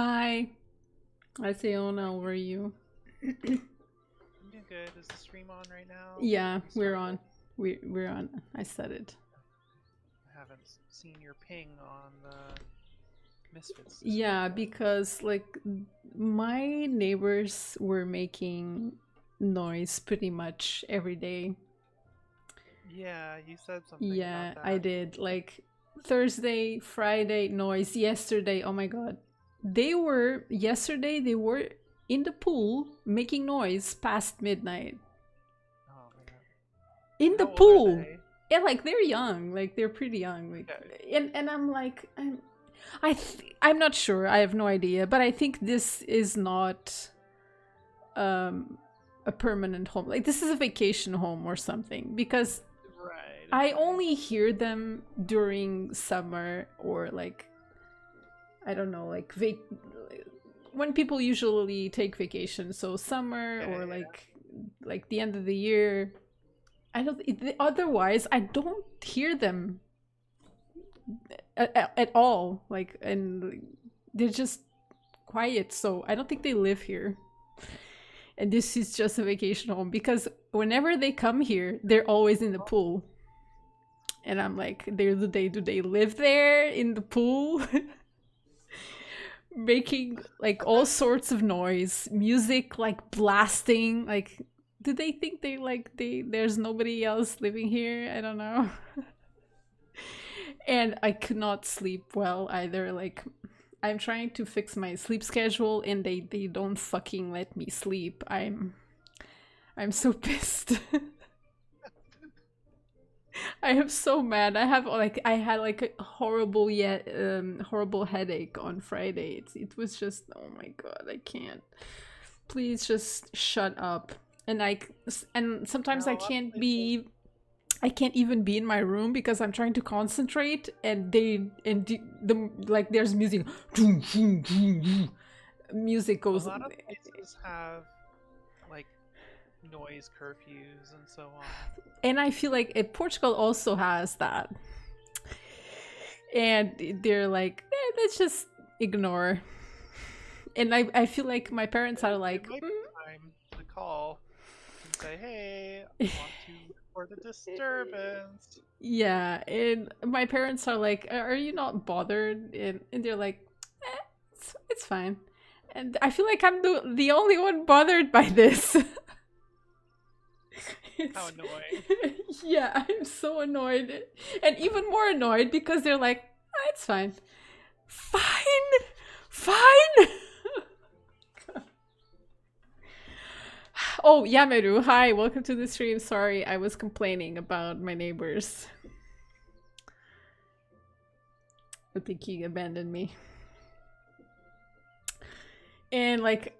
Hi. I say, oh no, were you? I'm doing good. Is the stream on right now? Yeah, You we're started on. it. We're on. I said it. I haven't seen your ping on the Misfits Discord Yeah, yet. because like my neighbors were making noise pretty much every day. Yeah, you said something about Yeah, I that. did. Like Thursday, Friday noise, yesterday, oh my god. Yesterday they were in the pool making noise past midnight. Oh man. In the How old are pool. they? Yeah, like they're young, like they're pretty young, like, Okay. and I'm like, I'm not sure. I have no idea, but I think this is not um a permanent home. Like this is a vacation home or something because Right, I okay. only hear them during summer or like I don't know, like when people usually take vacation. So summer Yeah, or yeah, yeah. like the end of the year. I don't. Otherwise, I don't hear them at all. Like, and they're just quiet. So I don't think they live here. And this is just a vacation home because whenever they come here, they're always in the pool. And I'm like, do they live there in the pool, making like all sorts of noise, music like blasting, like. Do they think there's nobody else living here? I don't know. And I could not sleep well either. Like I'm trying to fix my sleep schedule and they don't fucking let me sleep. I'm so pissed. I am so mad. I had like a horrible yet horrible headache on Friday. It was just oh my god, I can't. Please just shut up. And and sometimes No, a lot of places. I can't even be in my room because I'm trying to concentrate and like there's music. Music A goes. lot of places have like noise curfews and so on. And I feel like Portugal also has that. And they're like, let's just ignore. And I feel like my parents are It like, might be time to call and say, "Hey, mm. want to report a disturbance?" Yeah. And my parents are like, are you not bothered? And they're like, it's fine. And I feel like I'm the only one bothered by this. How It's annoying. yeah, I'm so annoyed. And even more annoyed because they're like, it's fine. Fine. Fine. Oh, Yameru, hi, welcome to the stream. Sorry, I was complaining about my neighbors. I think he abandoned me. And like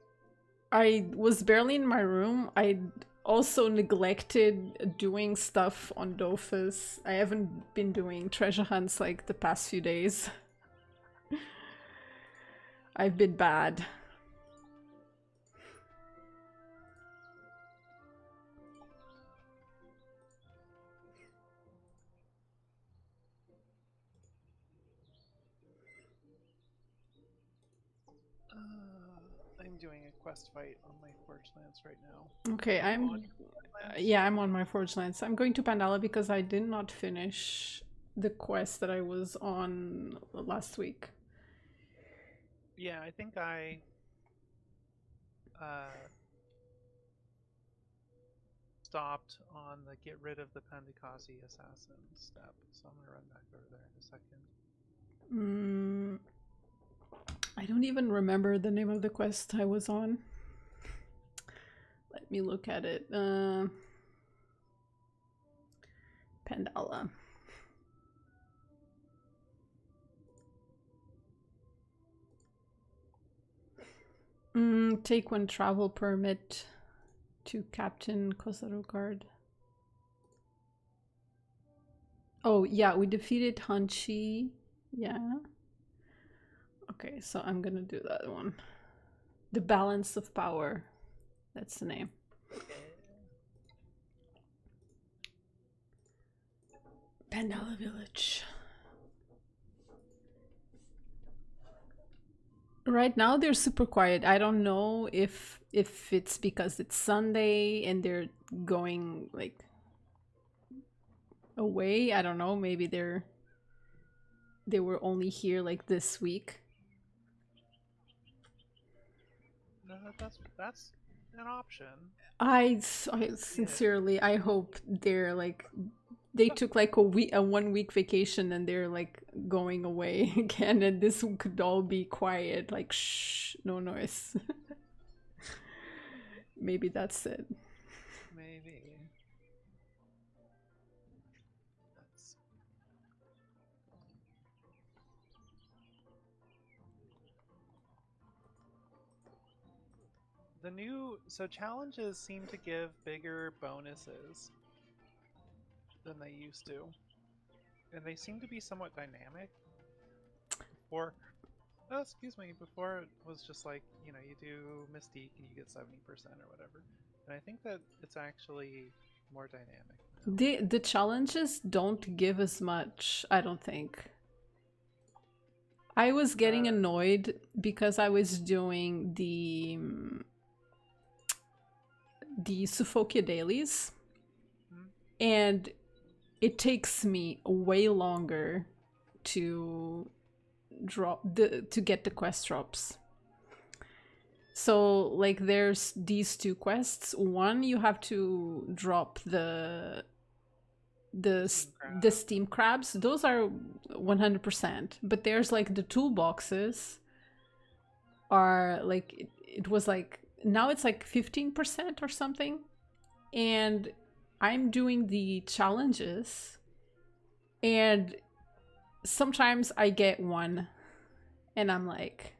I was barely in my room. I also neglected doing stuff on Dofus. I haven't been doing treasure hunts like the past few days. I've been bad. I'm doing a quest fight on my Forgelance right now. Okay, Are you on your Forgelance? yeah, I'm on my Forge Lines. I'm going to Pandala because I did not finish the quest that I was on last week. Yeah, I think I uh, stopped on the get rid of the Pandikasi assassin step, so I'm gonna run back over there in a second. Mm, I don't even remember the name of the quest I was on. Let me look at it. Pandala. Take one travel permit to Captain Kosarugard. Oh, yeah, we defeated Hanchi. Yeah. Okay, so I'm gonna do that one. The Balance of Power. That's the name. Pandala Village. Right now they're super quiet. I don't know if it's because it's Sunday and they're going like away. I don't know. Maybe they were only here like this week. No, that's an option. I Yeah. sincerely I hope they're like they took like a 1 week vacation and they're like going away again and this could all be quiet like shh no noise. Maybe that's it. Maybe. That's the new. So challenges seem to give bigger bonuses than they used to, and they seem to be somewhat dynamic. Before, oh, excuse me, before it was just like, you do Mystique and you get 70% or whatever. And I think that it's actually more dynamic now. The challenges don't give as much, I don't think. I was getting Uh, annoyed because I was doing the Suffokia dailies hmm, and it takes me way longer to to get the quest drops. So like there's these two quests. One you have to drop Steam the crab. steam crabs. Those are 100%. But there's like the toolboxes are like it was like now it's like 15% or something. And I'm doing the challenges and sometimes I get one and I'm like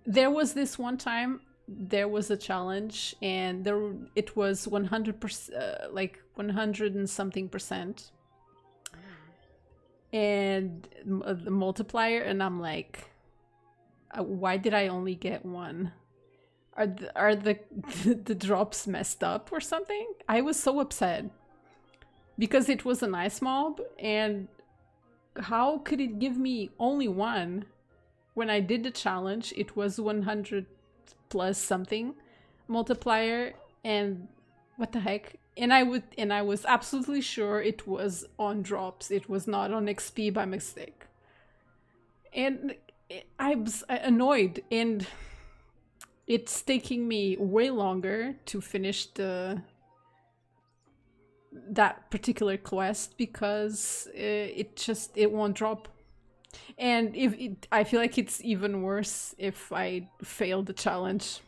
there was this one time there was a challenge and there it was 100% like 100 and something percent Mm. and the multiplier and I'm like why did I only get one? Are the the drops messed up or something? I was so upset because it was an ice mob and how could it give me only one? When I did the challenge, it was 100 plus something multiplier, and what the heck? And I was absolutely sure it was on drops. It was not on XP by mistake. And I was annoyed, and it's taking me way longer to finish the that particular quest because it won't drop. And if it, I feel like it's even worse if I fail the challenge.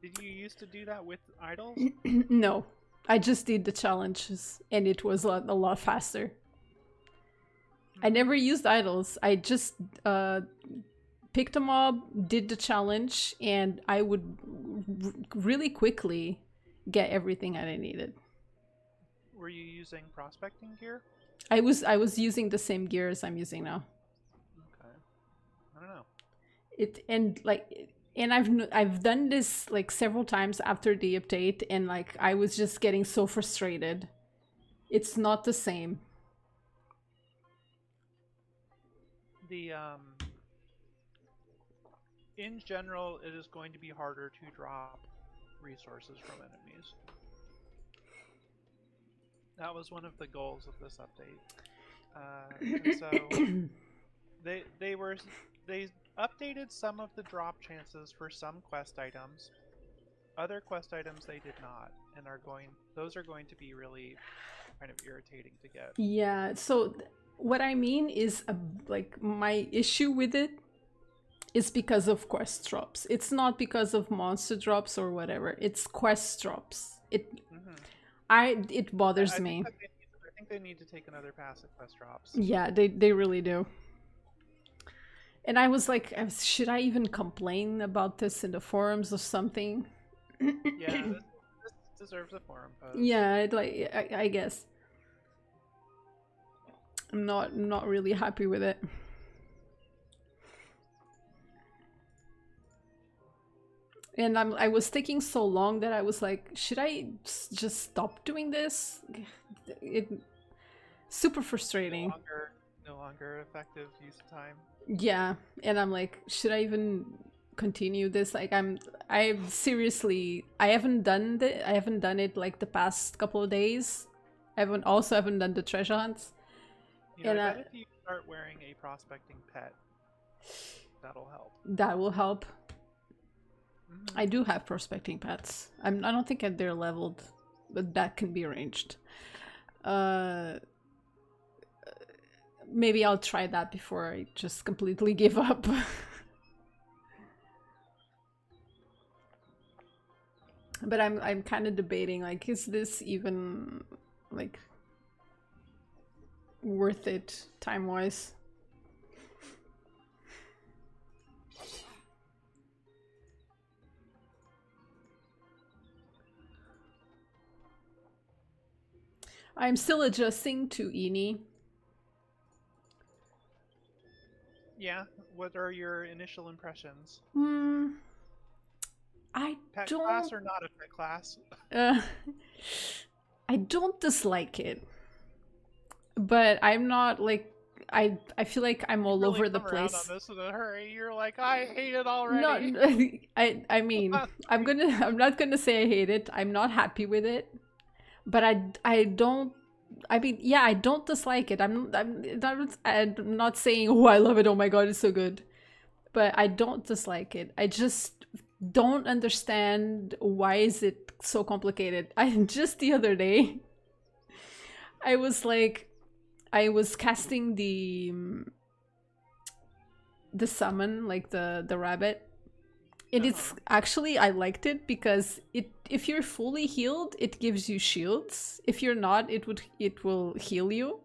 Did you used to do that with idols? No, I just did the challenges and it was a lot faster. I Hmm. never used idols. I just picked a mob, did the challenge, and I would really quickly get everything that I needed. Were you using prospecting gear? I was using the same gear as I'm using now. Okay. I don't know. It and like and I've done this like several times after the update and like I was just getting so frustrated. It's not the same. The In general, it is going to be harder to drop resources from enemies. That was one of the goals of this update, and so they they updated some of the drop chances for some quest items. Other quest items they did not, and those are going to be really kind of irritating to get. Yeah, so what I mean is like my issue with it is because of quest drops. It's not because of monster drops or whatever. It's quest drops. Hmm. It bothers me. I think they need to take another pass at quest drops. Yeah, they really do. And I was like, should I even complain about this in the forums or something? Yeah, this deserves a forum post. Yeah, I guess I'm not really happy with it. And I was taking so long that I was like, should I just stop doing this? It super No frustrating. longer, no longer effective use of time. Yeah, and I'm like, should I even continue this? Like, I seriously, I haven't done it like the past couple of days. I haven't done the treasure hunts, You know, and I bet if you start wearing a prospecting pet, that'll help. that will help. Mm-hmm. I do have prospecting pets. I don't think they're leveled, but that can be arranged. Maybe I'll try that before I just completely give up. But I'm kind of debating, like, is this even like worth it time wise? I'm still adjusting to ENG. Yeah. What are your initial impressions? I Pet don't. class or not a pet class? Uh, I don't dislike it, but I'm not like I feel like I'm all Really over the come around on place. this in a hurry. You're like, I hate it No, already. I mean, I'm not gonna say I hate it. I'm not happy with it, but I don't. I mean, yeah, I don't dislike it. I'm not saying, oh, I love it. Oh my god, it's so good. But I don't dislike it. I just don't understand why is it so complicated. I just the other day, I was like, I was casting the summon, like the rabbit. And it's actually, I liked it because if you're fully healed, it gives you shields. If you're not, it will heal you.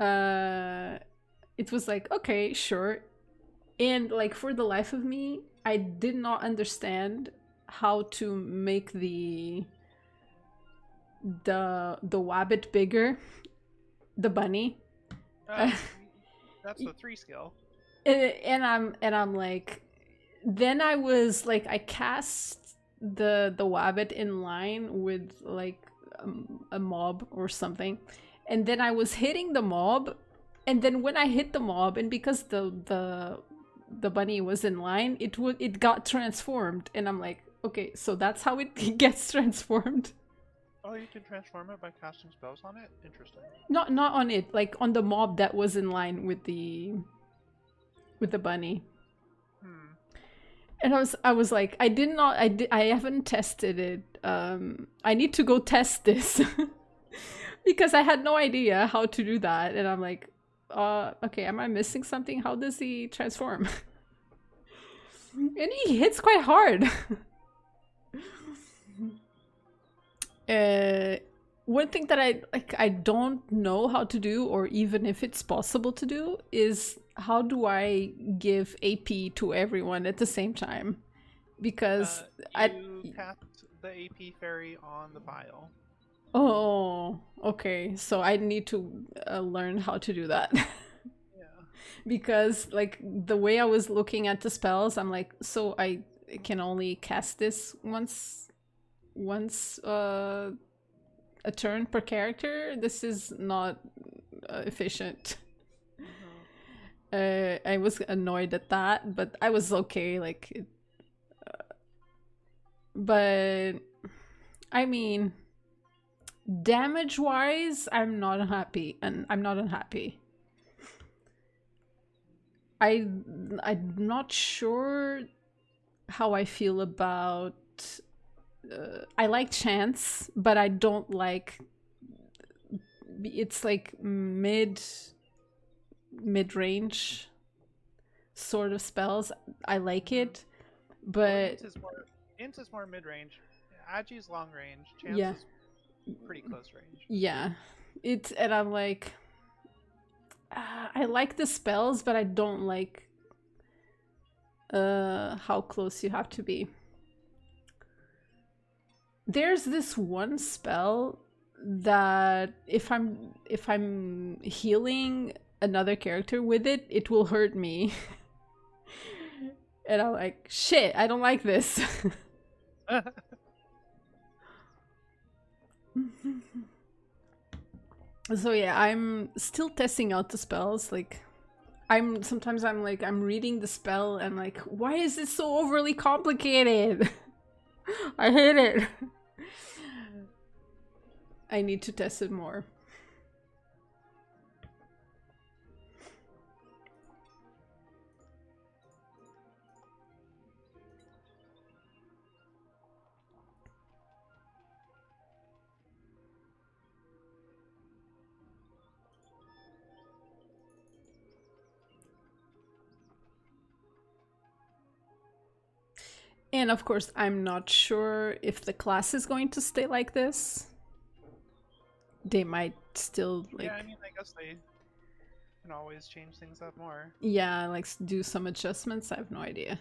It was like, okay, sure. And like, for the life of me, I did not understand how to make the wabbit bigger, the bunny. That's the 3 skill. And I'm like, then I was like, I cast the wabbit in line with like a mob or something, and then I was hitting the mob, and then when I hit the mob, and because the bunny was in line, it got transformed, and I'm like, okay, so that's how it gets transformed. Oh, you can transform it by casting spells on it? Interesting. Not on it, like on the mob that was in line with the bunny. And I was like, I haven't tested it. I need to go test this because I had no idea how to do that. And I'm like, okay, am I missing something? How does he transform? And he hits quite hard. One thing that I don't know how to do, or even if it's possible to do, is how do I give AP to everyone at the same time? Because you cast the AP fairy on the vial. Oh, okay. So I need to learn how to do that. Yeah. Because like the way I was looking at the spells, I'm like, so I can only cast this once a turn per character. This is not efficient. I was annoyed at that, but I was okay. Like, but I mean, damage wise, I'm not unhappy, and I'm not unhappy. I'm not sure how I feel about. I like chance, but I don't like. It's like mid range sort of spells. I like it, but Int is more mid range. Agi's long range. Chance yeah, is pretty close range. Yeah, and I'm like, I like the spells, but I don't like how close you have to be. There's this one spell that if I'm healing another character with it, it will hurt me. And I'm like, shit, I don't like this. So yeah, I'm still testing out the spells. Like, I'm reading the spell and like, why is it so overly complicated? I hate it. I need to test it more. And of course, I'm not sure if the class is going to stay like this. They might still Yeah, like, I mean, I guess they can always change things up more. yeah, like do some adjustments. I have no idea.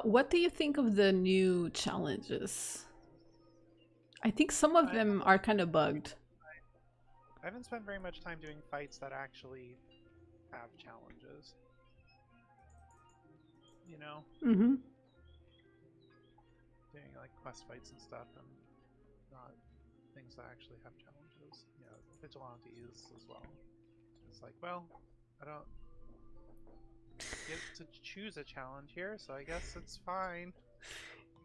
What do you think of the new challenges? I think some of I them haven't are kind of bugged. I haven't spent very much time doing fights that actually have challenges. You know, Mm-hmm. doing like quest fights and stuff, and not things that actually have challenges. You know, vigilantes as well. It's like, well, I don't get to choose a challenge here, so I guess it's fine.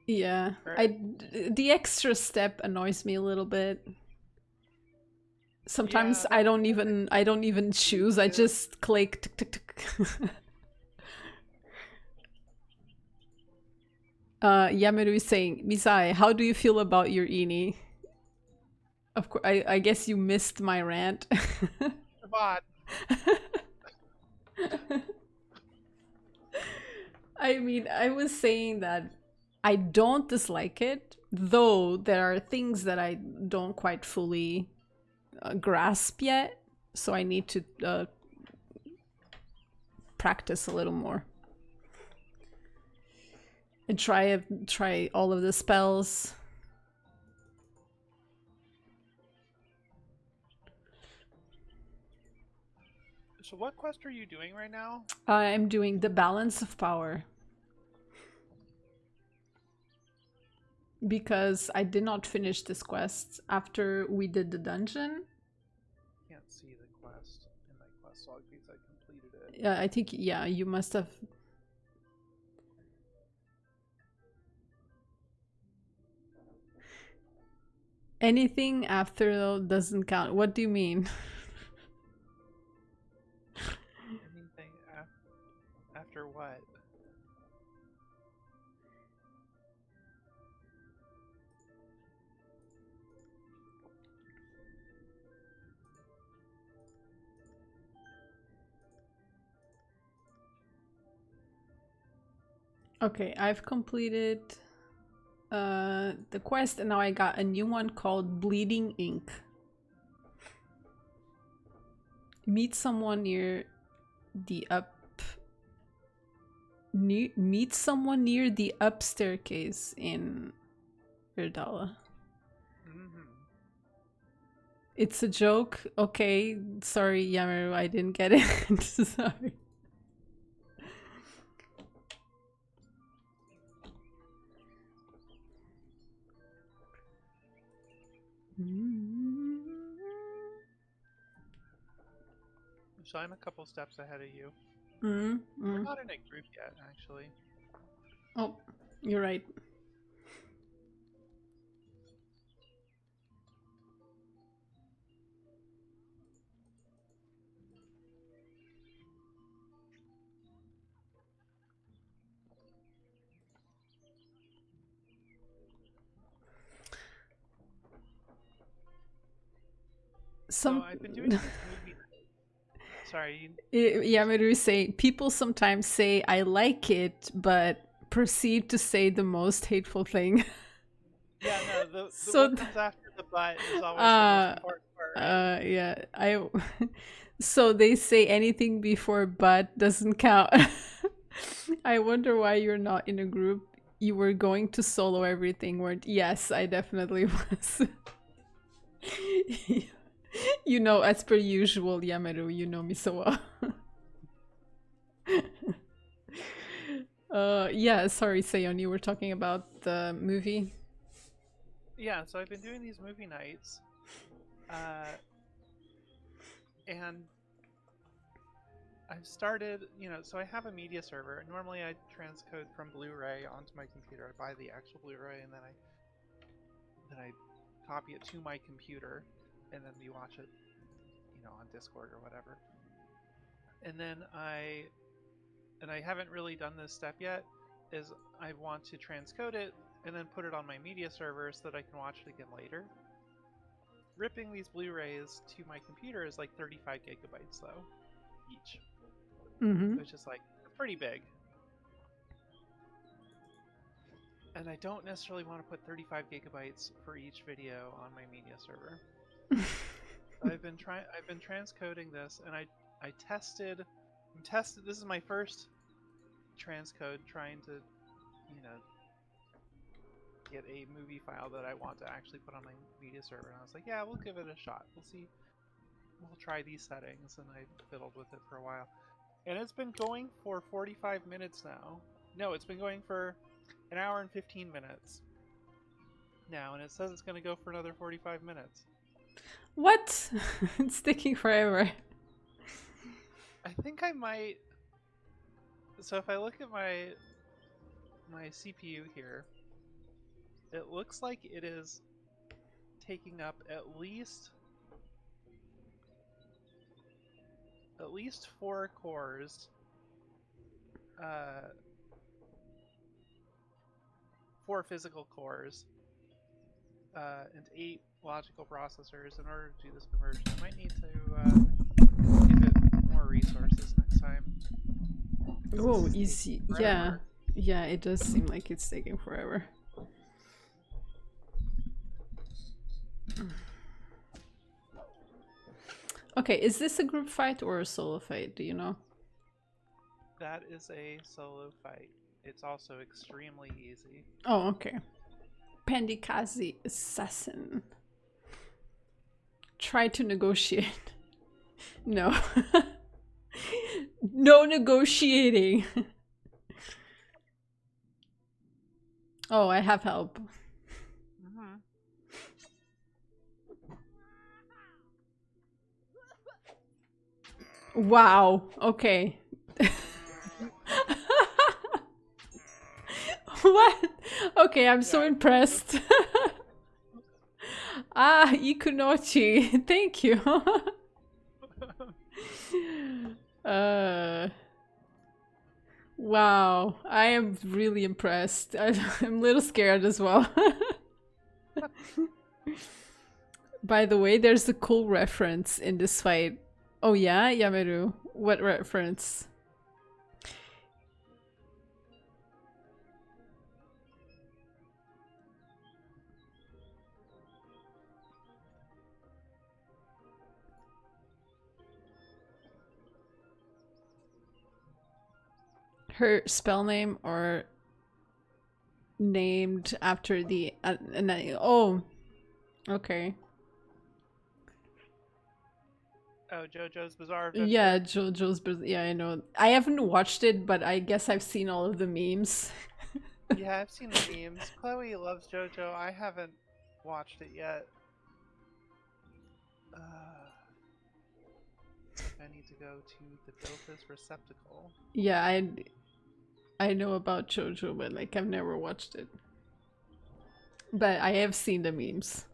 Yeah, Or, the extra step annoys me a little bit. yeah, Sometimes that I don't even me choose. I too. just click tick tick tick. Yamiru is saying, Misai, how do you feel about your Ini? Of course, I guess you missed my rant. The bot. I mean, I was saying that I don't dislike it, though there are things that I don't quite fully grasp yet. So I need to practice a little more and try all of the spells. So what quest are you doing right now? I'm doing the balance of power because I did not finish this quest after we did the dungeon. Can't see the quest in my quest log because I completed it. I think, yeah, you must have. Anything after though doesn't count. What do you mean? Anything after what? Okay, I've completed the quest and now I got a new one called Bleeding Ink. Meet someone near the up meet someone near the up staircase in Erdala. Mm-hmm. It's a joke. Okay, sorry, Yamaru, I didn't get it. Sorry. So I'm a couple steps ahead of you. Mm, We're mm. not in a group yet, actually. Oh, you're right. So Some I've been doing these movie. Sorry. yeah, I'm going say people sometimes say I like it, but proceed to say the most hateful thing. Yeah, no. The So what comes after the but is always the most important part, right? yeah, I so they say anything before but doesn't count. I wonder why you're not in a group. You were going to solo everything, weren't? Yes, I definitely was. You know, as per usual, Yameru, you know me so well. Yeah, sorry, Sayon, you were talking about the movie. Yeah. So I've been doing these movie nights, and I've started. So I have a media server. Normally, I transcode from Blu-ray onto my computer. I buy the actual Blu-ray, and then I copy it to my computer, and then we watch it, on Discord or whatever. And then I haven't really done this step yet, is I want to transcode it and then put it on my media server so that I can watch it again later. Ripping these Blu-rays to my computer is like 35 gigabytes though, each, Mm-hmm. which is like pretty big. And I don't necessarily want to put 35 gigabytes for each video on my media server. I've been transcoding this, and I tested. This is my first transcode trying to, get a movie file that I want to actually put on my media server. And I was like, yeah, we'll give it a shot. We'll see. We'll try these settings. And I fiddled with it for a while. And it's been going for 45 minutes now. No, it's been going for an hour and 15 minutes now. And it says it's going to go for another 45 minutes. What? It's taking forever. I think I might. So if I look at my CPU here, it looks like it is taking up at least 4 cores, 4 physical cores, and 8 logical processors in order to do this conversion. I might need to give it more resources next time. Oh, easy. Yeah. Yeah, it does seem like it's taking forever. Okay, is this a group fight or a solo fight? Do you know? That is a solo fight. It's also extremely easy. Oh, okay. Pandikazi Assassin. Try to negotiate. No. No negotiating. Oh, I have help. Wow. Okay. What? Okay, I'm so impressed. Ah, Ikunochi. Thank you. Wow. I am really impressed. I'm a little scared as well. By the way, there's a cool reference in this fight. Oh yeah, Yameru. What reference? Her spell name or named after the oh, okay. Oh, JoJo's Bizarre Adventure. Yeah, JoJo's yeah, I know. I haven't watched it, but I guess I've seen all of the memes. Yeah, I've seen the memes. Chloe loves JoJo. I haven't watched it yet. I need to go to the Dopus receptacle. Yeah, I know about JoJo, but like I've never watched it. But I have seen the memes.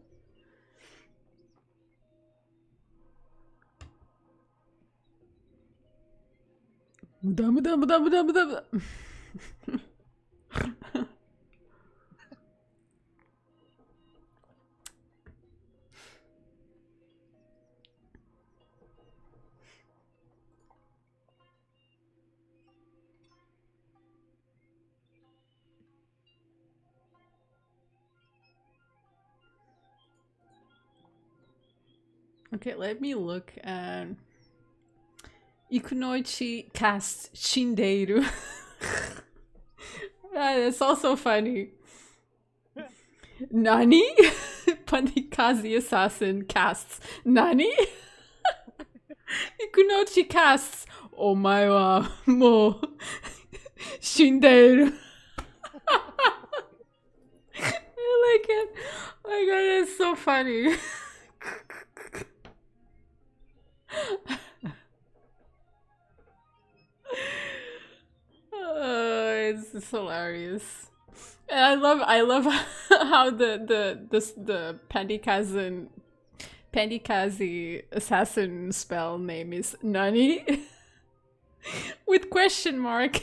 Okay, let me look at Ikunoichi cast Shinderu. That's also funny. Nani? Panikazi Assassin casts Nani? Ikunoichi casts Omae wa mou shinderu. I like it. Oh my god, it's so funny. It's hilarious. And I love how the Pandikazi assassin spell name is Nani with question mark.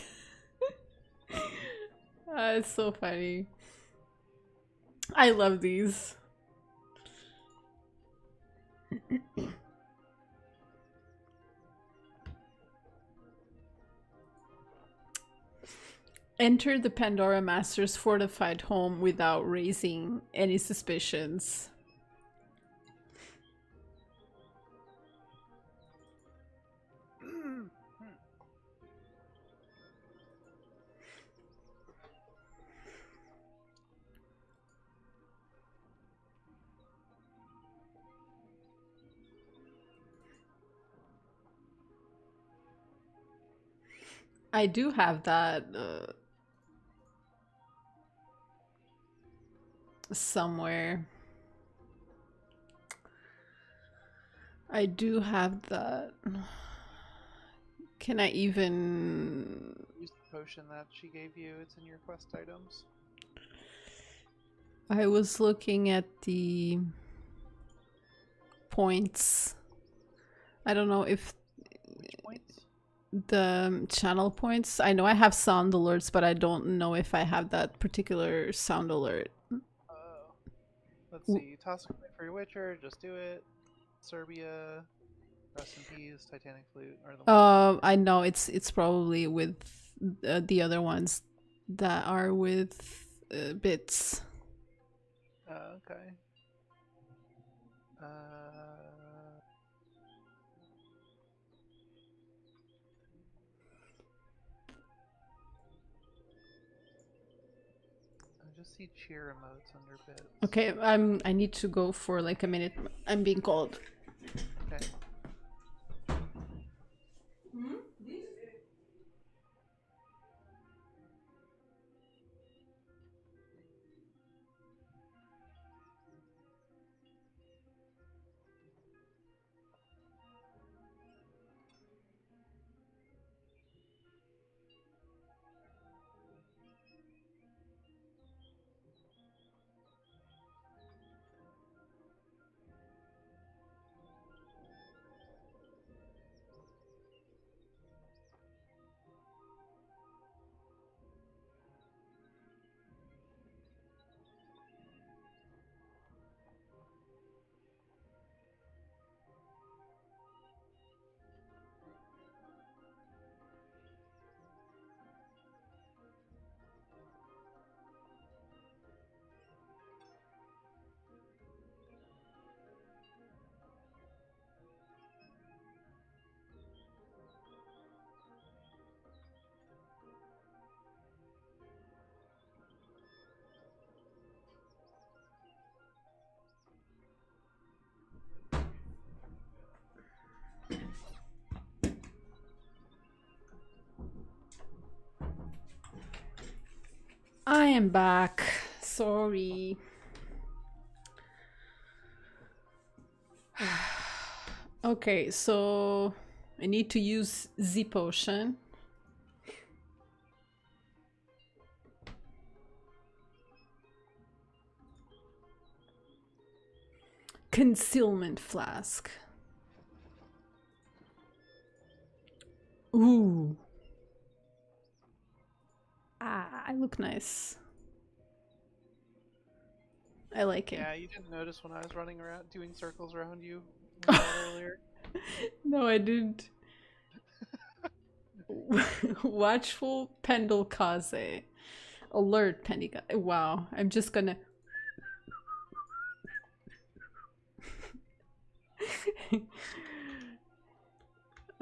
It's so funny. I love these. Enter the Pandora Master's fortified home without raising any suspicions. I do have that somewhere. I do have that. Can I even... Use the potion that she gave you. It's in your quest items. I was looking at the points. I don't know if Which points? the channel points. I know I have sound alerts, but I don't know if I have that particular sound alert. Let's see. Toss a coin for your Witcher. Just do it. Serbia. Rest in peace. Titanic flute. Or the I know it's probably with the other ones that are with bits. Okay. I just see cheer emotes under bits. Okay, I need to go for like a minute. I'm being called. Okay. I am back. Sorry. Okay, so I need to use Z potion. Concealment flask. Ooh. Ah, I look nice. I like it. Yeah, you didn't notice when I was running around doing circles around you earlier. No, I didn't. Watchful Pendulkaze. Alert Pendulkaze. Wow, I'm just gonna...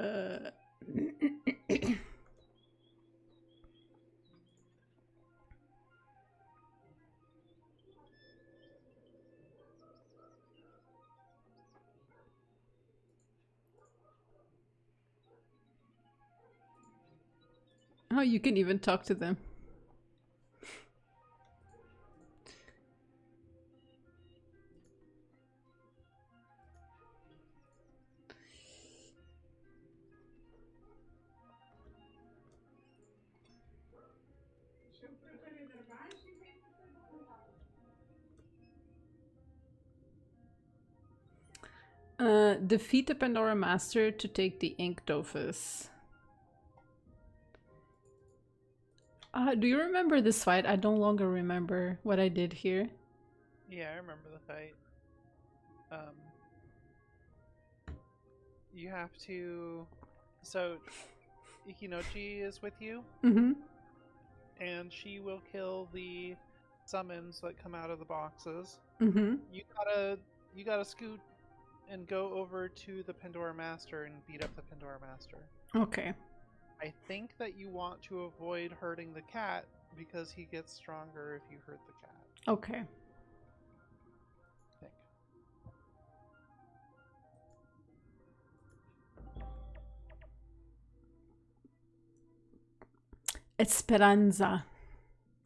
uh, oh, you can even talk to them. Defeat the Pandora Master to take the Inked Office. Do you remember this fight? I no longer remember what I did here. Yeah, I remember the fight. You have to... So, Ikinochi is with you, Mm-hmm. and she will kill the summons that come out of the boxes. Mm-hmm. You gotta scoot and go over to the Pandora Master and beat up the Pandora Master. Okay. I think that you want to avoid hurting the cat because he gets stronger if you hurt the cat. Okay. I think. Esperanza.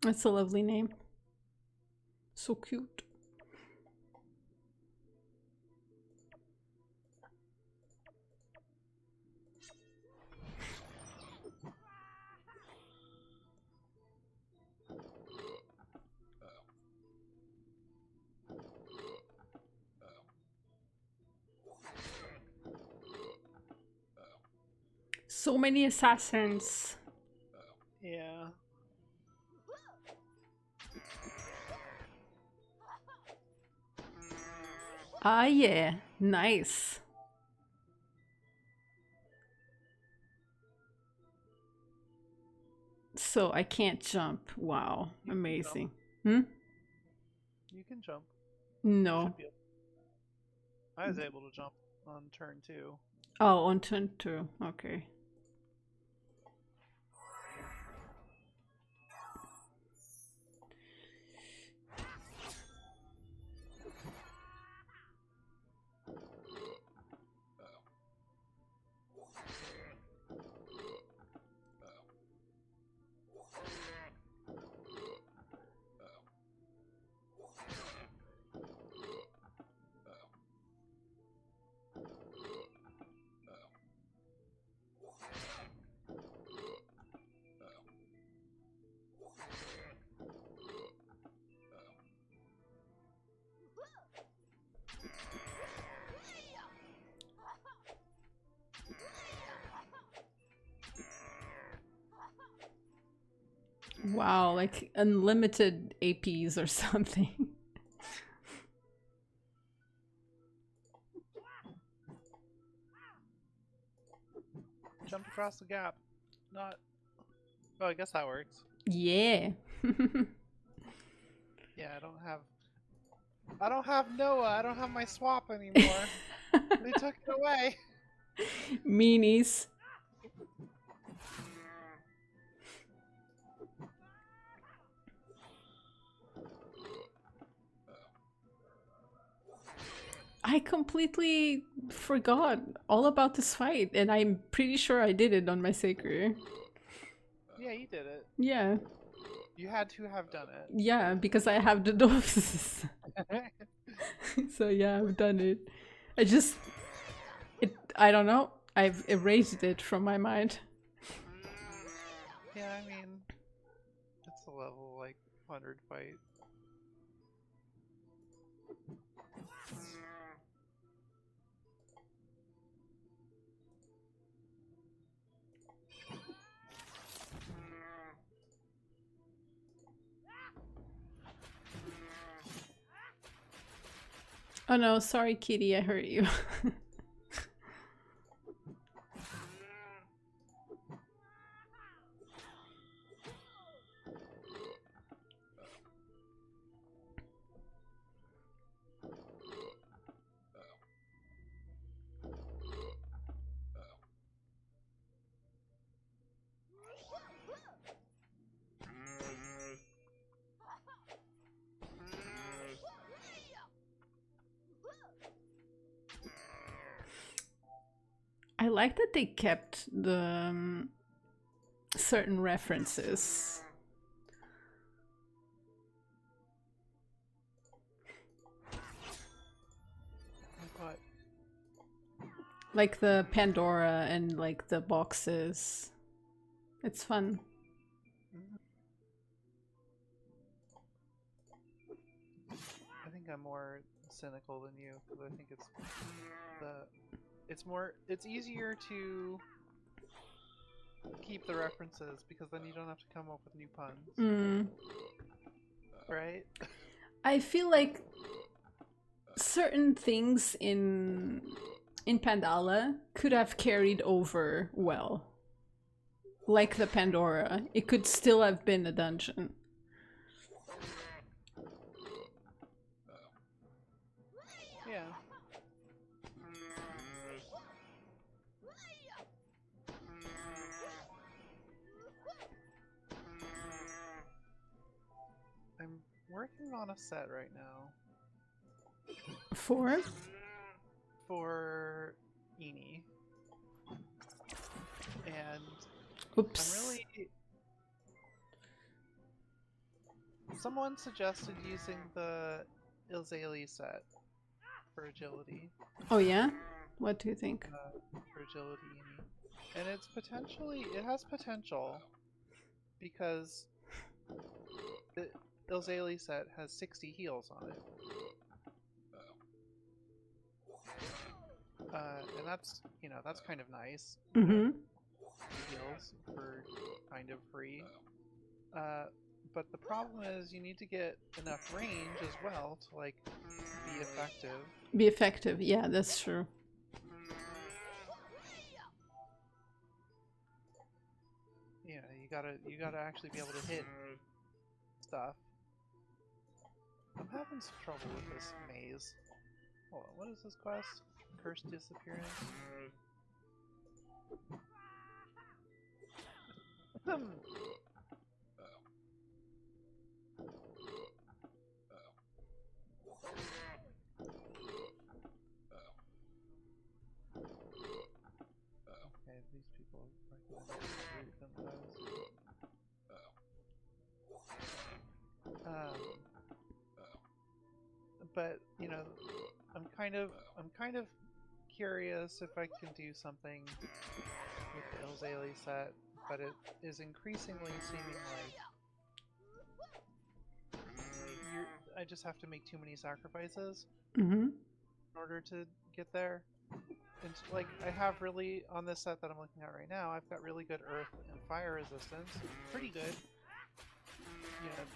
That's a lovely name. So cute. So many assassins. Yeah. Ah, yeah. Nice. So I can't jump. Wow. You can Amazing. You can jump. You No. should be able. I was able to jump on turn 2. Oh, on turn 2. Okay. Wow, like unlimited APs or something. Jumped across the gap. Not. Oh, I guess that works. Yeah. Yeah, I don't have Noah. I don't have my swap anymore. They took it away. Meanies. I completely forgot all about this fight, and I'm pretty sure I did it on my Sacred. Yeah, you did it. Yeah. You had to have done it. Yeah, because I have the doses. So yeah, I've done it. I don't know. I've erased it from my mind. Yeah, I mean, it's a level like 100 fight. Oh no, sorry kitty, I hurt you. I like that they kept the certain references. But Like the Pandora and like the boxes. It's fun. I think I'm more cynical than you because I think it's easier to keep the references because then you don't have to come up with new puns. Right? I feel like certain things in Pandala could have carried over well. Like the Pandora. It could still have been a dungeon. Yeah. I'm working on a set right now For ENG. And oops. I'm really... Someone suggested using the Ilzali set for agility. Oh yeah? What do you think? For agility, and it has potential because the Ilzali set has 60 heals on it. And that's kind of nice. Mm-hmm. Heals for kind of free. But the problem is you need to get enough range as well to like be effective. Be effective, yeah, that's true. Yeah, you gotta actually be able to hit stuff. I'm having some trouble with this maze. Hold on, what is this quest? Cursed disappearance? Okay, these people recommend but you know, I'm kind of curious if I can do something with the Ilzali set, but it is increasingly seeming like I just have to make too many sacrifices in order to get there. And like I have really on this set that I'm looking at right now, I've got really good earth and fire resistance, pretty good, you know,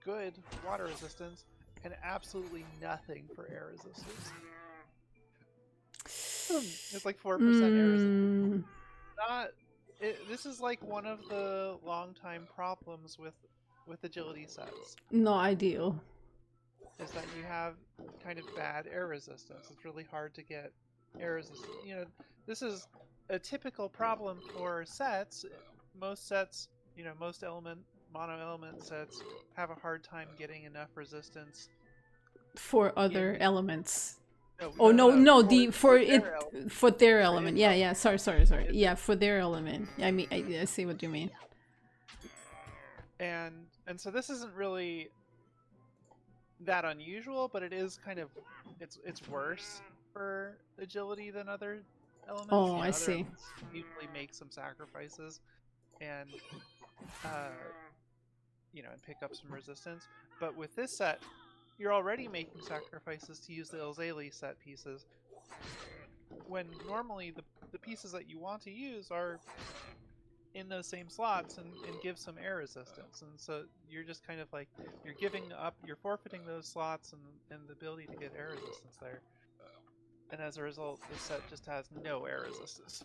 good water resistance, and absolutely nothing for air resistance. It's like 4% air resistance. This is like one of the long-time problems with agility sets. Not ideal. Is that you have kind of bad air resistance. It's really hard to get air resistance. You know, this is a typical problem for sets. Most sets, you know, most mono element sets have a hard time getting enough resistance For other elements. No, for their element. Yeah. Sorry. Yeah, for their element. I mean, I see what you mean. And so this isn't really that unusual, but it is kind of it's worse for agility than other elements. Oh, I see. Usually make some sacrifices and you know, and pick up some resistance. But with this set, you're already making sacrifices to use the Ilzali set pieces, when normally the pieces that you want to use are in those same slots and give some air resistance. And so you're just kind of like, you're forfeiting those slots and the ability to get air resistance there. And as a result, the set just has no air resistance.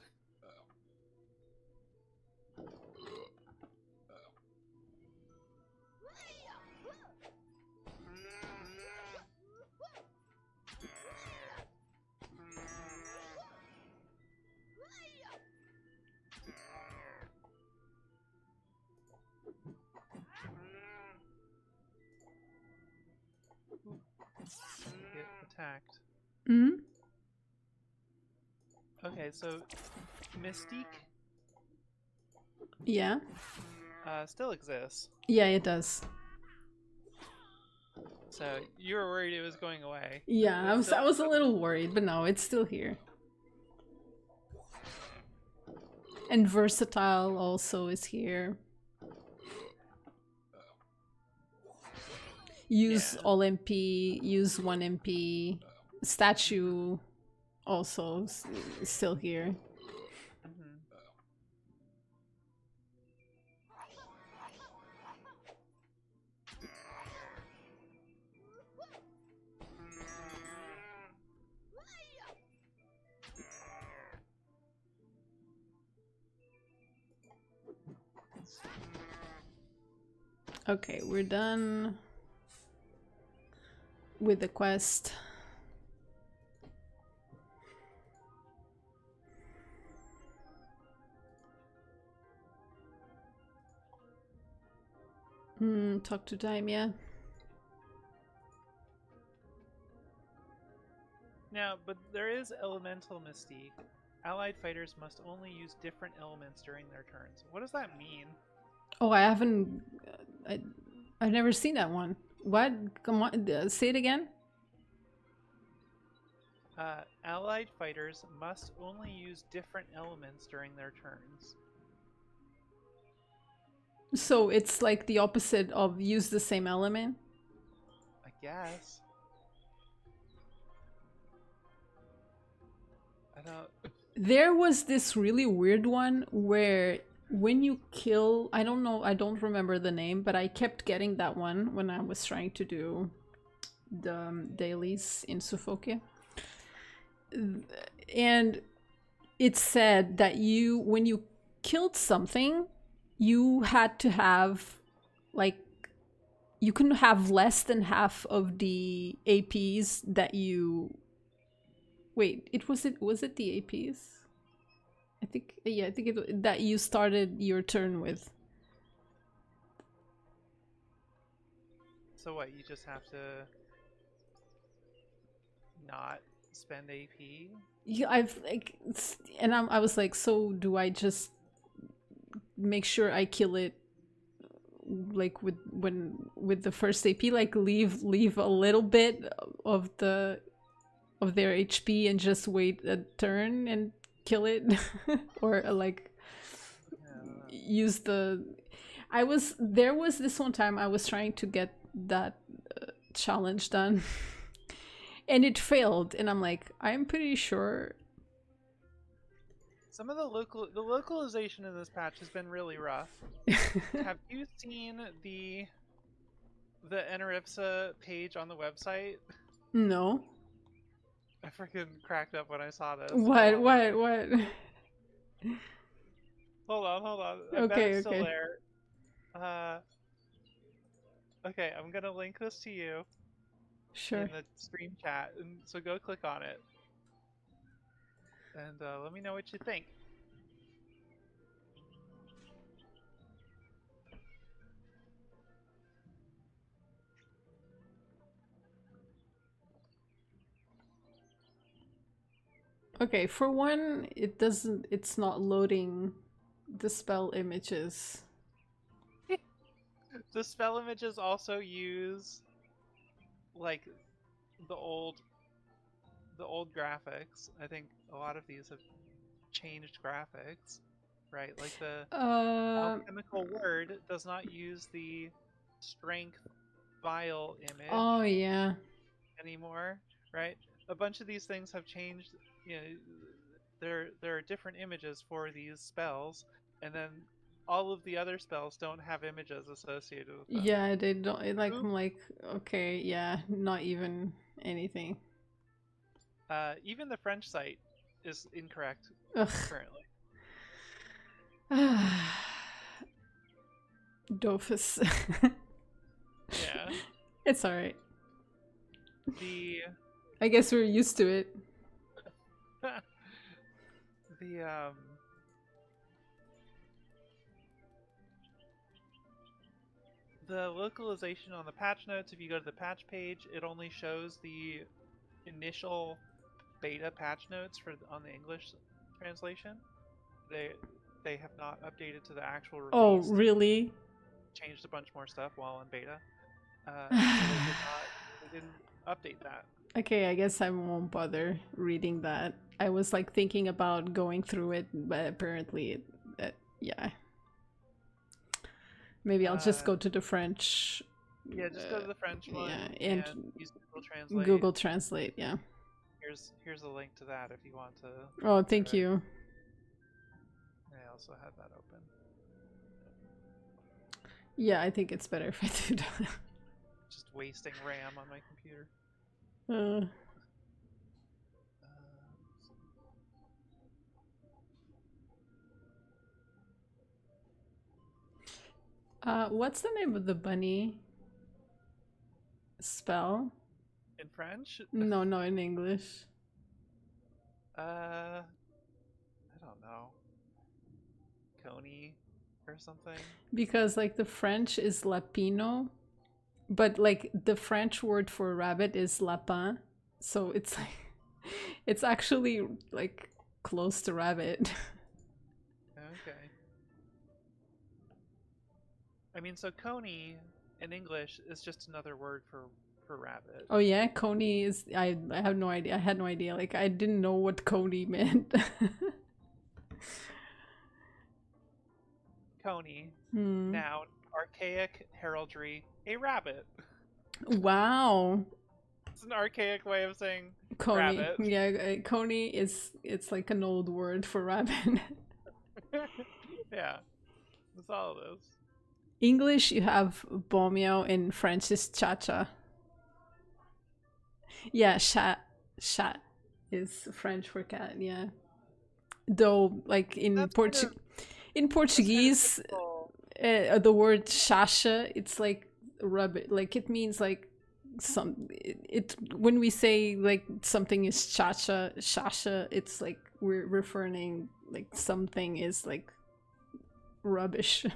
Get attacked. Mm-hmm. Okay, Okay, so Mystique Yeah. still exists. Yeah, it does. So you were worried it was going away. Yeah, It I still was a little worried, but no, it's still here. And versatile also is here. Use Yeah. all MP, use 1 MP. Statue also is still here. Mm-hmm. Okay, we're done with the quest. Talk to Daimia. Now, but there is elemental mystique. Allied fighters must only use different elements during their turns. What does that mean? Oh, I haven't. I've never seen that one. What? Come on, say it again. Allied fighters must only use different elements during their turns. So it's like the opposite of use the same element. I guess. I don't. There was this really weird one where when you kill, I don't know, I don't remember the name, but I kept getting that one when I was trying to do the dailies in Sufoke. And it said that when you killed something, you had to have, like, you couldn't have less than half of the APs that you... Wait, was it the APs? I think, yeah, I think that you started your turn with. So what? You just have to not spend AP? Yeah, I've like, and I was like, so do I just make sure I kill it, like with the first AP, like leave a little bit of their HP and just wait a turn and kill it, or like use the... There was this one time I was trying to get that challenge done, and it failed, and I'm like, I'm pretty sure. Some of the localization in this patch has been really rough. Have you seen the Eneripsa page on the website? No. I freaking cracked up when I saw this. What? Hold on. I bet Okay, it's still okay. there. Okay, I'm gonna link this to you Sure. in the stream chat, and so go click on it, and let me know what you think. Okay, for one, it's not loading the spell images. The spell images also use like the old graphics. I think a lot of these have changed graphics, right? Like the alchemical word does not use the strength vial image Oh yeah. anymore, right? A bunch of these things have changed. You know, there are different images for these spells, and then all of the other spells don't have images associated with them. Yeah, they don't like. I'm like, okay, yeah, not even anything. Even the French site is incorrect Ugh. currently. Dofus. Yeah. It's alright. The I guess we're used to it. The localization on the patch notes, if you go to the patch page, it only shows the initial beta patch notes on the English translation. They they have not updated to the actual Oh, release. really? Changed a bunch more stuff while in beta, and so they did not. They didn't update that. Okay, I guess I won't bother reading that. I was like thinking about going through it, but apparently, yeah. Maybe I'll just Uh, go to the French. yeah, just go to the French one Yeah, and and use Google Translate. Google Translate. Yeah. Here's a link to that if you want to Oh, look through thank it. you. I also had that open. Yeah, I think it's better if I do that. Just wasting RAM on my computer. Uh, what's the name of the bunny? Spell? In French? No, no, in English. I don't know. Coney or something. Because like the French is lapino, but like the French word for rabbit is lapin, so it's like it's actually like close to rabbit. Okay. I mean, so Coney in English is just another word for rabbit. Oh yeah, coney is. I have no idea. I had no idea. Like I didn't know what coney meant. Coney, Hmm. noun, archaic heraldry, a rabbit. Wow. It's an archaic way of saying Coney. rabbit. Yeah, coney is it's like an old word for rabbit. Yeah, that's all it is. English you have bomio, in French is cha-cha. Yeah, chat is French for cat, yeah. Though like That's kind of in that's kind of Portuguese, typical. the word chacha, it's like rabbit, like it means like it when we say like something is chacha, it's like we're referring like something is like rubbish.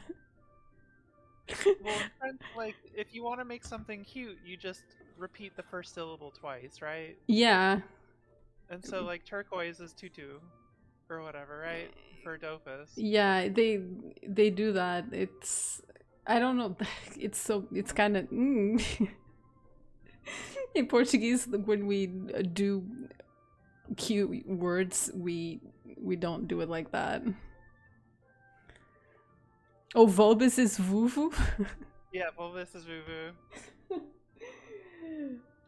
Well, in French, like if you want to make something cute, you just repeat the first syllable twice, right? Yeah, And so like turquoise is tutu or whatever, right? For dopus. yeah, they do that. It's I don't know. It's so it's kind of in Portuguese when we do cute words, we don't do it like that. Oh, Vulbus is vuvu. Yeah, bulbous is voo.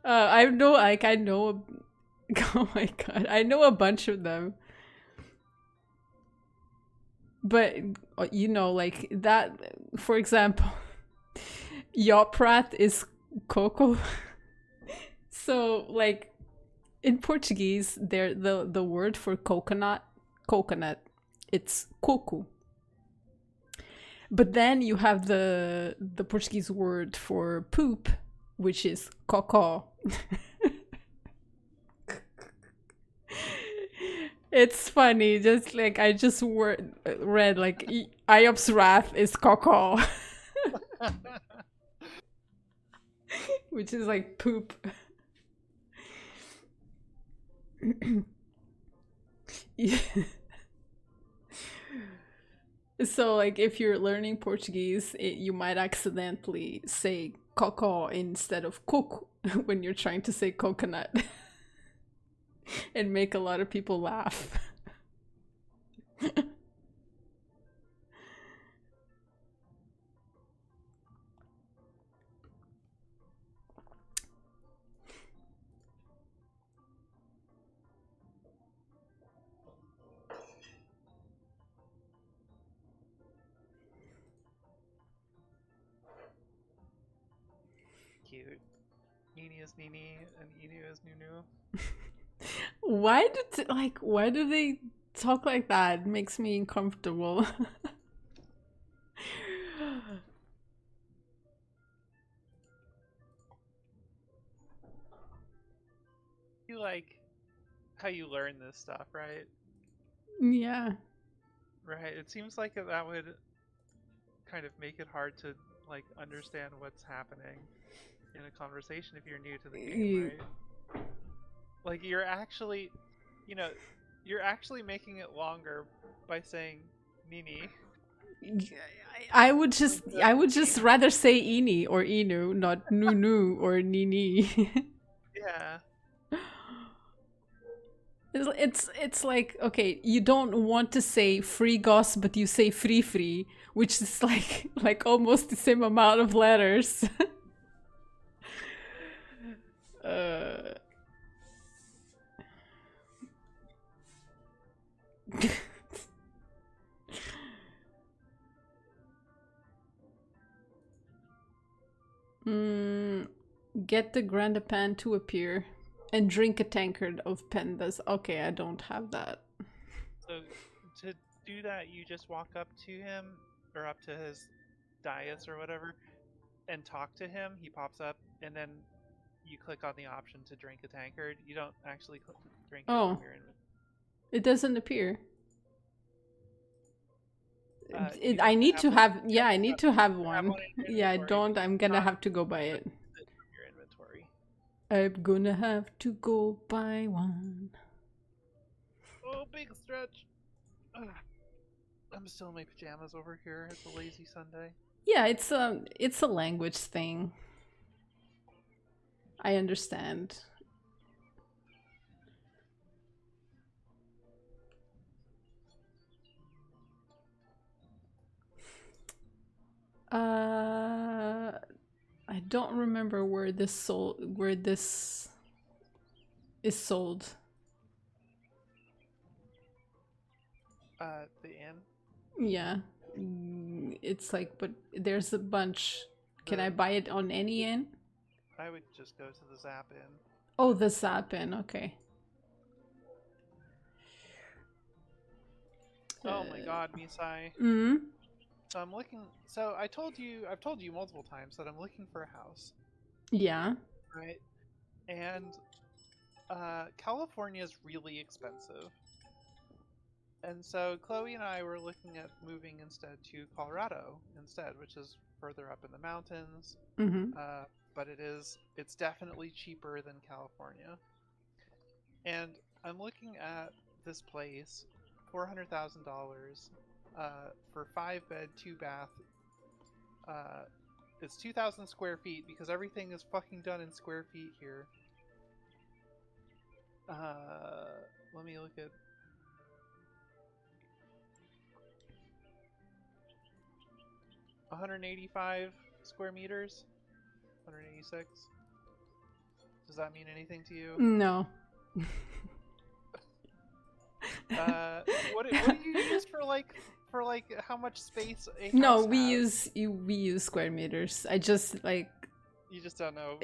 I know, like I know. Oh my god, I know a bunch of them. But you know, like that. For example, Yoprat is coco. So like in Portuguese, there the word for coconut, it's coco. But then you have the Portuguese word for poop, which is cocó. It's funny, just like I just read like Iop's wrath is cocó, which is like poop. Yeah. So, like, if you're learning Portuguese, you might accidentally say cocó instead of coco when you're trying to say coconut and make a lot of people laugh. Cute. Nini is Nini and Inu is Nunu. Why do they talk like that? It makes me uncomfortable. You like how you learn this stuff, right? Yeah. Right. It seems like that would kind of make it hard to like understand what's happening in a conversation if you're new to the game, You, right? Like you're actually, you know, You're actually making it longer by saying Nini. I would just Like I would the just rather say Ini or Inu, not Nunu or Nini. yeah. It's like, okay, you don't want to say free goss, but you say free free, which is like almost the same amount of letters. uh... mm, get the Grandapan to appear and drink a tankard of pandas. Okay, I don't have that. So to do that, you just walk up to him or up to his dais or whatever, and talk to him. He pops up, and then you click on the option to drink a tankard. You don't actually drink it Oh, from your inventory. it doesn't appear. You I don't need have to one. have, yeah, I need to have You have one. one in your Yeah, I inventory, don't. but I'm you gonna cannot have to go buy remove it. it from your inventory. I'm gonna have to go buy one. Oh, big stretch. Ugh. I'm still in my pajamas over here. It's a lazy Sunday. Yeah, it's a language thing. I understand. I don't remember where this is sold. The inn. Yeah. It's like, but there's a bunch. Can I buy it on any inn? I would just go to the Zap Inn. Oh, the Zap Inn, okay. Oh my God, Misai. Mm? So I'm looking. So I've told you multiple times that I'm looking for a house, Yeah. right? And California is really expensive, and so Chloe and I were looking at moving instead to Colorado instead, which is further up in the mountains. Mm-hmm. But it's definitely cheaper than California. And I'm looking at this place, $400,000 for 5 bed, 2 bath. It's 2,000 square feet because everything is fucking done in square feet here. Let me look at. $185 square meters. 186. Does that mean anything to you? No. What do you use for how much space a house No, has? we use square meters. I just like, You just don't know.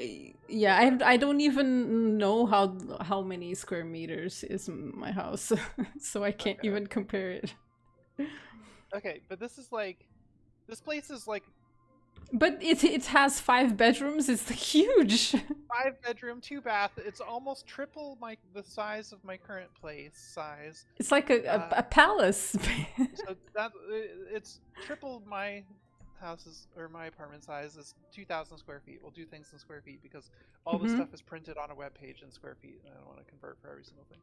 yeah, I don't even know how many square meters is my house, so I can't Okay. even compare it. Okay, but this place is like But it has 5 bedrooms. It's huge. 5 bedroom, 2 bath. It's almost triple the size of my current place size. It's like a palace. So it's triple my house's or my apartment size is 2,000 square feet. We'll do things in square feet because all the stuff is printed on a web page in square feet, and I don't want to convert for every single thing.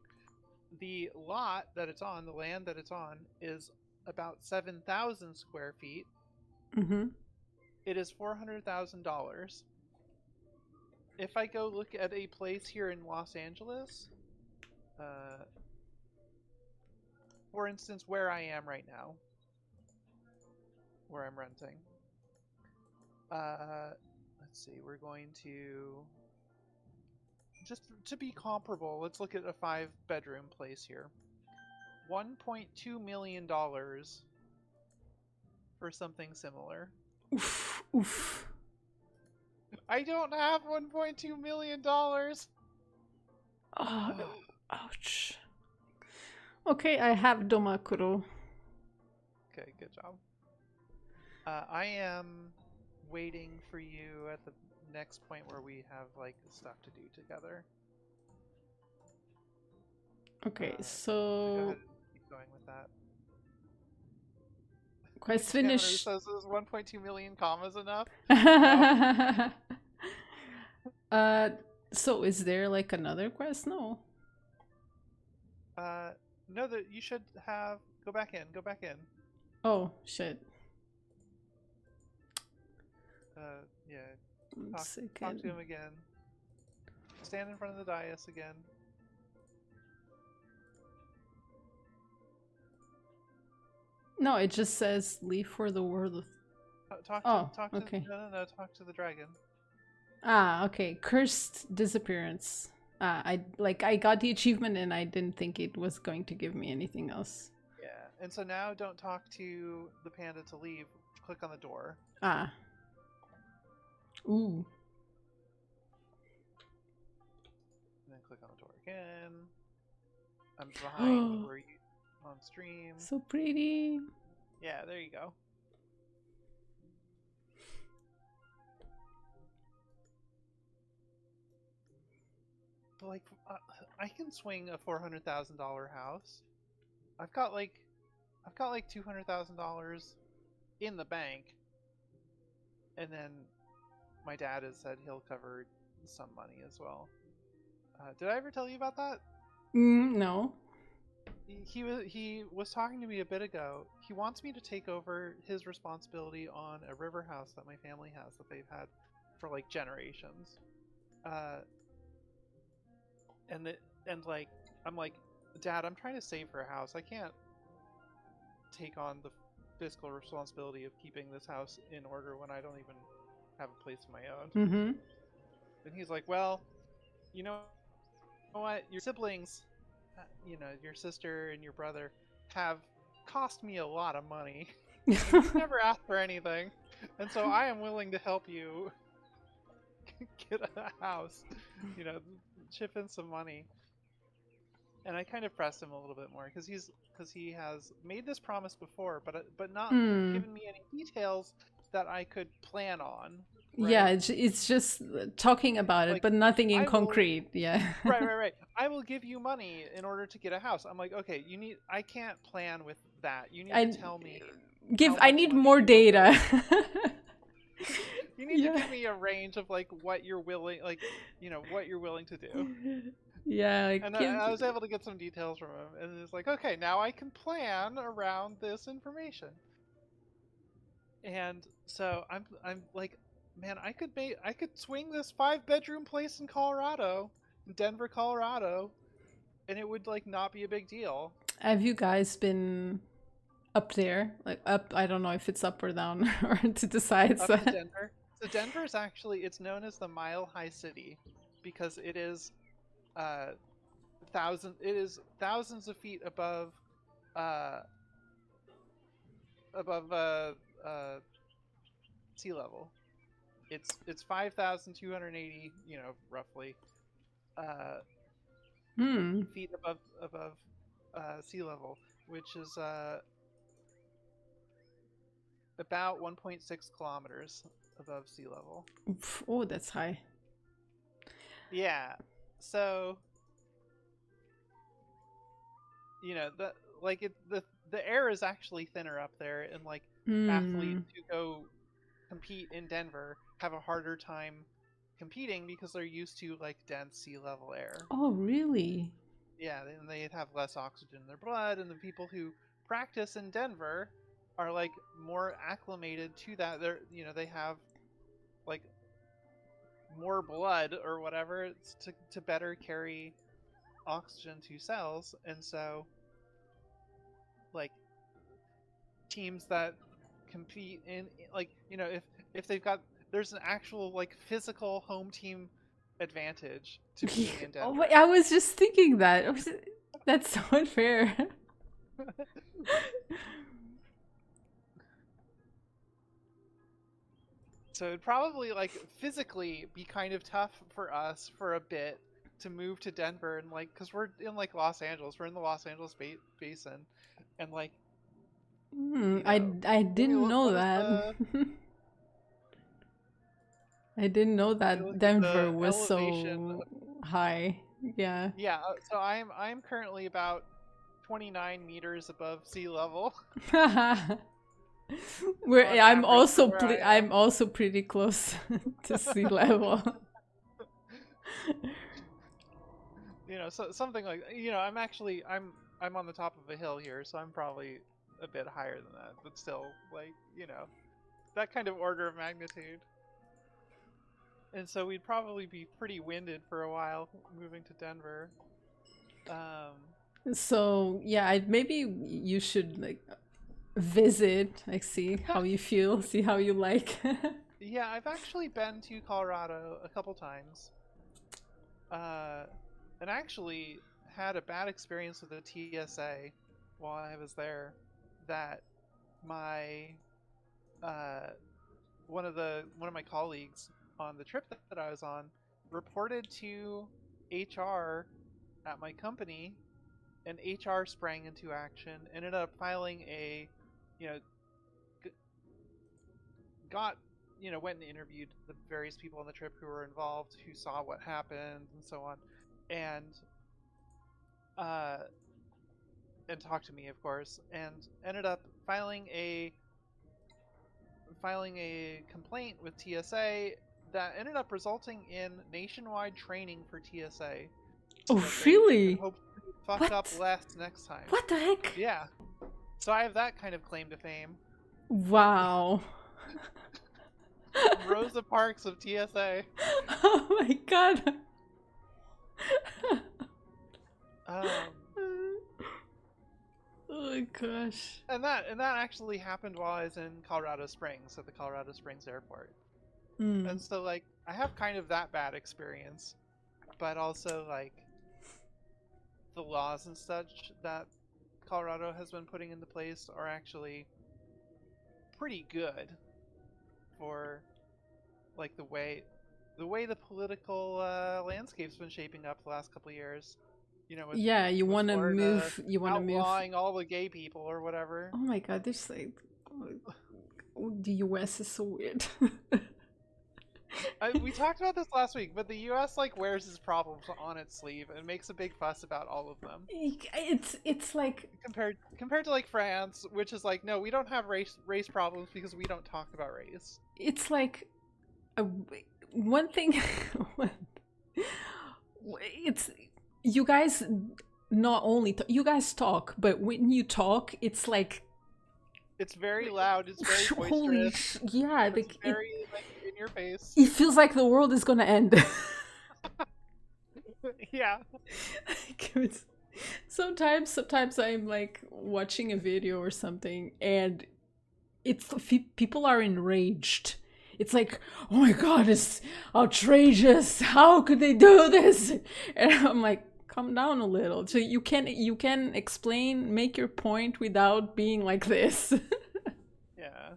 The lot that it's on, the land that it's on, is about 7,000 square feet. Mm-hmm. It is $400,000. If I go look at a place here in Los Angeles, for instance, where I am right now, where I'm renting, let's see, we're going to, just to be comparable, let's look at a 5 bedroom place here. $1.2 million for something similar. Oof, oof. I don't have $1.2 million. Oh, ouch. Okay, I have Domakuro. Okay, good job. I am waiting for you at the next point where we have like stuff to do together. Okay, Go so ahead and keep going with that. quest Examiner finish. says, is 1.2 million commas enough? So is there like another quest? No. No, that you should have. Go back in. Go back in. Oh, shit. Yeah. One Talk to second. him again. Stand in front of the dais again. No, it just says leave for the world of... Oh, Talk to okay. no, talk to the dragon. Ah, okay. Cursed disappearance. I got the achievement and I didn't think it was going to give me anything else. Yeah. And so now don't talk to the panda to leave. Click on the door. Ah. Ooh. And then click on the door again. I'm behind where you on stream. So pretty. Yeah, there you go. Like, I can swing a $400,000 house. I've got like $200,000 in the bank, and then my dad has said he'll cover some money as well. Did I ever tell you about that? No. He was talking to me a bit ago. He wants me to take over his responsibility on a river house that my family has that they've had for like generations. And like I'm like, Dad, I'm trying to save for a house. I can't take on the fiscal responsibility of keeping this house in order when I don't even have a place of my own. Mm-hmm. And he's like, well, you know what? Your siblings, your sister and your brother have cost me a lot of money. And you've never asked for anything. And so I am willing to help you get a house, chip in some money. And I kind of pressed him a little bit more because he has made this promise before, but not given me any details that I could plan on. Right? Yeah, it's just talking about it, like, but nothing in concrete. Yeah. right. I will give you money in order to get a house. I'm like, okay, I can't plan with that. You need to tell me. I need more data. You need to give me a range of like what you're willing, what you're willing to do. Yeah, and I was able to get some details from him, and it's like, okay, now I can plan around this information. And so I'm like, man, I could swing this 5-bedroom place in Denver, Colorado, and it would like not be a big deal. Have you guys been up there? Like up, I don't know if it's up or down or to decide. Up to Denver. So Denver is actually, it's known as the Mile High City because it is thousands of feet above sea level. It's 5,280, roughly feet above sea level, which is about 1.6 kilometers above sea level. Oh, that's high. Yeah. So, the air is actually thinner up there, and like athletes who go compete in Denver have a harder time competing because they're used to like dense sea level air. Oh, really? Yeah, and they have less oxygen in their blood, and the people who practice in Denver are like more acclimated to that. They have like more blood or whatever to better carry oxygen to cells, and so like teams that compete in like if they've got, there's an actual like physical home team advantage to being in Denver. Oh, I was just thinking that. That's so unfair. So it'd probably like physically be kind of tough for us for a bit to move to Denver, and like because we're in like Los Angeles, we're in the Los Angeles basin, and like I didn't know that. I didn't know that Denver was so high. Yeah. Yeah. So I'm currently about 29 meters above sea level. I'm also pretty close to sea level. So something like I'm I'm on the top of a hill here, so I'm probably a bit higher than that, but still, like, that kind of order of magnitude. And so we'd probably be pretty winded for a while moving to Denver. Um, So yeah, maybe you should like visit, like see how you feel, see how you like. yeah, I've actually been to Colorado a couple times, uh, and actually had a bad experience with the TSA while I was there. That my uh, one of my colleagues on the trip that I was on reported to HR at my company, and HR sprang into action, ended up filing you know, got, went and interviewed the various people on the trip who were involved, who saw what happened, and so on, and uh, and talked to me, of course, and ended up filing a complaint with TSA that ended up resulting in nationwide training for TSA so Oh, that they could really? hopefully fuck up What? less next time. What the heck? Yeah. So I have that kind of claim to fame. Wow. Rosa Parks of TSA. Oh my god. Um, Oh my gosh. and that actually happened while I was in Colorado Springs at the Colorado Springs airport. Mm. And so like I have kind of that bad experience, but also like the laws and such that Colorado has been putting into place are actually pretty good for like the political landscape's been shaping up the last couple of years. With Yeah, you with wanna Florida move. You wanna move. outlawing all the gay people or whatever. Oh my god, this like the US is so weird. We talked about this last week, but the U.S. like wears its problems on its sleeve and makes a big fuss about all of them. It's like Compared to like France, which is like, no, we don't have race problems because we don't talk about race. it's like a, one thing. It's you guys not only you guys talk, but when you talk, it's like It's very loud. It's very holy boisterous. yeah, It's like very like in your face. it feels like the world is gonna end. Yeah. Sometimes I'm like watching a video or something, and people are enraged. It's like, oh my god, it's outrageous. How could they do this? And I'm like, calm down a little. So you can explain, make your point without being like this. Yeah.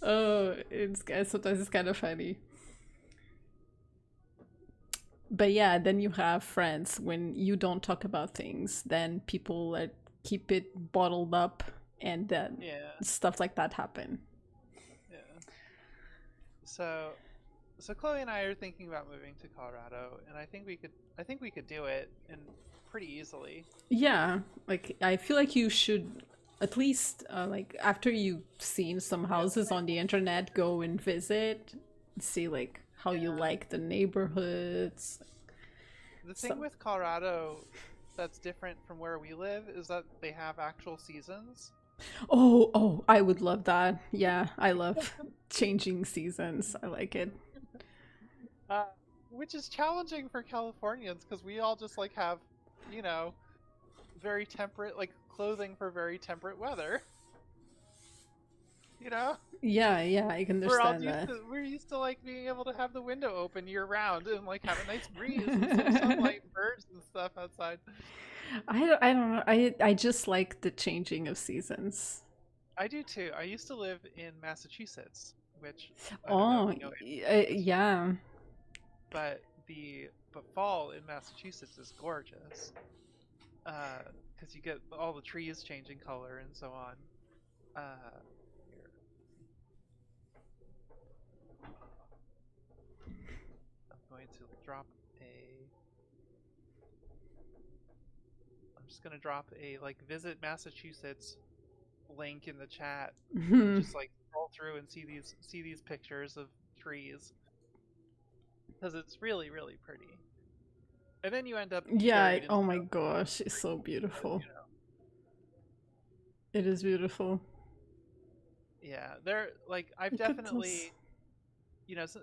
Oh, sometimes it's kind of funny. But yeah, then you have friends when you don't talk about things, then people keep it bottled up, and then Yeah. stuff like that happen. Yeah. So Chloe and I are thinking about moving to Colorado, and I think we could do it and pretty easily. Yeah, like I feel like you should at least like after you've seen some houses on the internet, go and visit, see like how you Yeah. like the neighborhoods. The thing So with Colorado that's different from where we live is that they have actual seasons. oh, I would love that. Yeah, I love changing seasons. I like it. Uh, which is challenging for Californians because we all just like have, you know, very temperate like clothing for very temperate weather. You know, Yeah, I can understand that. we're used to like being able to have the window open year round and like have a nice breeze and some sunlight and birds and stuff outside. I don't know. I just like the changing of seasons. I do too. I used to live in Massachusetts, which I don't know if Oh, you know Massachusetts, yeah. but fall in Massachusetts is gorgeous. Because you get all the trees changing color and so on. Here. I'm going to drop a. I'm just gonna drop a like visit Massachusetts link in the chat. And just like scroll through and see these pictures of trees because it's really really pretty. And then you end up Yeah, buried in oh my snow. gosh, it's so beautiful. It is beautiful. Yeah, they're like I've Look at this. definitely,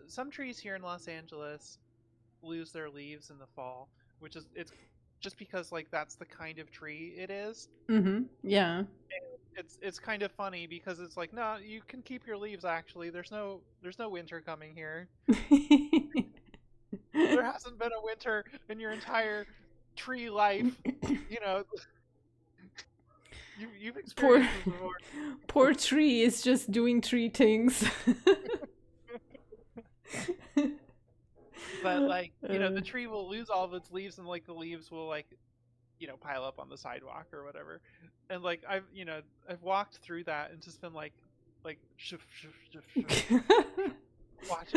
some trees here in Los Angeles lose their leaves in the fall, which is it's just because like that's the kind of tree it is. Mm-hmm. Yeah. It's kind of funny because it's like, no, you can keep your leaves actually. There's no winter coming here. There hasn't been a winter in your entire tree life. You know, you've poor experienced this before. poor tree is just doing tree things. But like, uh, the tree will lose all of its leaves and like the leaves will like, pile up on the sidewalk or whatever. And like I've walked through that and just been like shoof, shoof, shoof, shoof,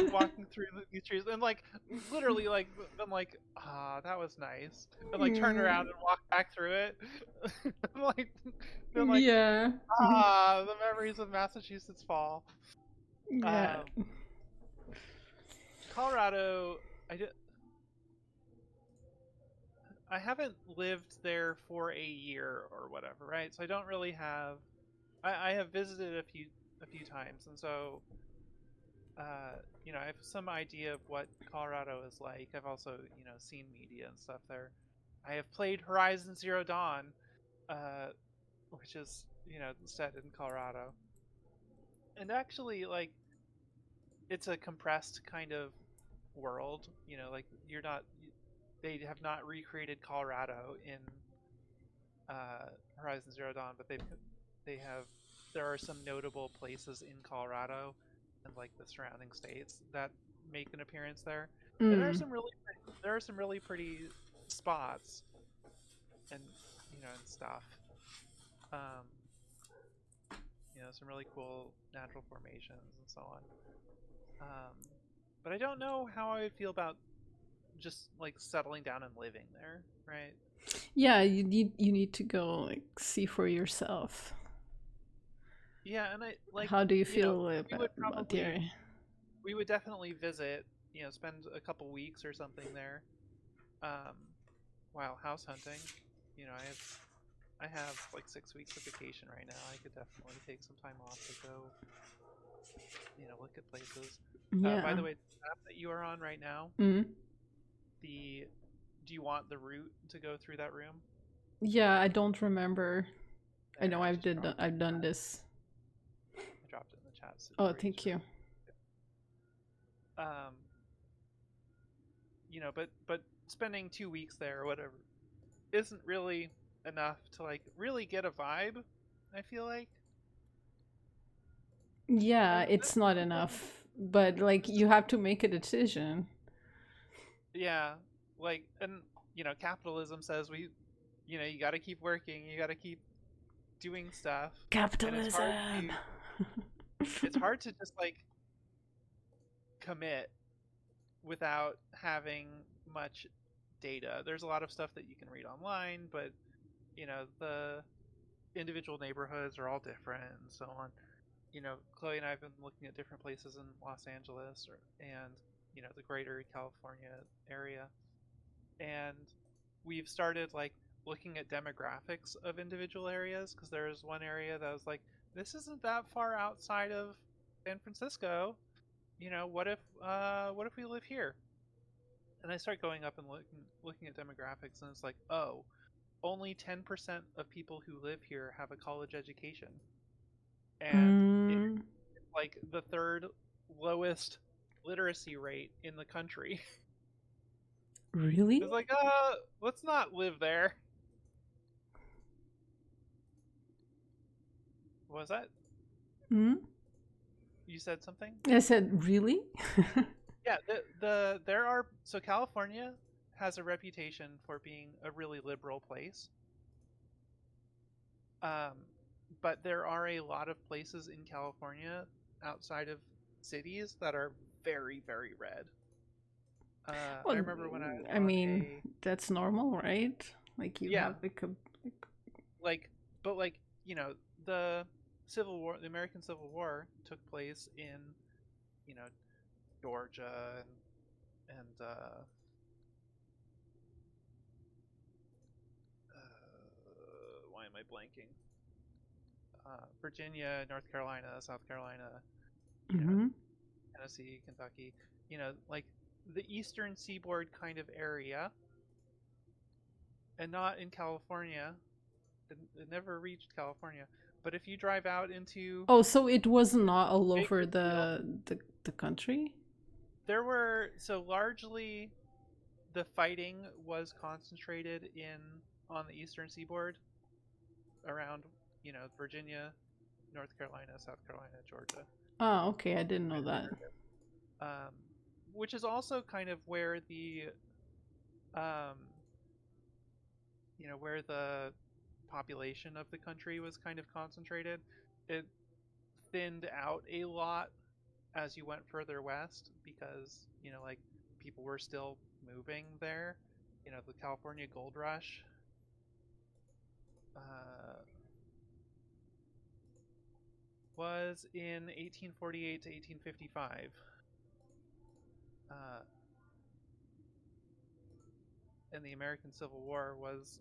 walking through these trees and like literally like been like, that was nice, and like turned around mm, and walked back through it. And, like been like, yeah. the memories of Massachusetts fall. Yeah. um Colorado, I haven't lived there for a year or whatever, right? So I don't really have. I have visited a few times, and so I have some idea of what Colorado is like. I've also seen media and stuff there. I have played Horizon Zero Dawn, uh, which is set in Colorado, and actually like it's a compressed kind of world. Like you're not. They have not recreated Colorado in Horizon Zero Dawn, but they have there are some notable places in Colorado and like the surrounding states that make an appearance there, and Mm. there are some really pretty spots and and stuff. Um, some really cool natural formations and so on. Um, but I don't know how I would feel about just like settling down and living there, right? Yeah, you need to go like see for yourself. Yeah, and I like How do you you know feel we would about the probably area? we would definitely visit, spend a couple weeks or something there, um, while house hunting. I have like 6 weeks of vacation right now. I could definitely take some time off to go, look at places. By Yeah. the way, the map that you are on right now, Mm. the do you want the route to go through that room? Yeah, I don't remember. I There, know I've done this. I dropped it in the chat Oh, for you thank to. you. Um, but spending 2 weeks there or whatever isn't really enough to like really get a vibe. I feel like Yeah, like it's not this doesn't enough, but like this you doesn't have to make a decision. yeah, like, and capitalism says you got to keep working, you got to keep doing stuff, and Capitalism. it's hard to just like commit without having much data. There's a lot of stuff that you can read online, but the individual neighborhoods are all different and so on. Chloe and I have been looking at different places in Los Angeles and the greater California area, and we've started like looking at demographics of individual areas because there's one area that was like, this isn't that far outside of San Francisco. What if we live here? And I start going up and looking at demographics, and it's like, oh, only 10% of people who live here have a college education, and it's Mm, like the third lowest literacy rate in the country. really? It's like, let's not live there. What was that? Mm? You said something? I said, really? Yeah, there are so California has a reputation for being a really liberal place. Um, but there are a lot of places in California outside of cities that are very, very red. I Well, remember when I was I on mean, a that's normal, right? Like you yeah, have like a like but like the Civil War, the American Civil War took place in you know Georgia and why am I blanking? Virginia, North Carolina, South Carolina, you know, Mm-hmm. Tennessee, Kentucky, like the eastern seaboard kind of area, and not in California. It never reached California. But if you drive out into Oh, so it was not all over Bakersfield, the country? there were so largely the fighting was concentrated in on the eastern seaboard around, Virginia, North Carolina, South Carolina, Georgia, Oh, okay. I didn't know kind of that. area. Um, which is also kind of where um, where the population of the country was kind of concentrated. It thinned out a lot as you went further west because, like people were still moving there. The California Gold Rush uh, was in 1848 to 1855. Uh, and the American Civil War was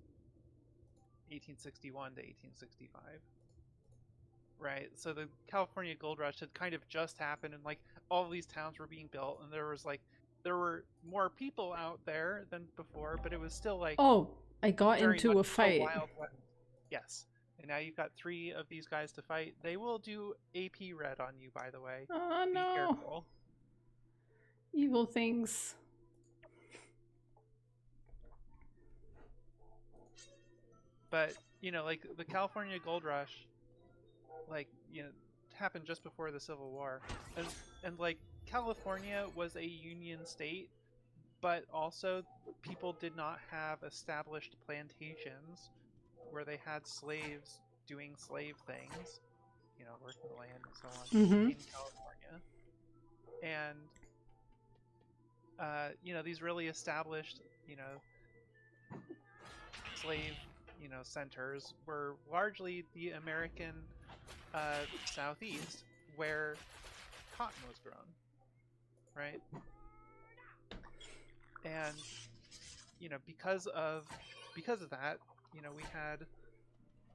1861 to 1865. Right. So the California Gold Rush had kind of just happened, and like all these towns were being built, and there were more people out there than before, but it was still like Oh, I got very into much a the fight. Wild West. Yes. And now you've got three of these guys to fight. They will do AP red on you, by the way. Oh Be no. careful. Evil things. But, like the California Gold Rush, like, happened just before the Civil War. And like California was a union state, but also people did not have established plantations where they had slaves doing slave things, working the land and so on Mm-hmm. in California. And these really established, slave, centers were largely the American southeast, where cotton was grown, right? And because of that, we had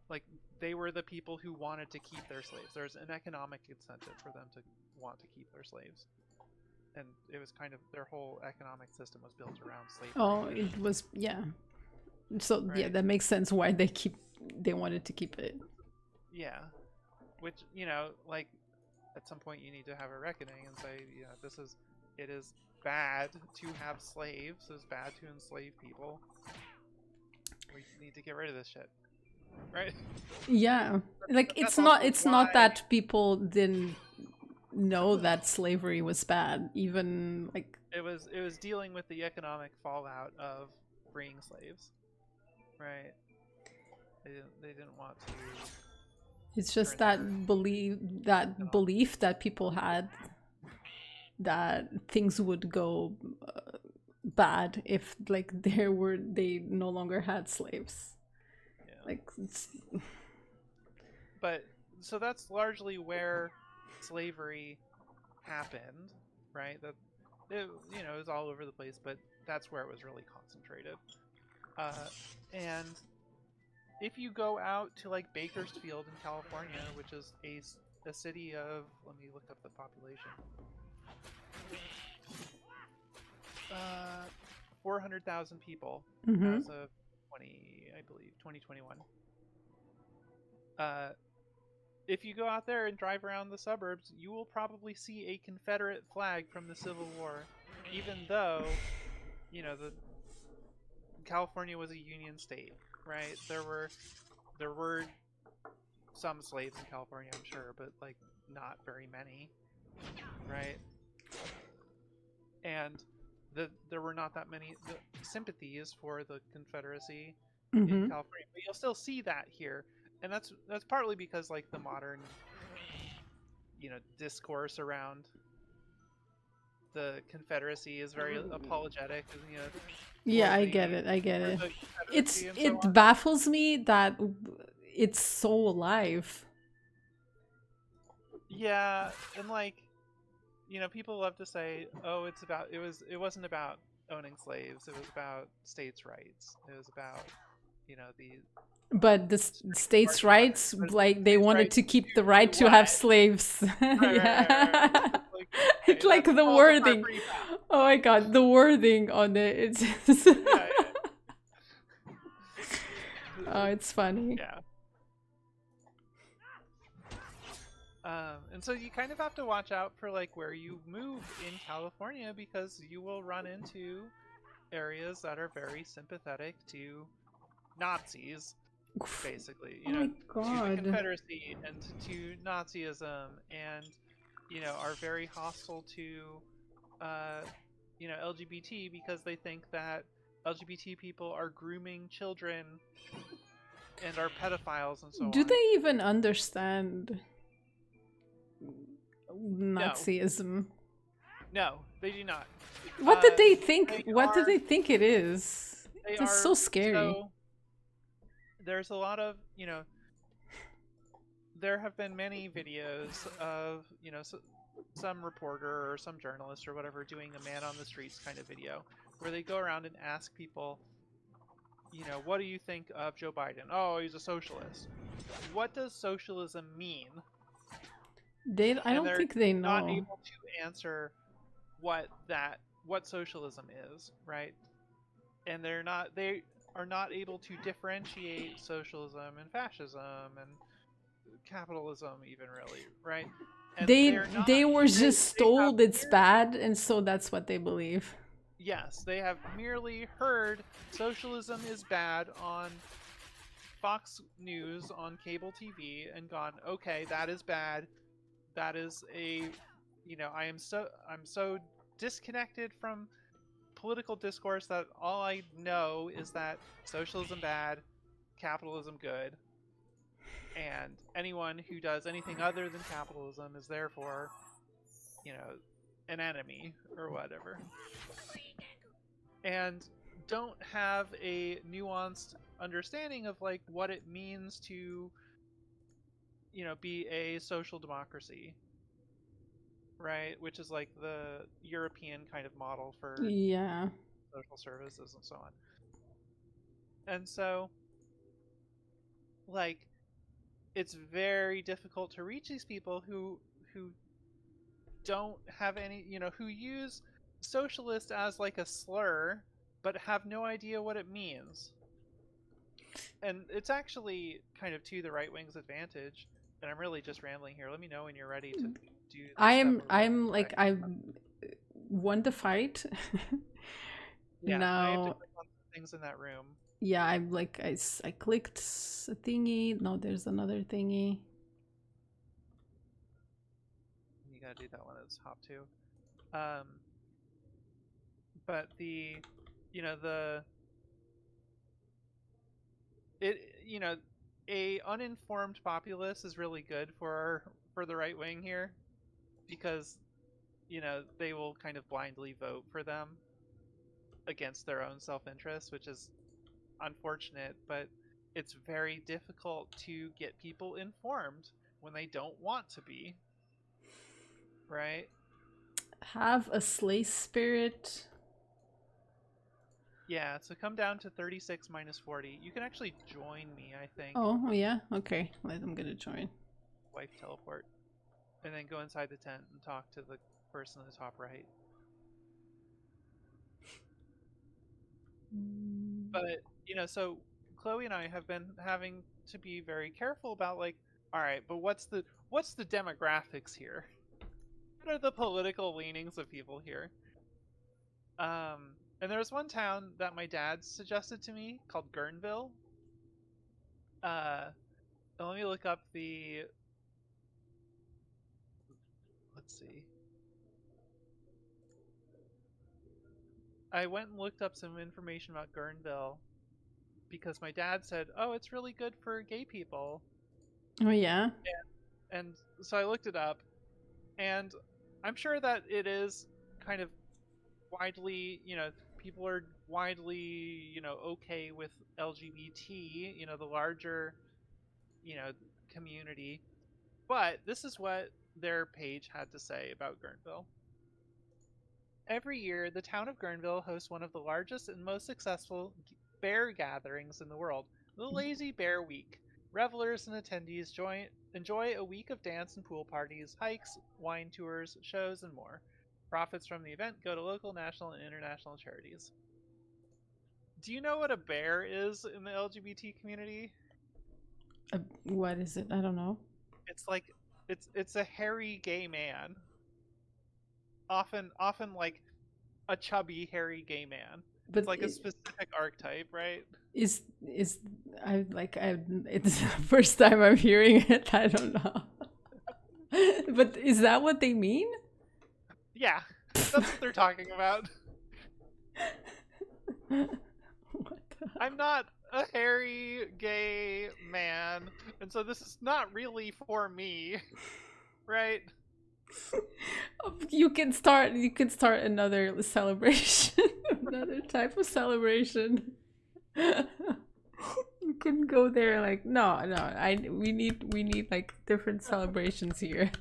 like they were the people who wanted to keep their slaves. There's an economic incentive for them to want to keep their slaves, and it was kind of their whole economic system was built around Oh, slavery, it was, yeah. So yeah, right? that makes sense why they wanted to keep it. Yeah, which like at some point you need to have a reckoning and say, it is bad to have slaves. It's bad to enslave people. We need to get rid of this shit, right? Yeah. Like But that's also it's why not that people didn't know that slavery was bad. Even like it was dealing with the economic fallout of freeing slaves, right? They didn't want to it's turn just their that economic. belief that people had that things would go bad if like they no longer had slaves. Yeah. Like it's, But so that's largely where slavery happened, right? That it was all over the place, but that's where it was really concentrated. And if you go out to like Bakersfield in California, which is a city of, let me look up the population, 400,000 people mm-hmm. as of 2021. Uh, if you go out there and drive around the suburbs, you will probably see a Confederate flag from the Civil War, even though the California was a Union state, right? There were some slaves in California, I'm sure, but like not very many, right? And there were not that many sympathies for the Confederacy in Mm-hmm. California, but you'll still see that here, and that's partly because like the modern discourse around the Confederacy is very apologetic, Yeah, for I get the it. I get for it. the Confederacy and so It on. baffles me that it's so alive. Yeah, and like people love to say, "Oh, it wasn't about owning slaves. It was about states' rights. It was about the But the states' marginalized, rights, but like they states' wanted rights to keep the to right do to have what? slaves. Right. Yeah. It's like, It's okay, like that the falls apart wording. pretty fast. Oh my god, the wording on it. It's just Yeah, oh, it's funny. yeah. And so you kind of have to watch out for like where you move in California because you will run into areas that are very sympathetic to Nazis, basically, Oh my to the god. Confederacy and to Nazism, and are very hostile to LGBT because they think that LGBT people are grooming children and are pedophiles and so Do on. they even understand No, Nazism? no, they do not. What did they They think? What did are they think it is? they It's are so scary. so there's a lot of there have been many videos of some reporter or some journalist or whatever doing a man on the streets kind of video where they go around and ask people, what do you think of Joe Biden? Oh, he's a socialist. What does socialism mean? I And don't they're think they not know. able to answer what socialism is, right? And they are not able to differentiate socialism and fascism and capitalism even, really, right? And they're not They were just they have told it's merely, bad, and so that's what they believe. yes, they have merely heard socialism is bad on Fox News on cable TV and gone, okay, that is bad. That is I'm so disconnected from political discourse that all I know is that socialism bad, capitalism good, and anyone who does anything other than capitalism is therefore, you know, an enemy or whatever. And don't have a nuanced understanding of like what it means to, be a social democracy, right? Which is like the European kind of model for Yeah. social services and so on. And so, like, it's very difficult to reach these people who don't have any, who use socialist as like a slur, but have no idea what it means. And it's actually kind of to the right wing's advantage. And I'm really just rambling here. Let me know when you're ready to do the step of I'm what I like I won the fight. Yeah, now you have to Now, click on things in that room. yeah, I'm like I clicked a thingy. No, there's another thingy. You gotta do that one at the top too. Um, but you know, the it, a uninformed populace is really good for the right wing here because they will kind of blindly vote for them against their own self-interest, which is unfortunate, but it's very difficult to get people informed when they don't want to be, right? Have a slay spirit. Yeah, so come down to 36 minus 40. You can actually join me, I think. Oh yeah, okay. I'm gonna join. Wife teleport. And then go inside the tent and talk to the person in the top right. But, so Chloe and I have been having to be very careful about like, all right, but what's the demographics here? What are the political leanings of people here? And there was one town that my dad suggested to me called Guerneville. Uh, let me look up let's see. I went and looked up some information about Guerneville because my dad said, "Oh, it's really good for gay people." Oh yeah. And so I looked it up, and I'm sure that it is kind of widely, people are widely, okay with LGBT, the larger, you know, community. But this is what their page had to say about Guerneville. Every year, the town of Guerneville hosts one of the largest and most successful bear gatherings in the world. The Lazy Bear Week. Revelers and attendees enjoy a week of dance and pool parties, hikes, wine tours, shows, and more. Profits from the event go to local, national, and international charities. Do you know what a bear is in the LGBT community? What is it? I don't know. It's like it's a hairy gay man. Often like a chubby hairy gay man. It's But like a specific archetype, right? is I like I it's the first time I'm hearing it. I don't know. But is that what they mean? Yeah, that's what they're talking about. What the... I'm not a hairy gay man, and so this is not really for me, right? You can start another celebration. Another type of celebration. You couldn't go there like no. We need like different celebrations here.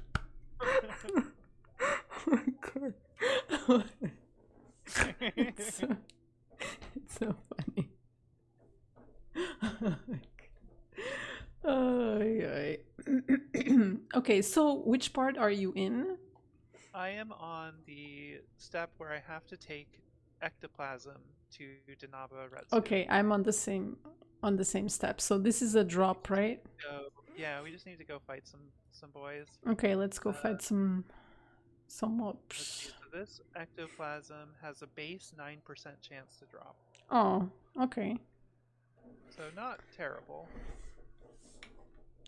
Oh my god. It's so funny. Oh, yeah. Okay, so which part are you in? I am on the step where I have to take ectoplasm to Denaba Red. Okay, I'm on the same step. So this is a drop, right? Yeah, we just need to go fight some boys. Okay, let's go fight some mobs. So this ectoplasm has a base 9% chance to drop. Oh, okay. So not terrible.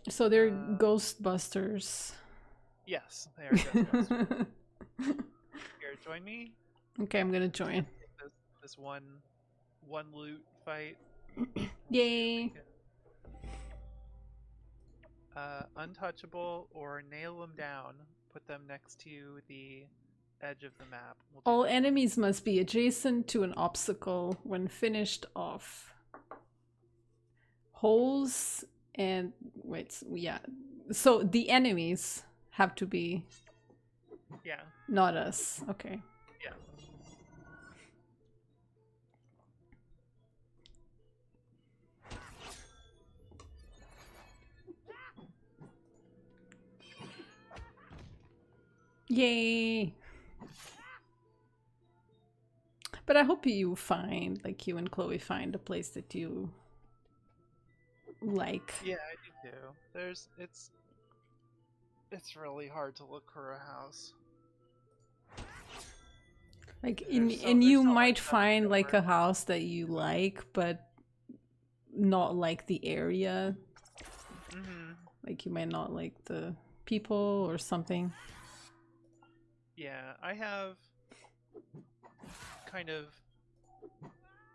So they're Ghostbusters. Yes, they are Ghostbusters. Here, join me. Okay, I'm gonna join. This one loot fight. Yay! Untouchable or nail them down. Put them next to the edge of the map. All enemies must be adjacent to an obstacle when finished off. Holes and wait, yeah. So the enemies have to be. Yeah. Not us. Okay. Yeah. Yay! But I hope you find, like you and Chloe find a place that you like. Yeah, I do too. It's really hard to look for a house. Like and you might find like a house that you like, but not like the area. Mm-hmm. Like you might not like the people or something. Yeah, I have kind of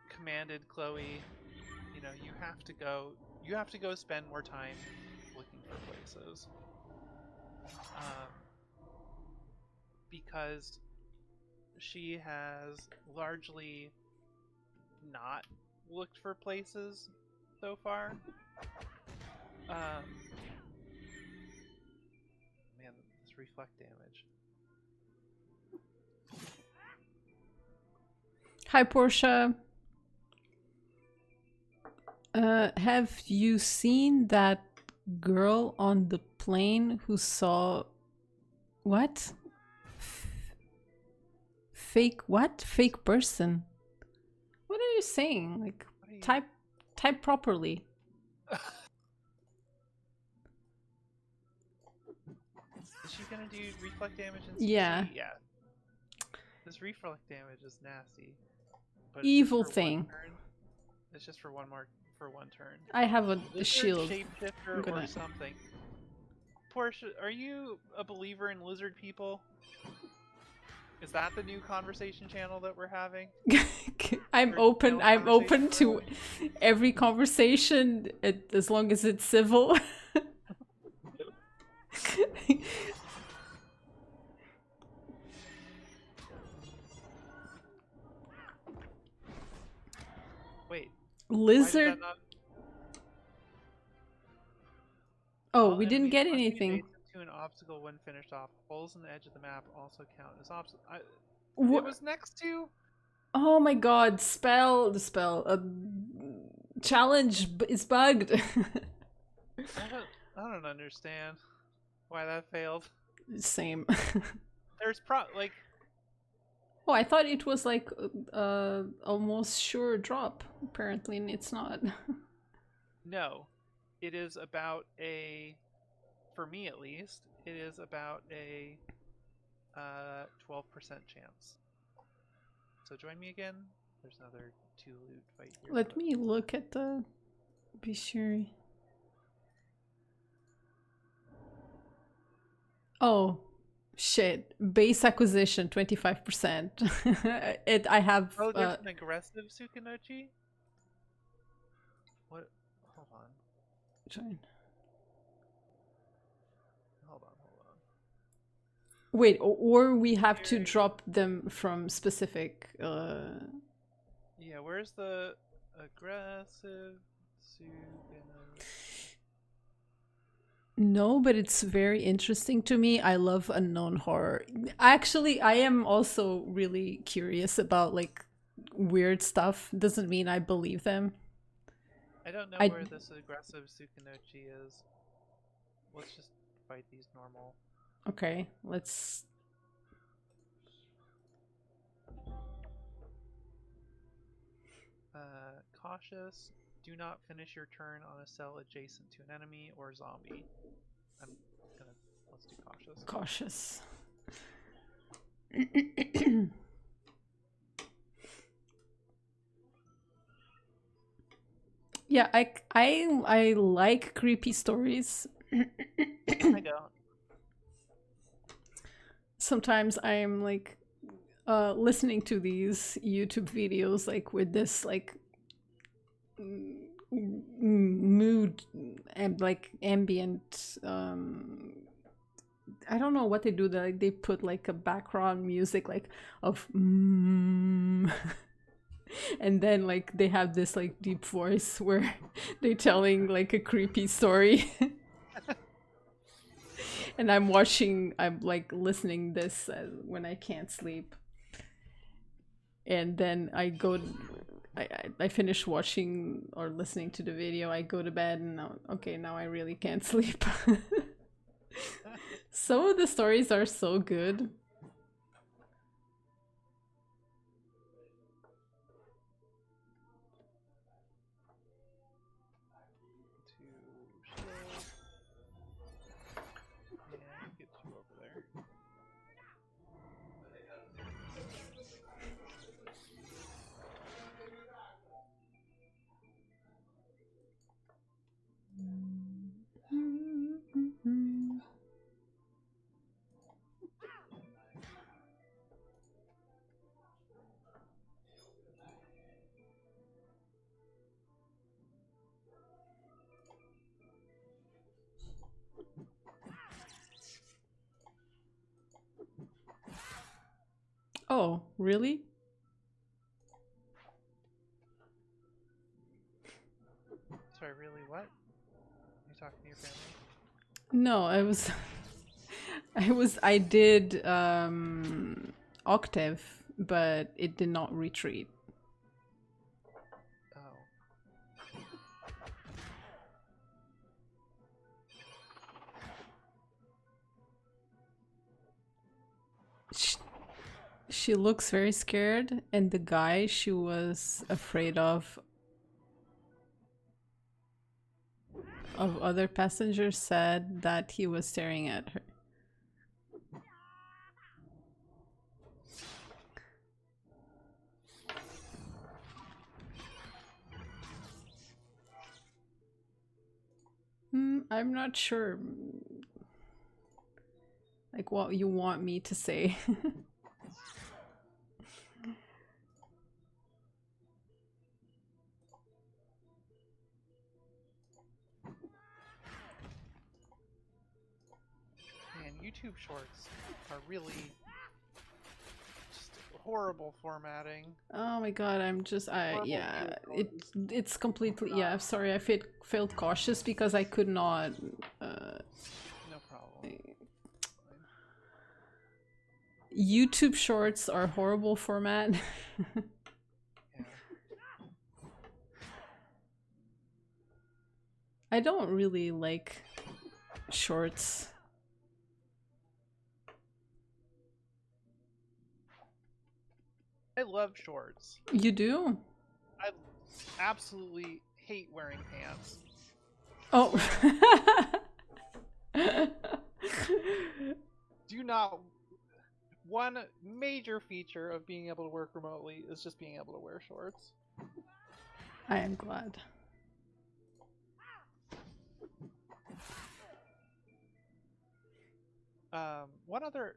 commanded Chloe, you know, you have to go spend more time looking for places. Because she has largely not looked for places so far. Man, this reflect damage. Hi, Portia. Have you seen that girl on the plane who saw what? Fake what? Fake person. What are you saying? Like type properly. Is she gonna do reflect damage in CC? Yeah. Yeah. This reflect damage is nasty. But Evil thing. It's just for one turn. I have a shield. Shapeshifter or something. Portia, are you a believer in lizard people? Is that the new conversation channel that we're having? I'm open to every conversation as long as it's civil. Wait. Lizard. Oh, we didn't get anything. To an obstacle when finished off. Holes in the edge of the map also count as obstacles. It was next to Oh my god, the spell. Challenge is bugged. I don't understand why that failed. Same. There's like Oh, I thought it was like almost sure drop. Apparently, it's not. no. It is about for me at least, it is about a 12% chance. So join me again. There's another 2 loot fight here. Let me look at the bestiary. Oh, shit. Base acquisition 25%. I have. Oh, there's an aggressive Sukinochi? What? Hold on. Join. Hold on. Wait, or we have to drop them from specific. Yeah, where's the aggressive Sukinochi? No, but it's very interesting to me. I love unknown horror. Actually, I am also really curious about like weird stuff. Doesn't mean I believe them. I don't know where this aggressive Sukinochi is. Let's just fight these normal. Okay, let's. Cautious. Do not finish your turn on a cell adjacent to an enemy or zombie. Let's do cautious. Cautious. Yeah, I like creepy stories. I don't. Sometimes I'm like listening to these YouTube videos like with this like mood and like ambient I don't know what they do. Like they put like a background music like of and then like they have this like deep voice where they're telling like a creepy story. And I'm like listening this when I can't sleep. And then I finish watching or listening to the video, I go to bed and now I really can't sleep. Some of the stories are so good. Get you over there. Oh, really? Sorry, really? What? Are you talking to your family? No, I did Octave, but it did not retreat. Oh. She looks very scared, and the guy she was afraid of other passengers said that he was staring at her. I'm not sure. Like what you want me to say. Man, YouTube shorts are really just horrible formatting. Oh my god, yeah, it's completely, yeah, sorry, I felt cautious because I could not No problem. YouTube shorts are horrible format. I don't really like shorts. I love shorts. You do? I absolutely hate wearing pants. Oh. Do not. One major feature of being able to work remotely is just being able to wear shorts. I am glad. One other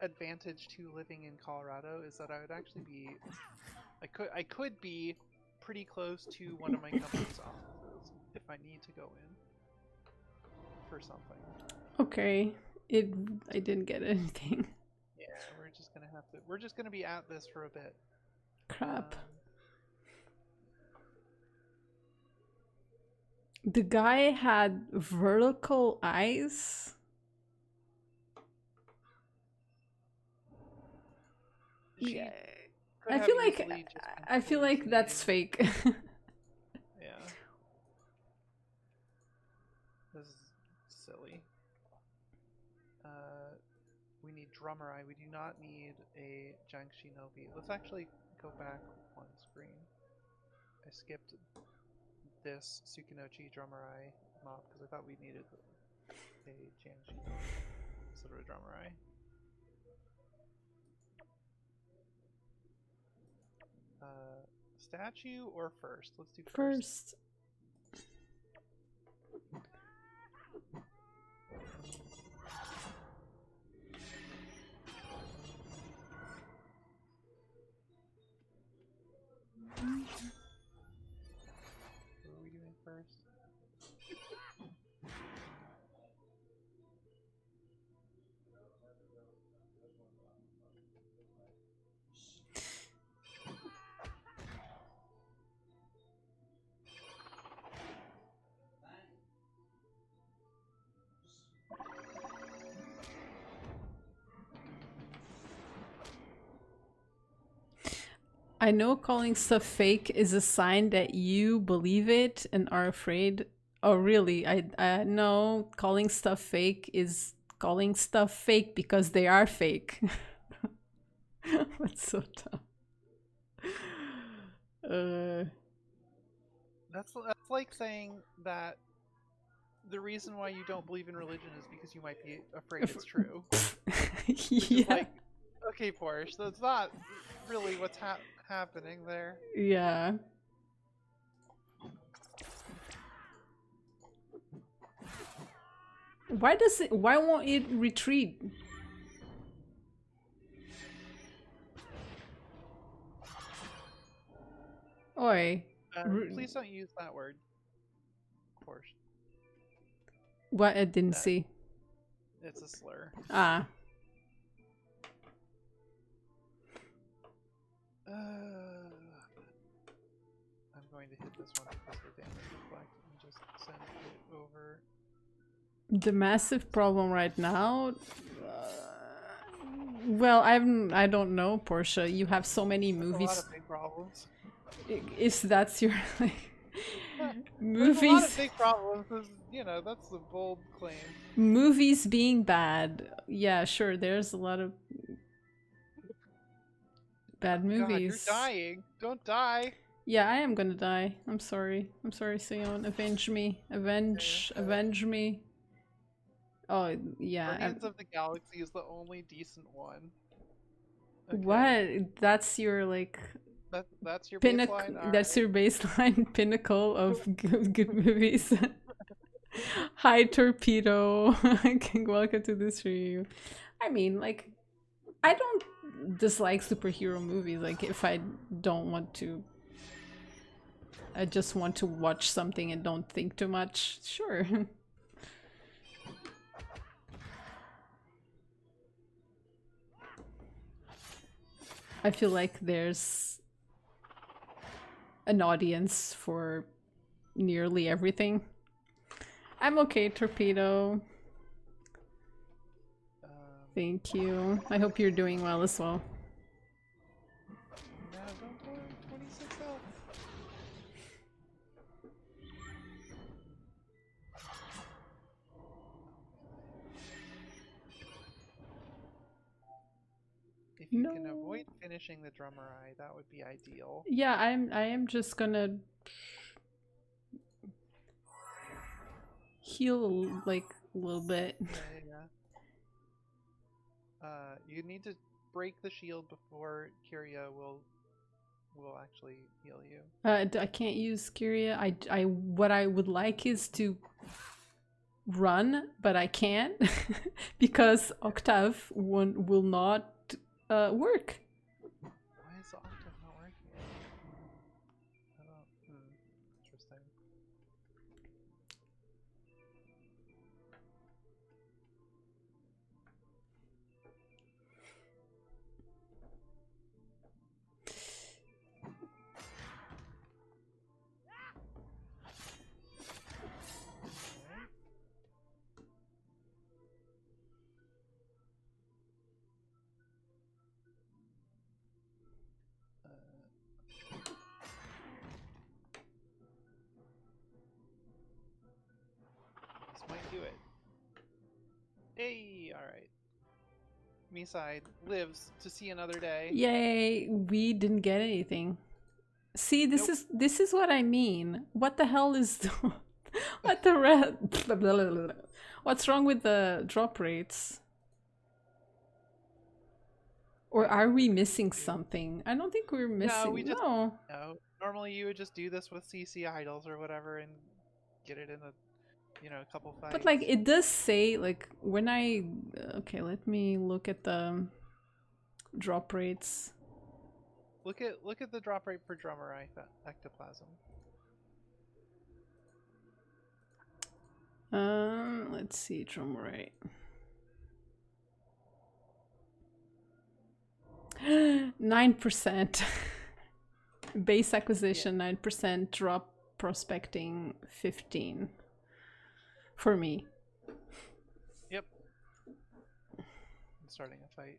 advantage to living in Colorado is that I would actually be, I could be pretty close to one of my company's offices if I need to go in for something. Okay. I didn't get anything. Yeah, we're just gonna be at this for a bit. Crap. The guy had vertical eyes. Yeah. I feel like that's fake. Yeah. This is silly. We need drummer eye. We do not need a Jank Shinobi. Let's actually go back one screen. I skipped this Sukinochi drummer eye mob because I thought we needed a Jank Shinobi instead of a drummer eye. Statue or first? Let's do first. What are we doing first? I know calling stuff fake is a sign that you believe it and are afraid. Oh, really? I know calling stuff fake is calling stuff fake because they are fake. That's so dumb. That's like saying that the reason why you don't believe in religion is because you might be afraid it's true. Yeah. Like, okay, Porsche, that's not really what's happening there. Yeah. Why won't it retreat? Oi. Please don't use that word. Porsche. What? I didn't see. It's a slur. Ah. I'm going to hit this one because the damage reflect and just send it over. The massive problem right now. Well, I don't know, Portia. You have so many movies. A lot of big problems. Is that's your like movies? There's a lot of big problems. You know, that's a bold claim. Movies being bad. Yeah, sure. There's a lot of bad movies. God, you're dying. Don't die. Yeah, I am gonna die. I'm sorry. I'm sorry, Sion. Avenge me. Avenge me. Oh, yeah. Guardians of the Galaxy is the only decent one. Okay. What? That's your, like... That's your baseline? That's your baseline pinnacle of good movies. Hi, Torpedo. Welcome to the stream. I mean, like, I don't dislike superhero movies. Like, if I don't want to... I just want to watch something and don't think too much. Sure. I feel like there's an audience for nearly everything. I'm okay, Torpedo. Thank you. I hope you're doing well as well. Yeah, don't go 26 health. If you can No. avoid finishing the drummer eye, that would be ideal. Yeah, I am just gonna heal like a little bit. Yeah. You need to break the shield before Kyria will actually heal you. I can't use Kyria. What I would like is to run, but I can't because Octave will not work. Why is the octave not working? I don't. Interesting. Alright. This might do it. Hey, alright. Me-side lives to see another day. Yay, we didn't get anything. See, Nope. this is what I mean. What the hell is what the red? What's wrong with the drop rates? Or are we missing something? I don't think we're missing. No, we just No. no. Normally you would just do this with CC idols or whatever and get it in a couple fights. But like it does say like when I okay, let me look at the drop rates. Look at the drop rate per drummer ectoplasm. Let's see, drum rate. 9%. Base acquisition 9%, drop prospecting 15. For me. Yep. I'm starting a fight.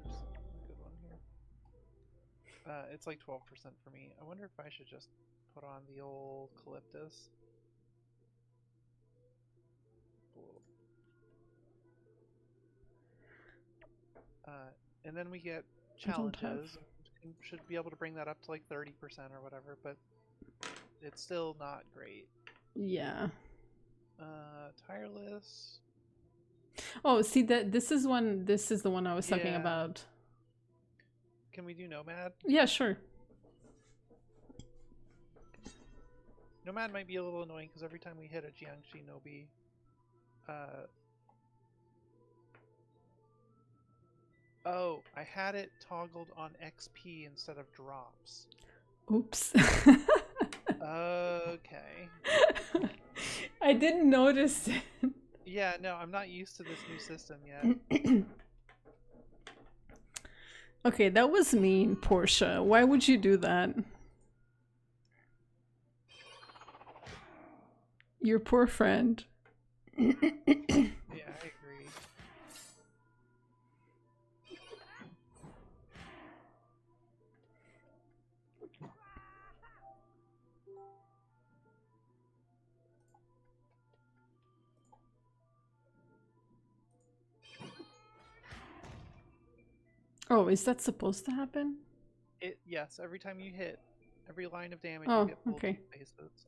There's a good one here. It's like 12% for me. I wonder if I should just put on the old Calyptus. And then we get challenges. Should be able to bring that up to like 30% or whatever, but it's still not great. Yeah. Tireless. Oh, see that this is the one I was talking about. Can we do Nomad? Yeah, sure. Nomad might be a little annoying because every time we hit a Jiangxi Nobi, oh, I had it toggled on XP instead of drops. Oops. Okay. I didn't notice it. Yeah, no, I'm not used to this new system yet. Okay, that was mean, Portia. Why would you do that? Your poor friend. Yeah, I agree. Oh, is that supposed to happen? Yes, every time you hit, every line of damage Oh, you get pulled okay. 2 spaces.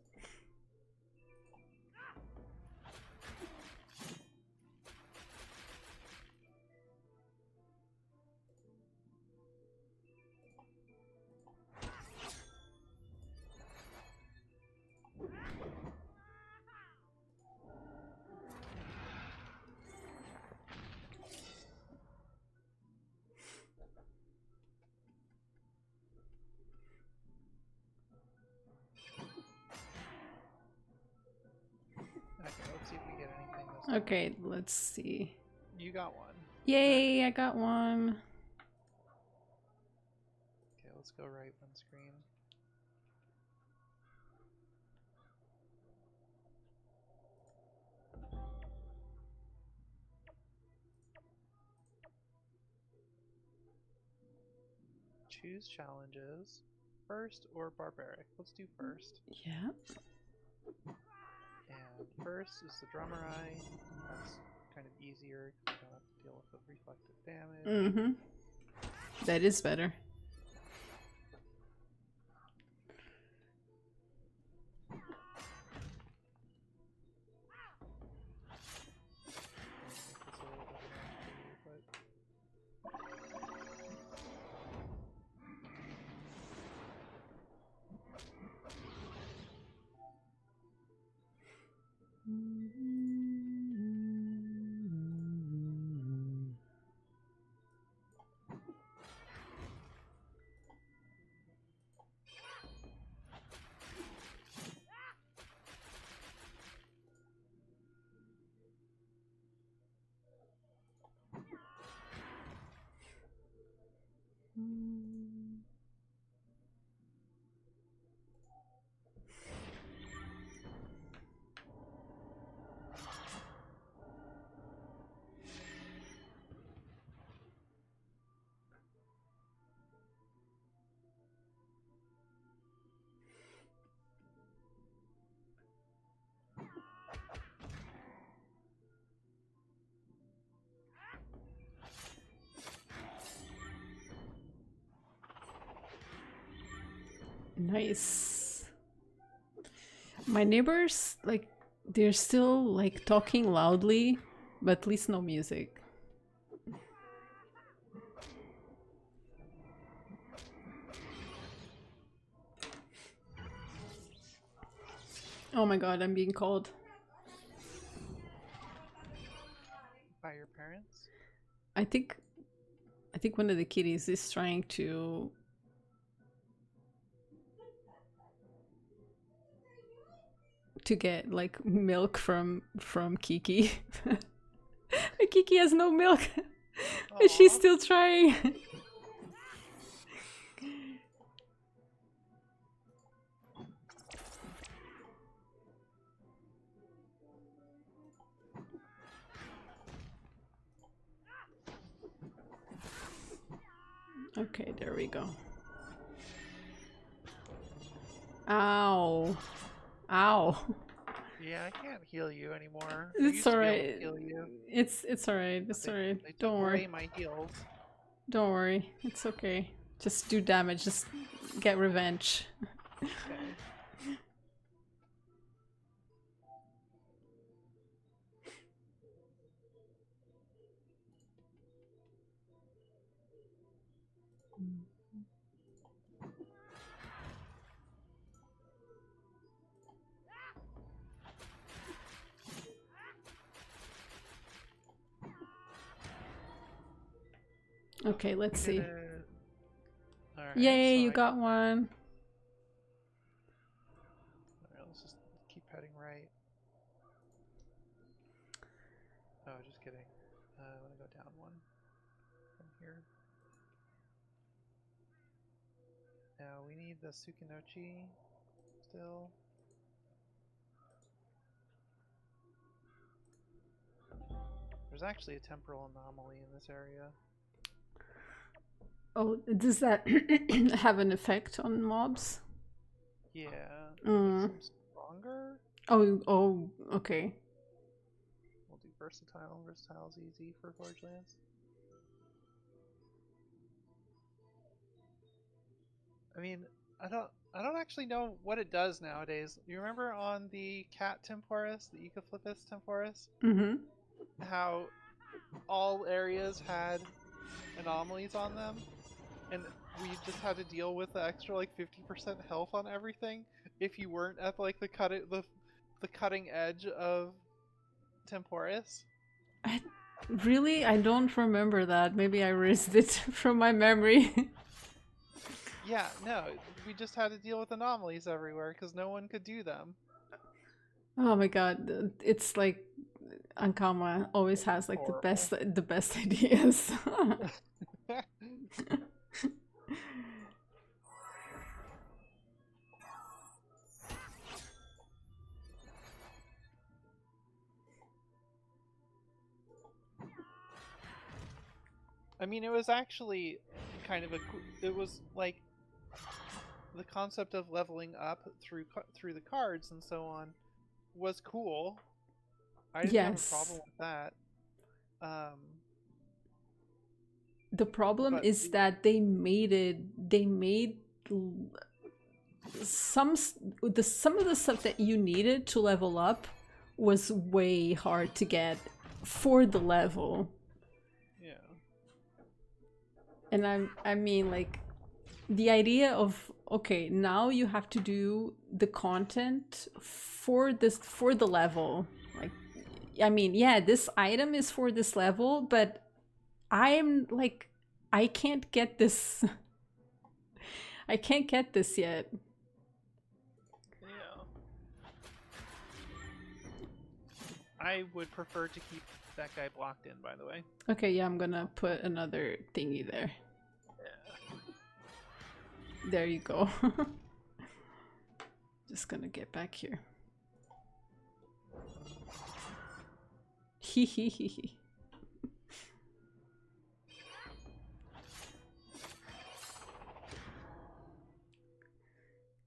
Okay, let's see if we get anything this time. Okay, let's see. You got one. Yay, I got one. Okay, let's go right one screen. Choose challenges. First or barbaric? Let's do first. Yeah. And first is the drummer eye. That's kind of easier because we don't have to deal with the reflective damage. Mm-hmm. That is better. Nice. My neighbors, like, they're still like talking loudly, but at least no music. Oh my god, I'm being called. By your parents? I think one of the kitties is trying to get like milk from Kiki. But Kiki has no milk. But she's still trying. Okay, there we go. Ow. Ow. Yeah, I can't heal you anymore. It's alright. It's alright. It's alright. They Don't took worry. away my heals. Don't worry. It's okay. Just do damage. Just get revenge. Okay. Okay, let's see. Alright, Yay, so you got one. Alright, let's just keep heading right. Oh, just kidding. I want to go down one from here. Now we need the Tsukinochi still. There's actually a temporal anomaly in this area. Oh, does that have an effect on mobs? Yeah, it makes them stronger. Oh, okay. We'll do versatile. Versatile's easy for Forgelance. I mean, I don't actually know what it does nowadays. You remember on the cat temporis, the Ecoflippus temporis? Mm-hmm. How all areas had anomalies on them, and we just had to deal with the extra like 50% health on everything if you weren't at like the cutting edge of temporis. Really? I don't remember that. Maybe I erased it from my memory. Yeah, no, we just had to deal with anomalies everywhere because no one could do them. Oh my god, it's like Ankama always has like the best ideas. I mean, it was actually kind of it was like the concept of leveling up through the cards and so on was cool. I didn't have a problem with that. The problem But is that they made some some of the stuff that you needed to level up was way hard to get for the level. yeah. And I mean, like, the idea of, okay, now you have to do the content for the level. Like, I mean, yeah, this item is for this level, but I'm like, I can't get this. I can't get this yet. Yeah. I would prefer to keep that guy blocked in, by the way. Okay, yeah, I'm gonna put another thingy there. Yeah. There you go. Just gonna get back here. Hee hee hee hee.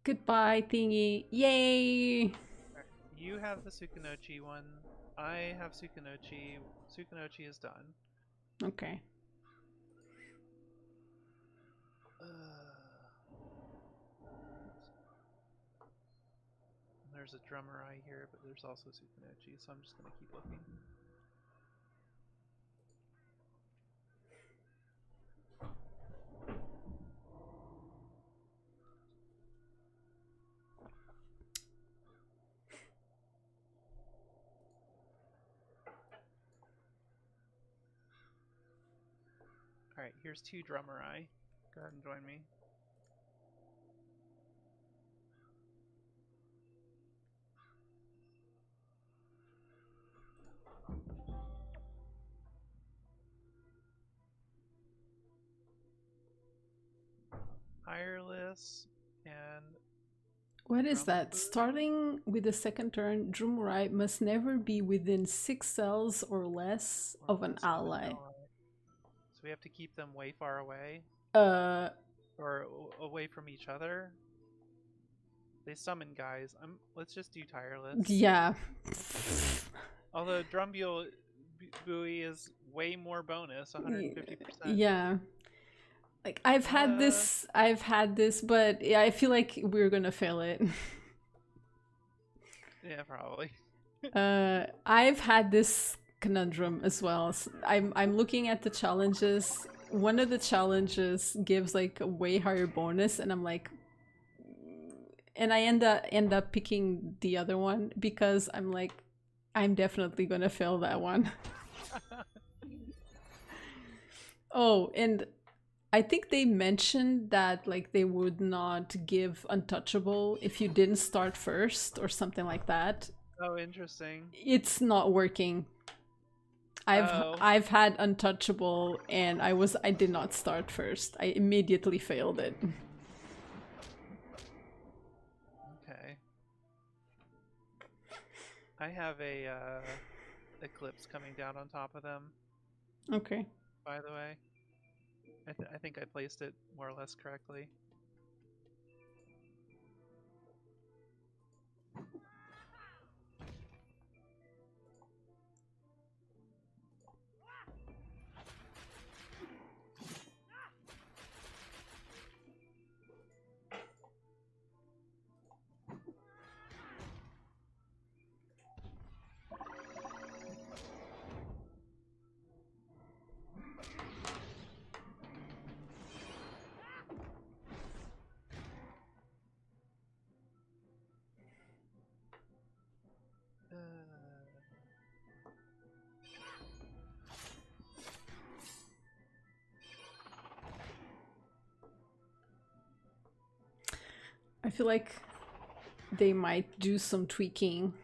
Goodbye, thingy. Yay! You have the Sukunochi one. I have Sukunochi. Sukunochi is done. Okay. There's a drummer eye here, but there's also Sukunochi, so I'm just gonna keep looking. Alright, here's 2 drummer eye. Go ahead and join me. Tireless and What is that? Drummer. Starting with the second turn, Drumurai must never be within 6 cells or less of an ally. So we have to keep them way far away? Or away from each other? They summon guys. Let's just do Tireless. Yeah. Although Drum Buoy is way more bonus, 150%. Yeah. Like, I've had this, but yeah, I feel like we're gonna fail it. Yeah, probably. I've had this conundrum as well. So I'm looking at the challenges. One of the challenges gives like a way higher bonus, and I'm like, and I end up picking the other one because I'm like, I'm definitely gonna fail that one. Oh, and I think they mentioned that like they would not give untouchable if you didn't start first or something like that. Oh, interesting. It's not working. I've had untouchable and I did not start first. I immediately failed it. Okay. I have a eclipse coming down on top of them. Okay. By the way, I think I placed it more or less correctly. I feel like they might do some tweaking.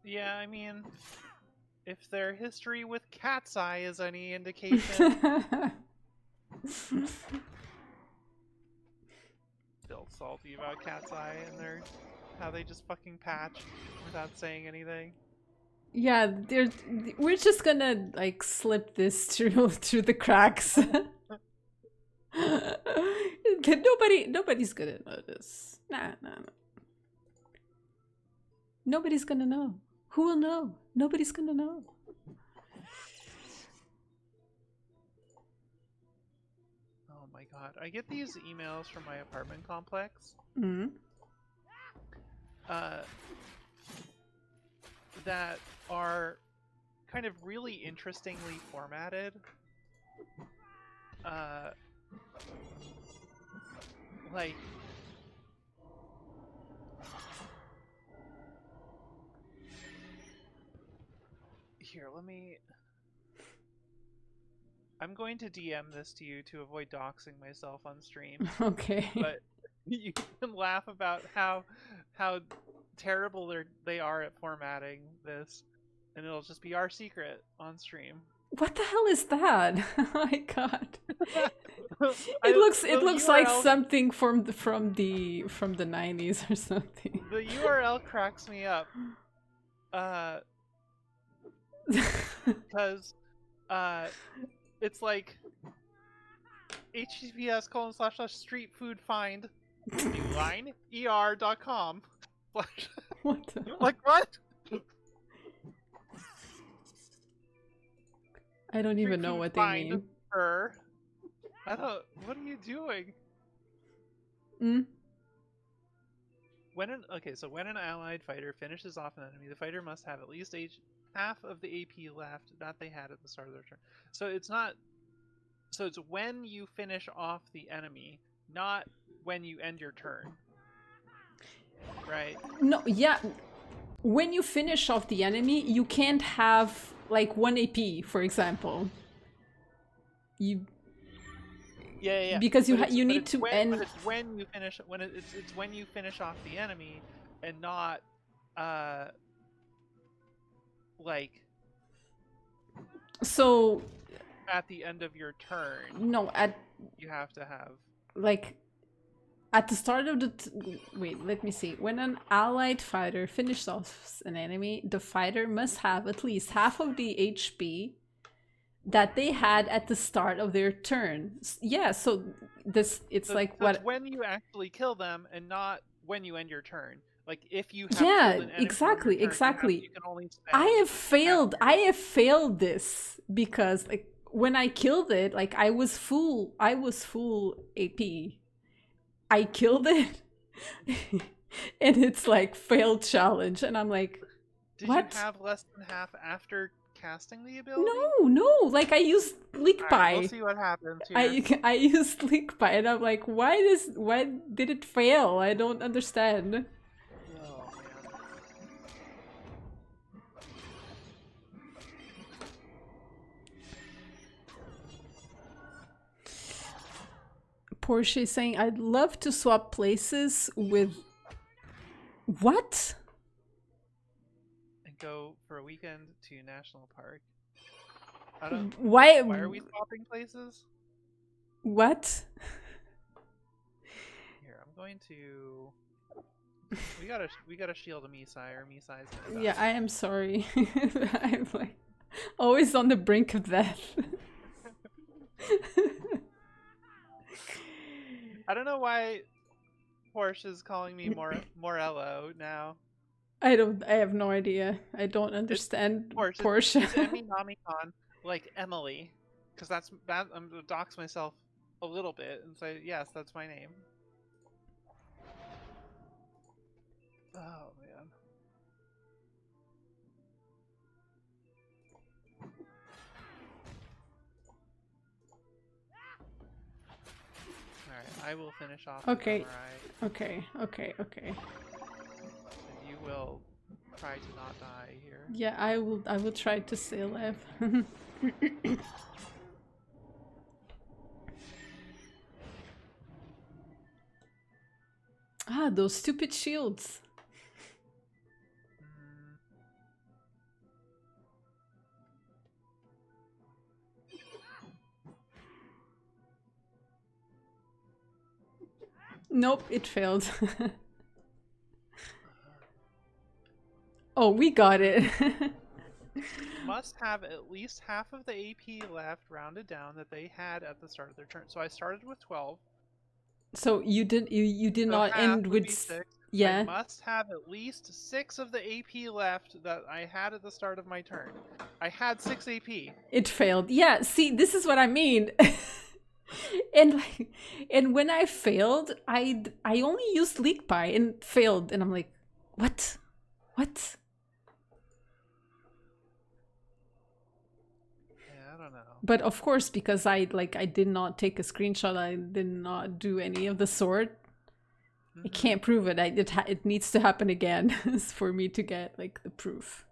Yeah, I mean, if their history with Cat's Eye is any indication. Still salty about Cat's Eye and how they just fucking patch without saying anything. Yeah, we're just gonna like slip this through the cracks. Nobody's gonna notice. Nah. Nobody's gonna know. Who will know? Nobody's gonna know. God, I get these emails from my apartment complex Mm. that are kind of really interestingly formatted. Like, here, let me... I'm going to DM this to you to avoid doxing myself on stream. Okay. But you can laugh about how terrible they are at formatting this, and it'll just be our secret on stream. What the hell is that? Oh my god. The It looks URL, like something from the 90s or something. The URL cracks me up. Because it's like https://streetfoodfind line er.com. What the hell? Like what? I don't even know what they mean. Her. I don't. What are you doing? Mm? When an allied fighter finishes off an enemy, the fighter must have at least half of the AP left that they had at the start of their turn. So it's not. So it's when you finish off the enemy, not when you end your turn. Right? No, yeah. When you finish off the enemy, you can't have like 1 AP, for example. Yeah. Because you need to end. But it's when you finish it's when you finish off the enemy, and not like. So. At the end of your turn. No, you have to have like. At the start of the... wait, let me see. When an allied fighter finishes off an enemy, the fighter must have at least half of the HP that they had at the start of their turn. Yeah, so it's like what... It's when you actually kill them and not when you end your turn. Like, if you have yeah, killed an enemy exactly, in your turn, exactly. you can only spend I have failed this because like when I killed it, like I was full AP. I killed it and it's like failed challenge, and I'm like, what? Did you have less than half after casting the ability? No, like I used leak Right, we'll see what happens here. I used leak by, and I'm like, why did it fail? I don't understand. Oh man. Porsche is saying, I'd love to swap places with... What? And go for a weekend to National Park. I don't... Why are we swapping places? What? Here, I'm going to... We gotta shield a Misai, or Misai's gonna die. Yeah, I am sorry. I'm like always on the brink of death. I don't know why Porsche's calling me Morello now. I have no idea. I don't understand Porsche. It's Emmy Namicon, like Emily. Because I'm gonna dox myself a little bit and say, yes, that's my name. Oh man. Alright, I will finish off Okay. the Okay. And you will try to not die here. Yeah, I will try to stay alive. Ah, those stupid shields. Nope, it failed. Oh, we got it. Must have at least half of the AP left, rounded down, that they had at the start of their turn. So I started with 12. So you did not end with 6. Yeah. I must have at least 6 of the AP left that I had at the start of my turn. I had 6 AP. It failed. Yeah, see, this is what I mean. And like, and when I failed, I only used leak pie and failed, and I'm like, what? What? Yeah, I don't know. But of course, because I did not take a screenshot, I did not do any of the sort. I can't prove it. It needs to happen again for me to get like the proof.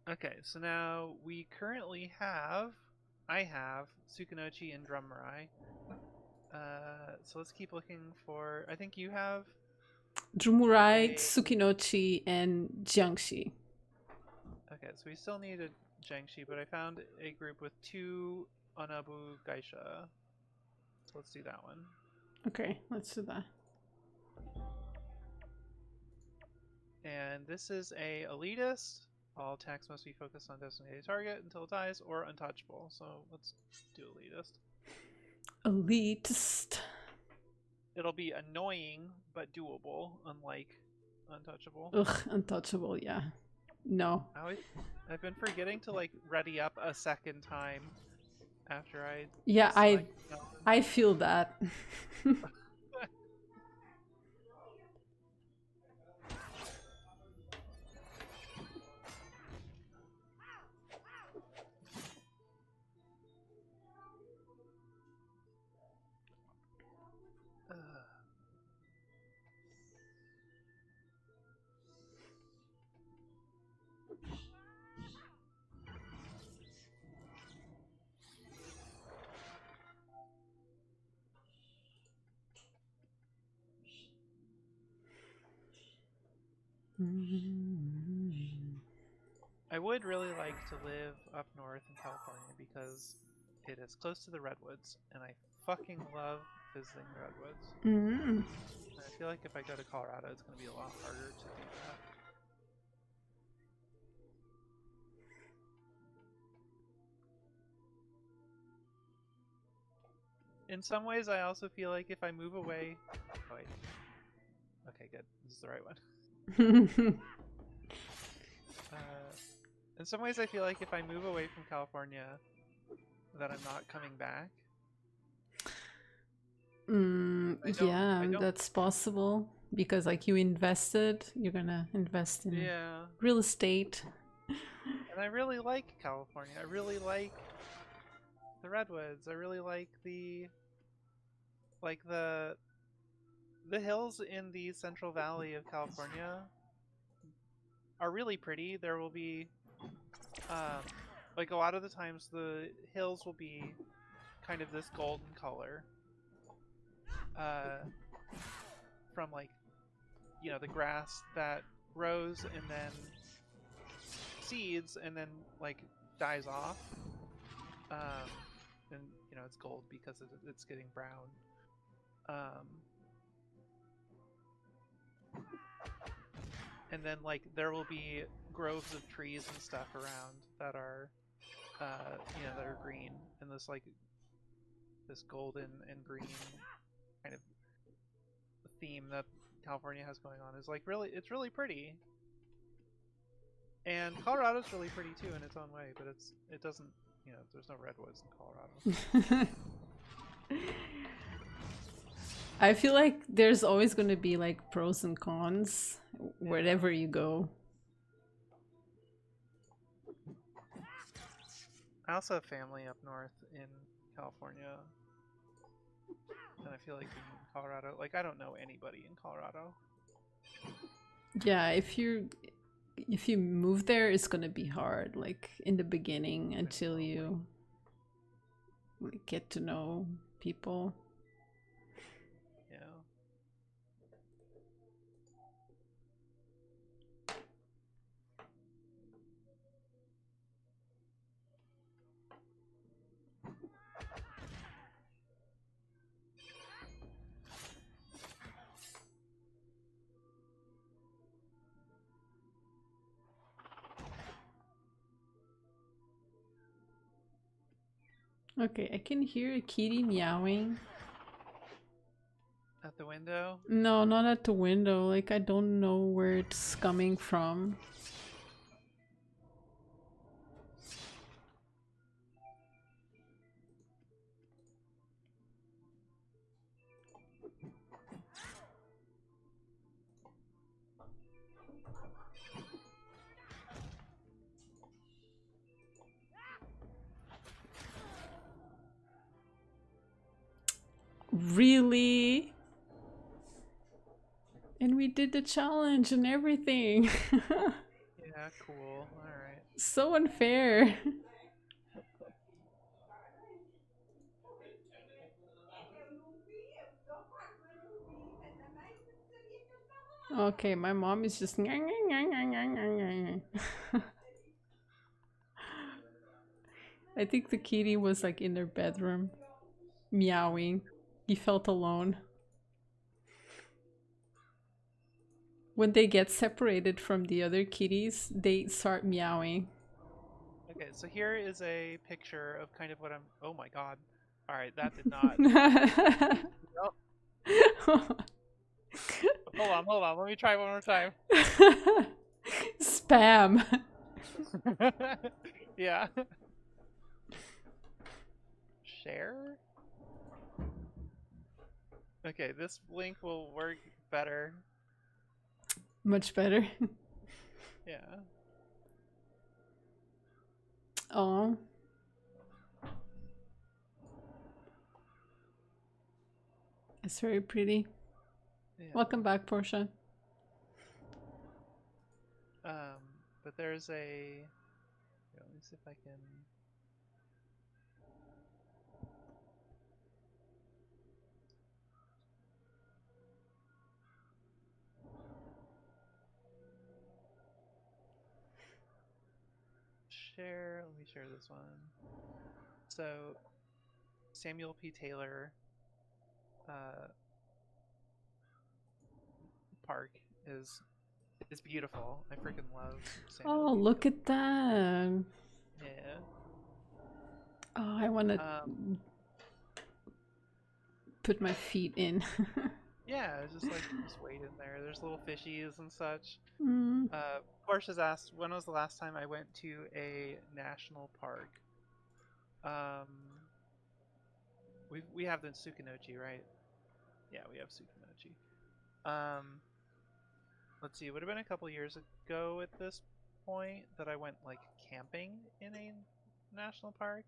Okay, so now we currently have, I have Sukunochi and Drumrai. So let's keep looking for. I think you have Drumurai, a. Tsukinochi, and Jiangxi. Okay, so we still need a Jiangxi, but I found a group with 2 Anabu Geisha. So let's do that one. Okay, let's do that. And this is a elitist. All attacks must be focused on designated target until it dies, or untouchable. So let's do elitist. Elitist. It'll be annoying but doable, unlike untouchable. Ugh, untouchable. Yeah. No. I've been forgetting to like ready up a second time after I. Yeah, I feel that. I would really like to live up north in California because it is close to the redwoods, and I fucking love visiting the redwoods. Mm. And I feel like if I go to Colorado, it's going to be a lot harder to do that. In some ways, I also feel like if I move away. Oh, wait. Okay, good. This is the right one. In some ways, I feel like if I move away from California, that I'm not coming back. Yeah, that's possible because like you invested, you're gonna invest in real estate. And I really like California. I really like the redwoods. I really like the hills in the Central Valley of California are really pretty. There will be like a lot of the times the hills will be kind of this golden color from like the grass that grows and then seeds and then like dies off, and it's gold because it's getting brown. And then like there will be groves of trees and stuff around that are that are green, and this golden and green kind of theme that California has going on is like it's really pretty. And Colorado's really pretty too in its own way, but it doesn't, there's no redwoods in Colorado. I feel like there's always going to be like pros and cons wherever you go. I also have family up north in California, and I feel like in Colorado, like I don't know anybody in Colorado. Yeah, if you move there, it's gonna be hard, like in the beginning until you get to know people. Yeah. Okay, I can hear a kitty meowing. At the window? No, not at the window. Like, I don't know where it's coming from. Really? And we did the challenge and everything. Yeah, cool. Alright. So unfair. Okay, my mom is just. I think the kitty was like in their bedroom, meowing. He felt alone. When they get separated from the other kitties, they start meowing. Okay, so here is a picture of kind of what I'm. Oh my god. Alright, that did not. Nope. Hold on. Let me try one more time. Spam. Yeah. Share? Okay, this link will work better. Much better. Yeah. Oh. It's very pretty. Yeah. Welcome back, Portia. But there's a. Here, let me see if I can. Share. Let me share this one. So, Samuel P. Taylor uh, Park is beautiful. I freaking love Samuel Oh, P. look Taylor. at that. Yeah. Oh, I want to Um, put my feet in. yeah, just like just wait in there. There's little fishies and such. Mm. Portia's asked, when was the last time I went to a national park? Um, we have the Sukanochi, right? Yeah, we have Sukanochi. Um, let's see, it would have been a couple years ago at this point that I went like camping in a national park.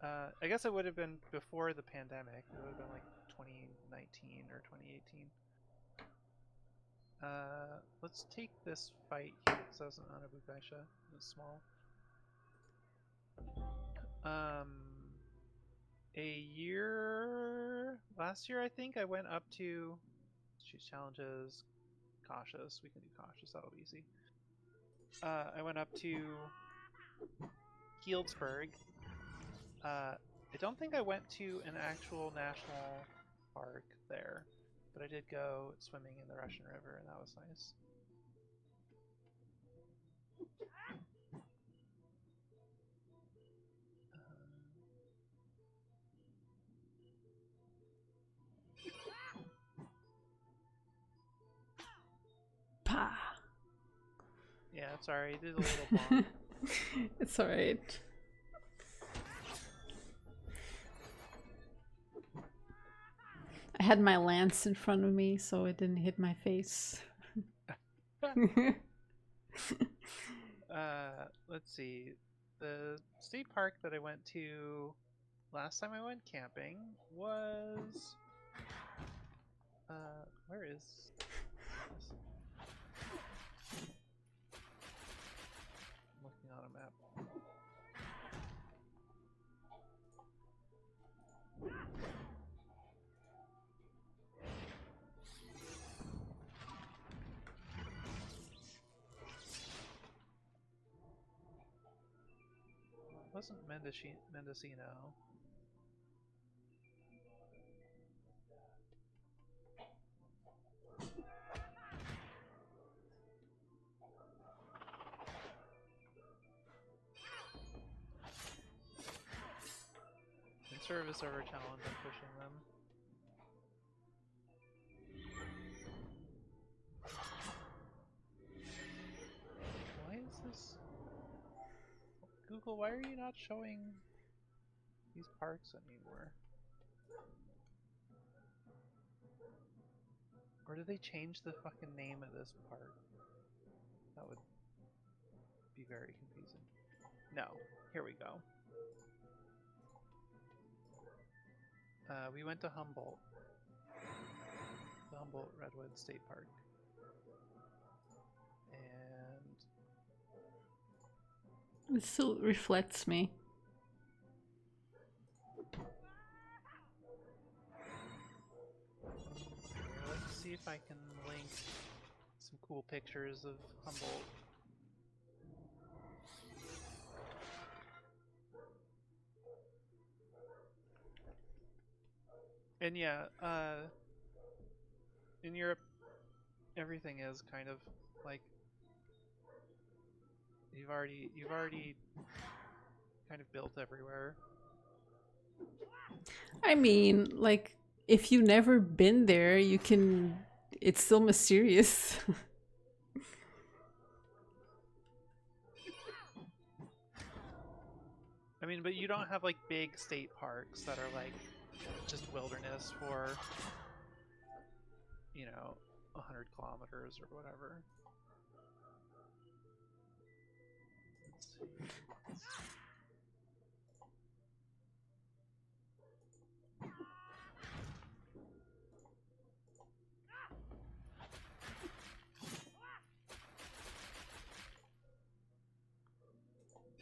I guess it would have been before the pandemic. It would have been like 2019 or 2018. Let's take this fight here because that was an Anabukaisha. It was small. Um, last year I think I went up to. Choose challenges, cautious. We can do cautious. That'll be easy. I went up to Healdsburg. I don't think I went to an actual national park there, but I did go swimming in the Russian River, and that was nice. Pah. Yeah, sorry, I did a little bonk. It's alright. I had my lance in front of me, so it didn't hit my face. Let's see. The state park that I went to last time I went camping was. Where is this? I'm looking on a map. It wasn't Mendocino. In service over challenge, I'm pushing them. Why is this? Google, why are you not showing these parks anymore? Or did they change the fucking name of this park? That would be very confusing. No, here we go. We went to Humboldt, the Humboldt Redwood State Park, and It still reflects me. let's see if I can link some cool pictures of Humboldt. And yeah, in Europe, everything is kind of like you've already kind of built everywhere. I mean, like, if you've never been there, you can. It's still mysterious. I mean, but you don't have like big state parks that are like just wilderness for 100 kilometers or whatever. Let's see.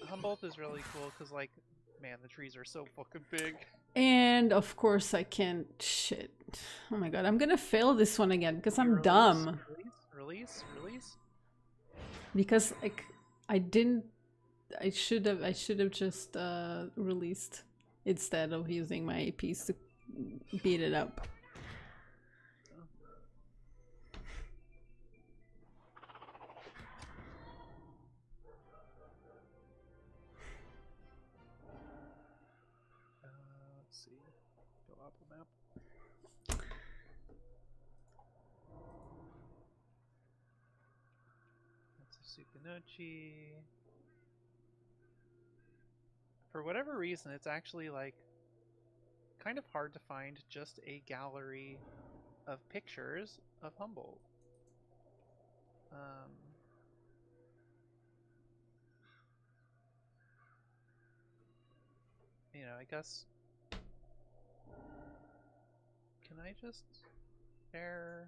Humboldt is really cool because, like, man, the trees are so fucking big. And of course, I can't. Shit. Oh my god, I'm gonna fail this one again because I'm Release, dumb. Release. Because like I didn't. I should have just released instead of using my APs to beat it up. Let's see. Go Apple Map. That's a Sukinochi. For whatever reason, it's actually like kind of hard to find just a gallery of pictures of Humboldt. I guess. Can I just share?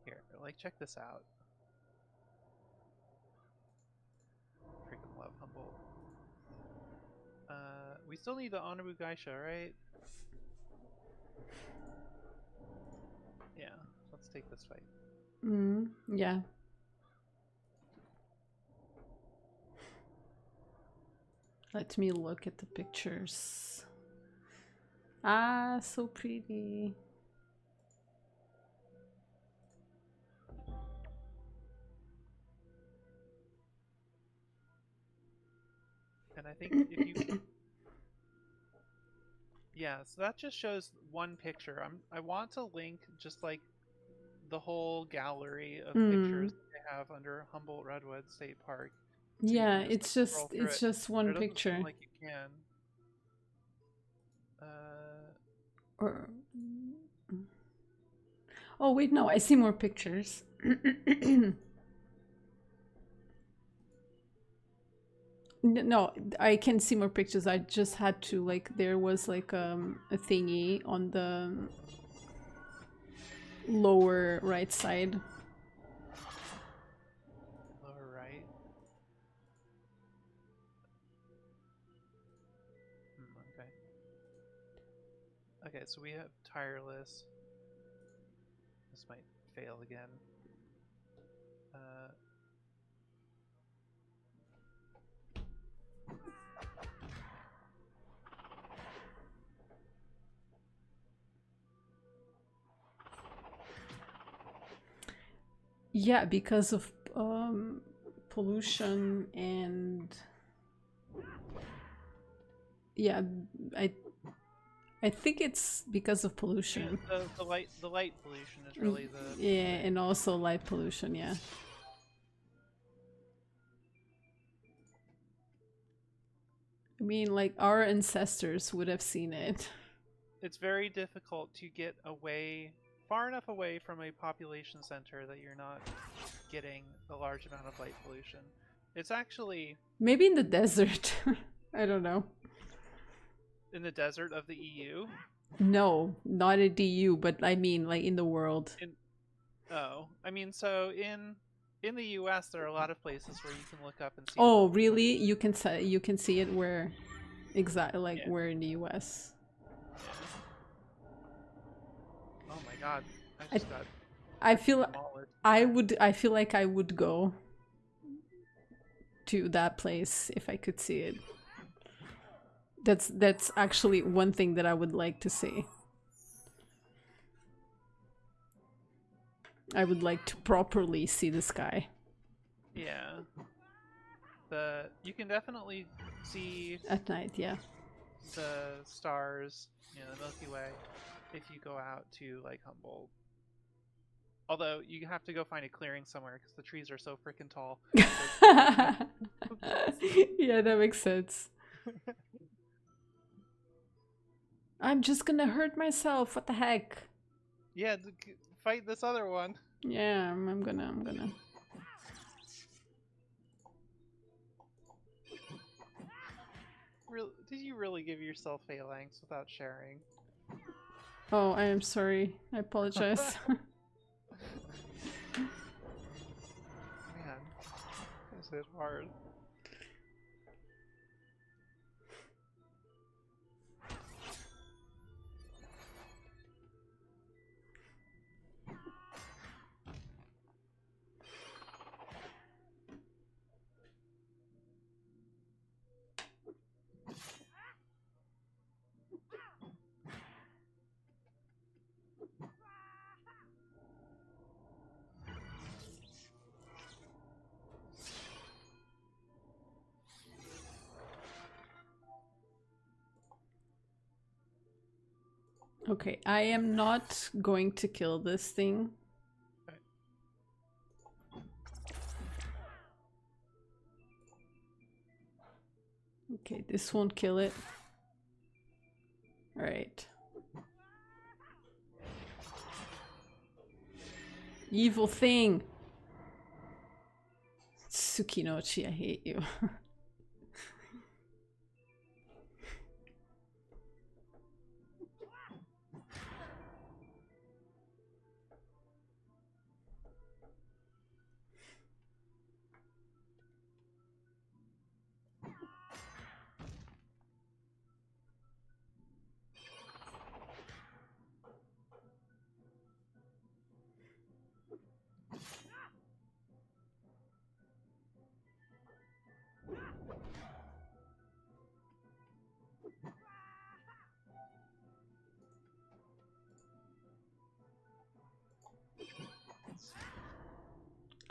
Here, like, check this out. Freaking love Humboldt. We still need the Onabu Gaisha, right? Yeah, let's take this fight. Yeah. Let me look at the pictures. Ah, so pretty. And I think if you yeah, so that just shows one picture. I want to link just like the whole gallery of pictures that they have under Humboldt Redwood State Park. So you Yeah, can just like, scroll through it's it. just one It doesn't picture. seem like you can. Or oh wait, no, I see more pictures. No, I can see more pictures. I just had to like there was like a thingy on the lower right side. Lower right. Okay. Okay, so we have tireless. This might fail again. Yeah, because of pollution and yeah, I think it's because of pollution. The light pollution is really the yeah, and also light pollution. Yeah. I mean, like our ancestors would have seen it. It's very difficult to get away far enough away from a population center that you're not getting a large amount of light pollution. It's actually Maybe in the desert. I don't know. in the desert of the EU. No, not a DU, but I mean like in the world. In I mean, so in the US, there are a lot of places where you can look up and see. Oh, really? You can see it where exactly like Yeah. where in the US? Yeah. Oh my God! I I just got I freaking feel demolished. I feel like I would go to that place if I could see it. That's actually one thing that I would like to see. I would like to properly see the sky. Yeah. You can definitely see At night, yeah. the stars, the Milky Way, if you go out to like Humboldt. Although you have to go find a clearing somewhere because the trees are so freaking tall. Yeah, that makes sense. I'm just gonna hurt myself. What the heck? Yeah, fight this other one. Yeah, I'm gonna. Did you really give yourself phalanx without sharing? Oh, I am sorry. I apologize. Man, is it hard? Okay, I am not going to kill this thing. Okay. Okay, this won't kill it. Alright. Evil thing! Tsukinochi, I hate you.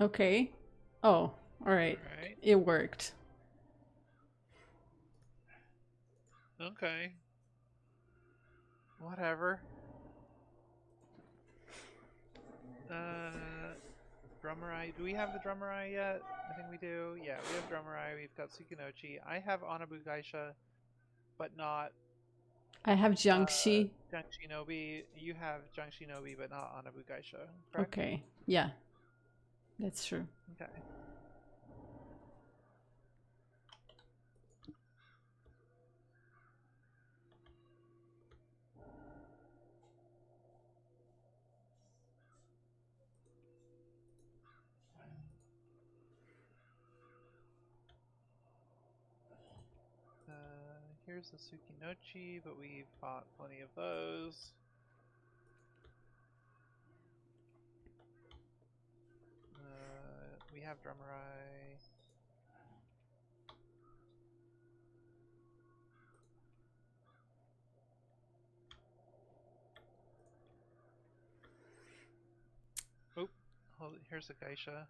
Okay. Oh, alright. Alright. It worked. Okay. Whatever. Drummer Eye. Do we have the Drummer Eye yet? I think we do. Yeah, we have Drummer Eye. We've got Tsukinochi. I have Anabu Gaisha, but not I have Jiangxi. Shinobi. You have Jang Shinobi, but not Anabu Gaisha. Correct? Okay. Yeah. That's true. Okay. Here's the Tsukinochi, but we've bought plenty of those. We have Drummer Eye. Oop. Here's a Geisha.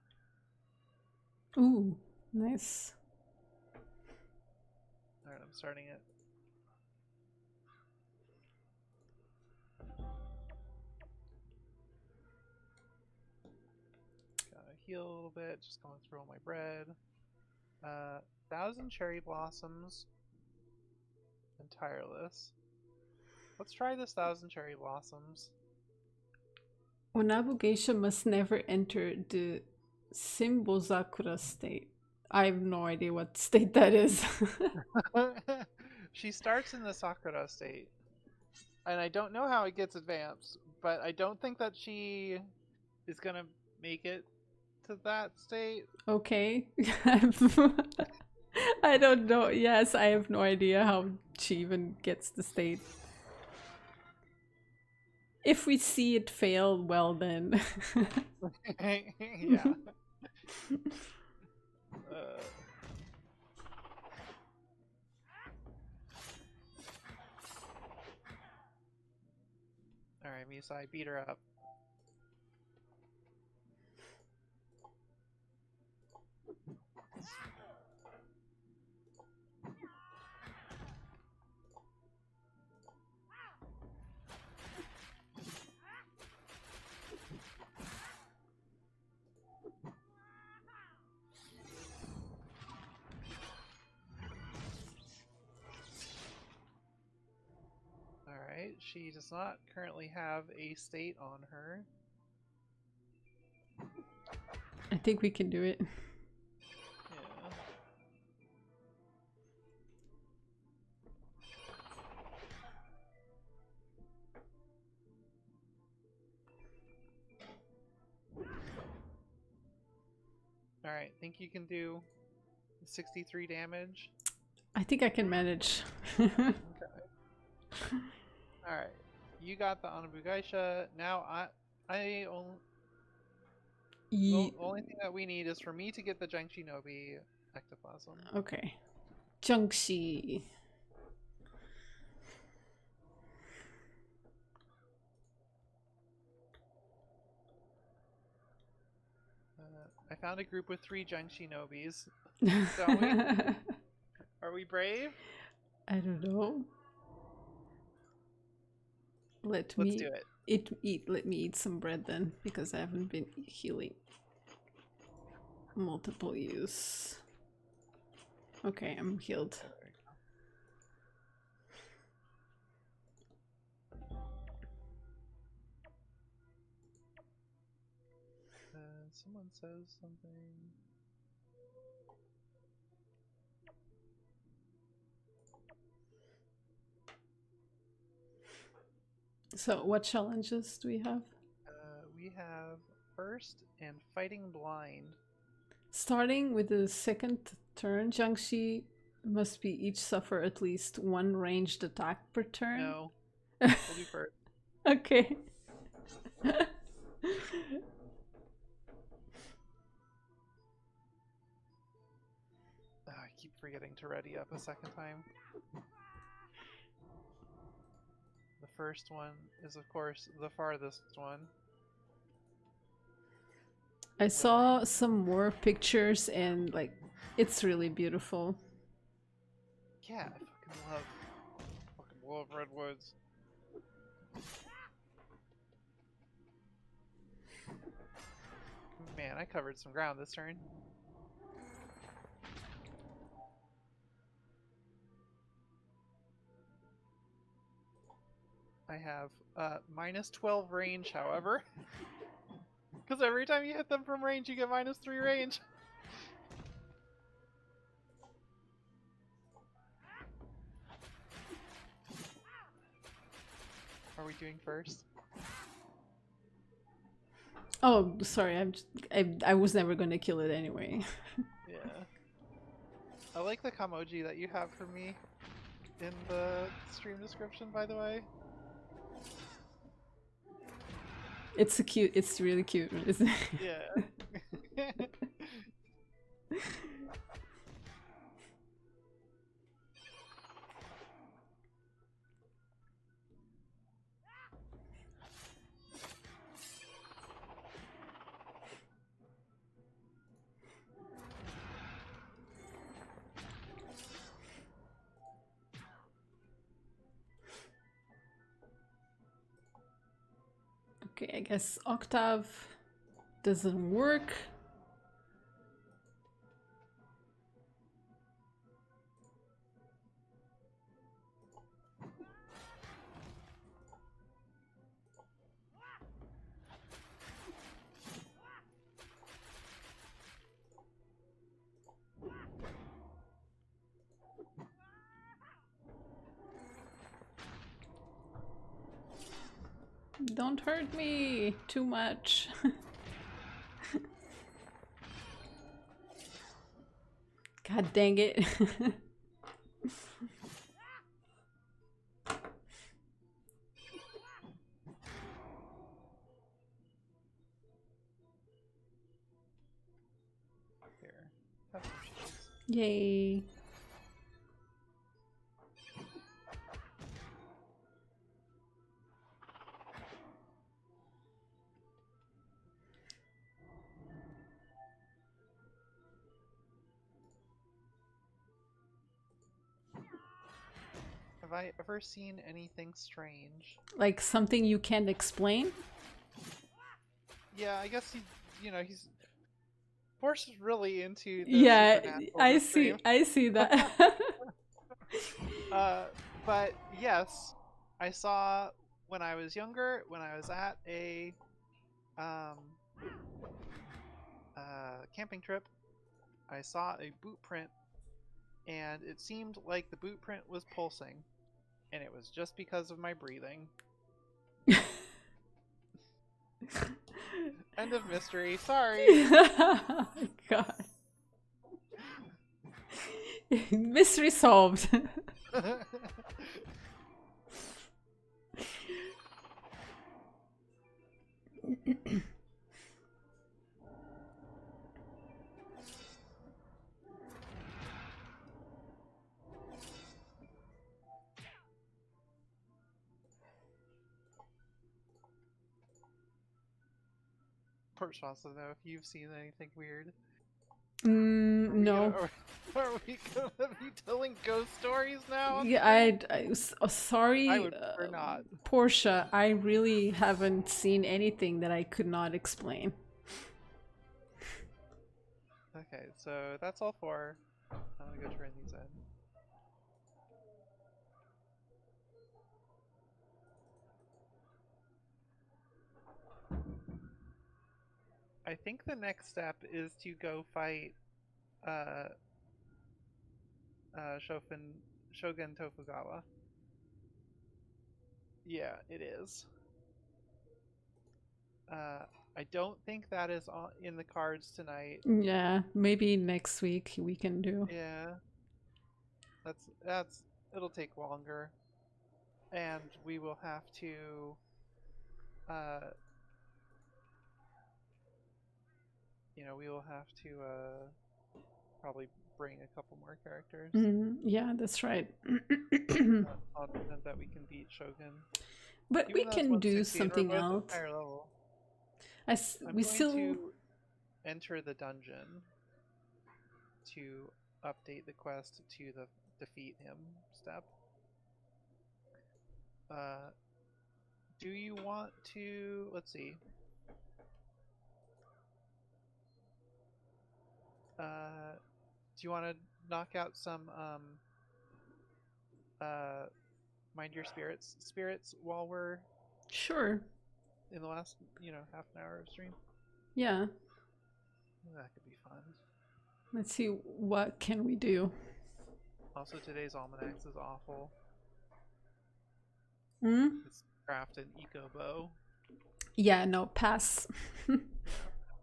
Ooh, nice. Alright, I'm starting it. Gotta heal a little bit, just going through all my bread. 1,000 cherry blossoms and tireless. Let's try this 1,000 cherry blossoms. Onabu geisha must never enter the Symbozakura state. I have no idea what state that is. She starts in the Sakura state, and I don't know how it gets advanced, but I don't think that she is gonna make it to that state. Okay. I don't know. Yes, I have no idea how she even gets the state. If we see it fail, well then. Yeah. Uh, Alright, Misai, beat her up. Alright, she does not currently have a state on her. I think we can do it. Yeah. Alright, think you can do 63 damage? I think I can manage. Okay. Alright. You got the Anabugaisha. Now I only the only thing that we need is for me to get the Genshinobi ectoplasm. Okay. Junxi. I found a group with 3 Genshinobis. Don't we? Are we brave? I don't know. Let's do it. Let me eat some bread then, because I haven't been healing. Multiple use. Okay, I'm healed. Someone says something. So, what challenges do we have? We have first and fighting blind. Starting with the second turn, Jiangxi must be each suffer at least 1 ranged attack per turn. No. We'll do first. Okay. I keep forgetting to ready up a second time. The first one is, of course, the farthest one. I saw some more pictures and, like, it's really beautiful. Yeah, I fucking love redwoods. Man, I covered some ground this turn. I have minus 12 range, however. Because every time you hit them from range, you get minus 3 range. Are we doing first? Oh, sorry. I was never gonna kill it anyway. Yeah. I like the Kamoji that you have for me in the stream description, by the way. It's really cute, isn't it? Yeah. Okay, I guess Octave doesn't work. Don't hurt me too much. God dang it. Here. Have some shields. Yay. Have I ever seen anything strange? Like something you can't explain? Yeah, I guess he's Force is really into the Yeah, supernatural I this see. stream. I see that. But yes, I saw when I was younger, when I was at a um camping trip, I saw a boot print, and it seemed like the boot print was pulsing, and it was just because of my breathing. End of mystery. Sorry. Oh my god. Mystery solved. Porch wants to know if you've seen anything weird. No. Are we gonna be telling ghost stories now? On Yeah, stream? sorry, I would prefer not. Portia. I really haven't seen anything that I could not explain. Okay, so that's all four. I'm gonna go turn these in. I think the next step is to go fight uh Shogun Tokugawa. Yeah, it is. I don't think that is in the cards tonight. Yeah, maybe next week we can do. Yeah, that's it'll take longer, and we will have to uh we will have to probably bring a couple more characters. Yeah, that's right. Confident that we can beat Shogun. But we Even though it's can do 160 and we're something both at else. higher level. I'm We going still. to enter the dungeon to update the quest to the defeat him step. Do you want to? Let's see. Do you want to knock out some mind your spirits while we're Sure. in the last half an hour of stream? Yeah. That could be fun. Let's see, what can we do? Also, today's almanacs is awful. Hmm? It's craft an eco bow. Yeah, no, pass.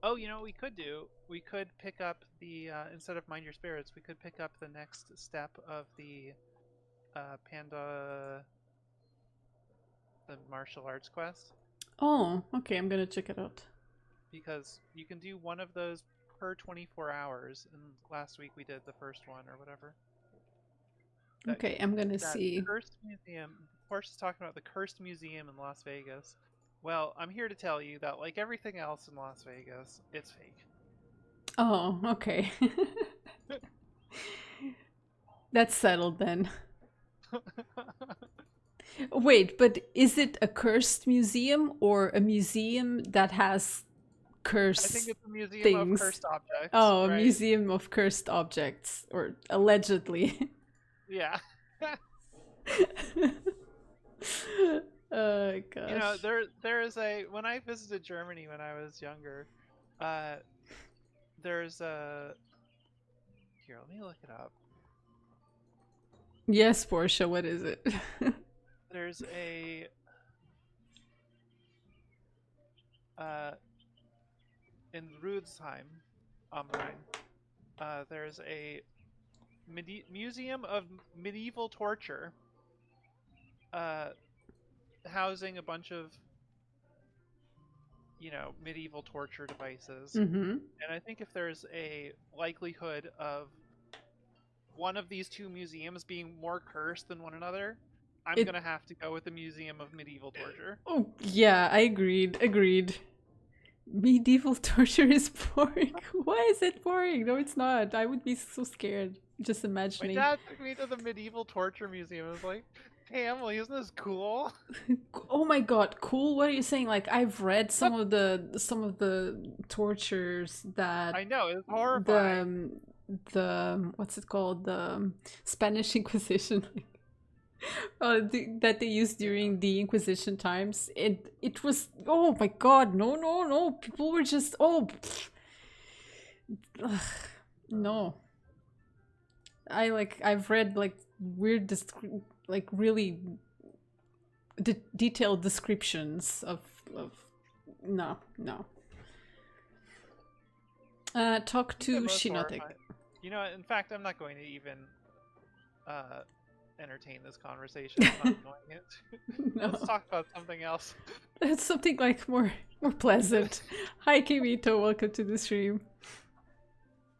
Oh, you know what we could do? We could pick up the instead of mind your spirits, we could pick up the next step of the panda, the martial arts quest, Oh, okay, I'm gonna check it out. because you can do one of those per 24 hours. And last week we did the first one or whatever. Okay, I'm gonna That see. cursed museum. Porsche is talking about the cursed museum in Las Vegas. Well, I'm here to tell you that, like everything else in Las Vegas, it's fake. Oh, okay. That's settled then. Wait, but is it a cursed museum or a museum that has I cursed think it's a museum things? of cursed objects. Oh, a right? museum of cursed objects, or allegedly. Yeah. Oh gosh. You know, there is a when I visited Germany when I was younger, there's a here, let me look it up. Yes, Portia, what is it? There's a uh, in Rudesheim am Rhein, there's a museum of medieval torture, uh, housing a bunch of medieval torture devices. Mm-hmm. And I think if there's a likelihood of one of these two museums being more cursed than one another, I'm It. gonna have to go with the Museum of Medieval Torture. Oh yeah, I agreed. Agreed. Medieval torture is boring. Why is it boring? No, it's not. I would be so scared just My imagining. dad took me to the Medieval Torture Museum. I was like, damn, isn't this cool? Oh my god, cool. What are you saying? Like I've read some of the tortures that I know, it's the horrifying. what's it called, the Spanish Inquisition, that they used during the Inquisition times. It was, oh my god, no, no, no. People were just, oh ugh, no. I've read like weird like really detailed descriptions of no, no. I Talk think the to most Shinotek. horrifying. You know, in fact, I'm not going to even uh, entertain this conversation. I'm not enjoying it. Let's No, talk about something else. that's something like more pleasant. Hi Kimito, welcome to the stream.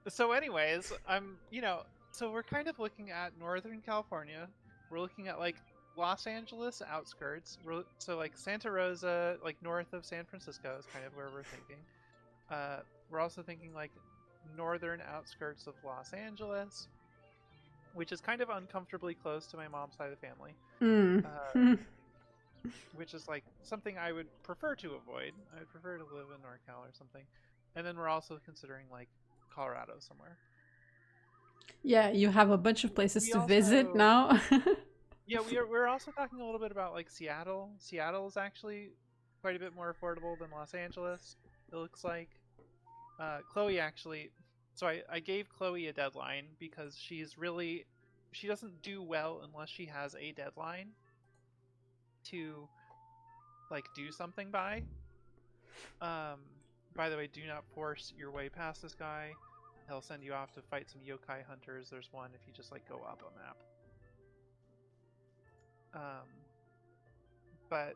So, anyways, so we're kind of looking at Northern California. We're looking at like Los Angeles outskirts. So like Santa Rosa, like north of San Francisco, is kind of where we're thinking. We're also thinking like northern outskirts of Los Angeles, which is kind of uncomfortably close to my mom's side of the family. Mm. Which is like something I would prefer to avoid. I'd prefer to live in NorCal or something. And then we're also considering like Colorado somewhere. Yeah, you have a bunch of places We to visit also, now. yeah, we're also talking a little bit about like Seattle. Seattle is actually quite a bit more affordable than Los Angeles. It looks like. Chloe actually, so I gave Chloe a deadline because she doesn't do well unless she has a deadline to like do something by. Um, by the way, do not force your way past this guy. He'll send you off to fight some yokai hunters. There's one if you just like go up a map. Um, but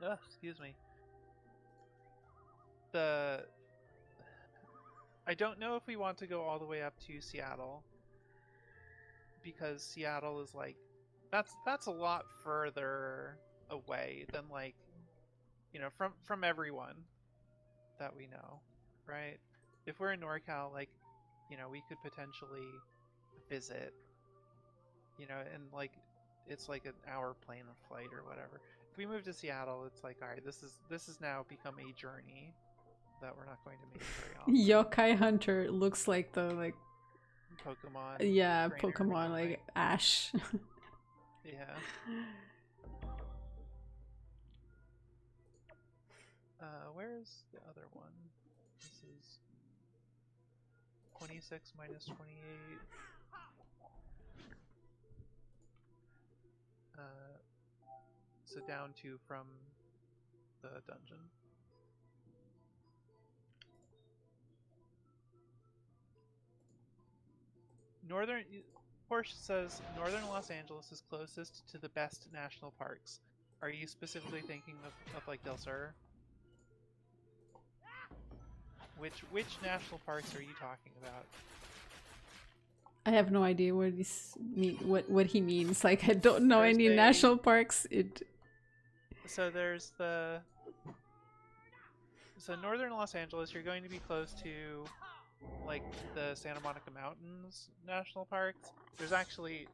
excuse me. The I don't know if we want to go all the way up to Seattle because Seattle is like that's a lot further away than like from everyone that we know, right? If we're in NorCal, like we could potentially visit, and like it's like an hour plane flight or whatever. If we move to Seattle, it's like, all right, this is now become a journey that we're not going to make very often. Yokai Hunter looks like the like, Pokemon yeah, trainer or Pokemon something. like Ash. Yeah. Where's the other one? This is 26 minus 28. So down 2 from the dungeon. Northern Porsche says Northern Los Angeles is closest to the best national parks. Are you specifically thinking of like Del Sur? Which national parks are you talking about? I have no idea what he means. Like I don't know There's any a national parks. so there's the so Northern Los Angeles. You're going to be close to like the Santa Monica Mountains National Parks. There's actually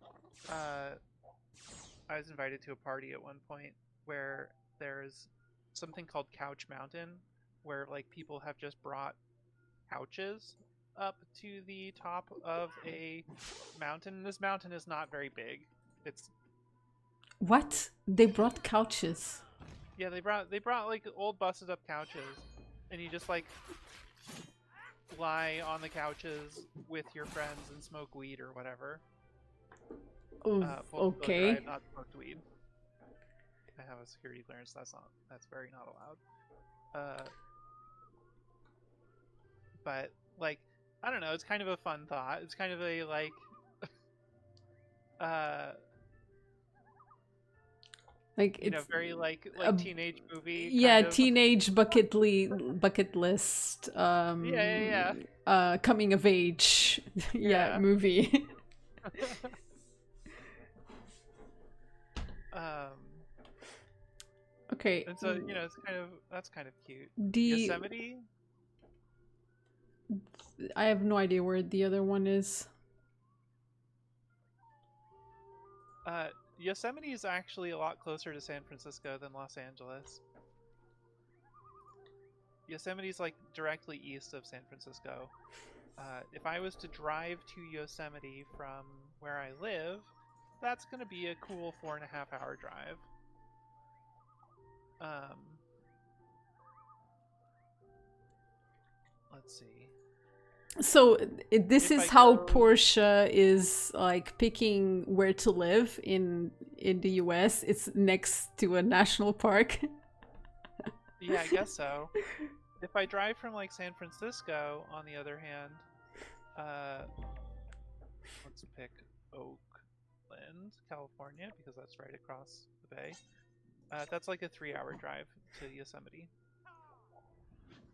I was invited to a party at one point where there's something called Couch Mountain, where like people have just brought couches up to the top of a mountain. This mountain is not very big. It's What? They brought couches. yeah, they brought like old busted up couches, and you just like lie on the couches with your friends and smoke weed or whatever. Oh, Full disclosure, I okay. have not smoked weed. I have a security clearance. That's very not allowed. Uh, but like, I don't know. It's kind of a fun thought. It's kind of a like, uh, Like it's very a teenage movie yeah, kind of. teenage bucket list Yeah, coming of age yeah, yeah, movie. yeah. um, Okay. and so it's kind of that's kind of cute. The Yosemite. I have no idea where the other one is. Uh, Yosemite is actually a lot closer to San Francisco than Los Angeles. Yosemite's like directly east of San Francisco. If I was to drive to Yosemite from where I live, that's going to be a cool 4.5 hour drive. Um, let's see. So this If is I how go, Porsche is like picking where to live in the US. It's next to a national park. yeah, I guess so. If I drive from like San Francisco, on the other hand, uh, let's pick Oakland, California, because that's right across the bay. That's like a 3-hour drive to Yosemite.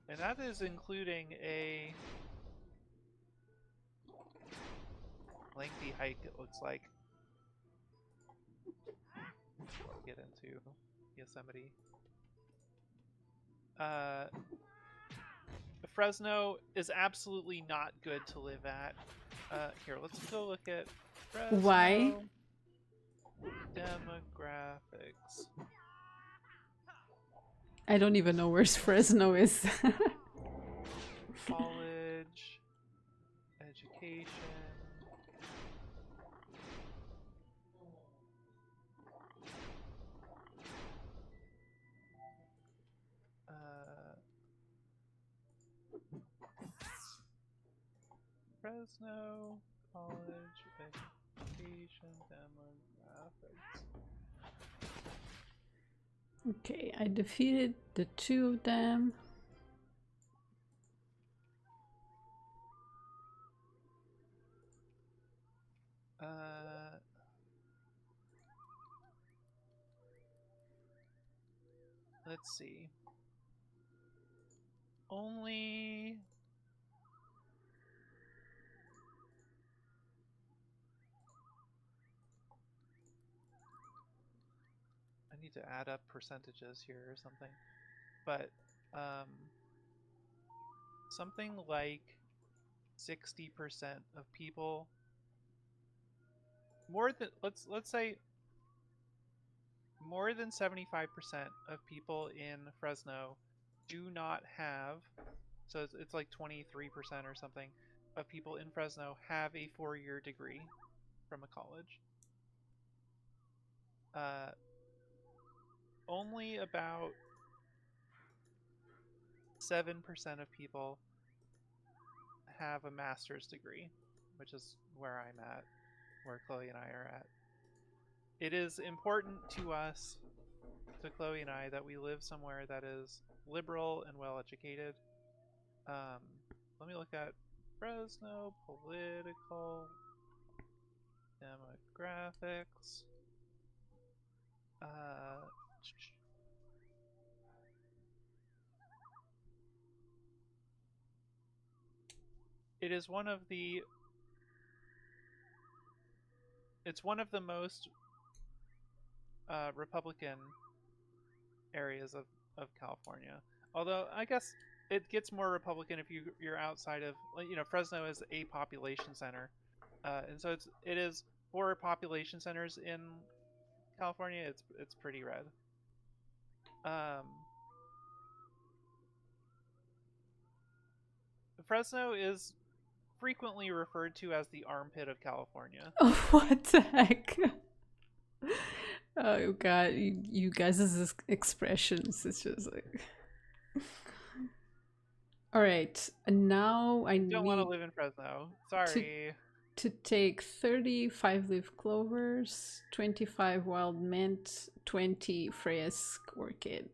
And that is including a lengthy hike, it looks like, to get into Yosemite. Uh, Fresno is absolutely not good to live at. Here, let's go look at Why? Fresno demographics. I don't even know where Fresno is. College, education. Fresno college education demographics. Okay, I defeated the two of them. Let's see. Only I need to add up percentages here or something. But something like 60% of people, more than let's say more than 75% of people in Fresno do not have, so it's like 23% or something of people in Fresno have a 4-year degree from a college. Uh, Only about 7% of people have a master's degree, which is where I'm at, where Chloe and I are at. It is important to us, to Chloe and I, that we live somewhere that is liberal and well educated. Um, Let me look at Fresno political demographics. Uh, it is one of the it's one of the most Republican areas of California. Although I guess it gets more Republican if you're outside of, Fresno is a population center, and so it is for population centers in California. It's pretty red. Um, Fresno is frequently referred to as the armpit of California. Oh, what the heck? Oh god, you guys' expressions, it's just like... Alright, now I Don't want to need live in Fresno. to Sorry. to take 30 5-leaf clovers, 25 wild mint, 20 Freya's orchid.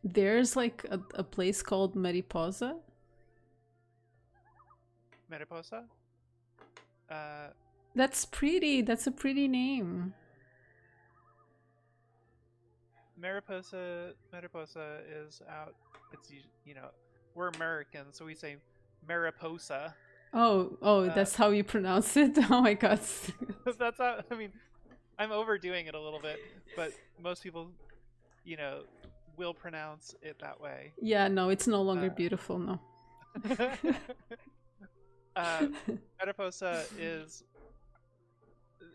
There's like a place called Mariposa. Mariposa. Uh, That's pretty. That's a pretty name. Mariposa is out. It's we're Americans, so we say Mariposa. Oh, Uh, that's how you pronounce it. Oh my god. that's how. I mean, I'm overdoing it a little bit, but most people, you know, will pronounce it that way. Yeah, no, it's no longer beautiful. No. Mariposa is.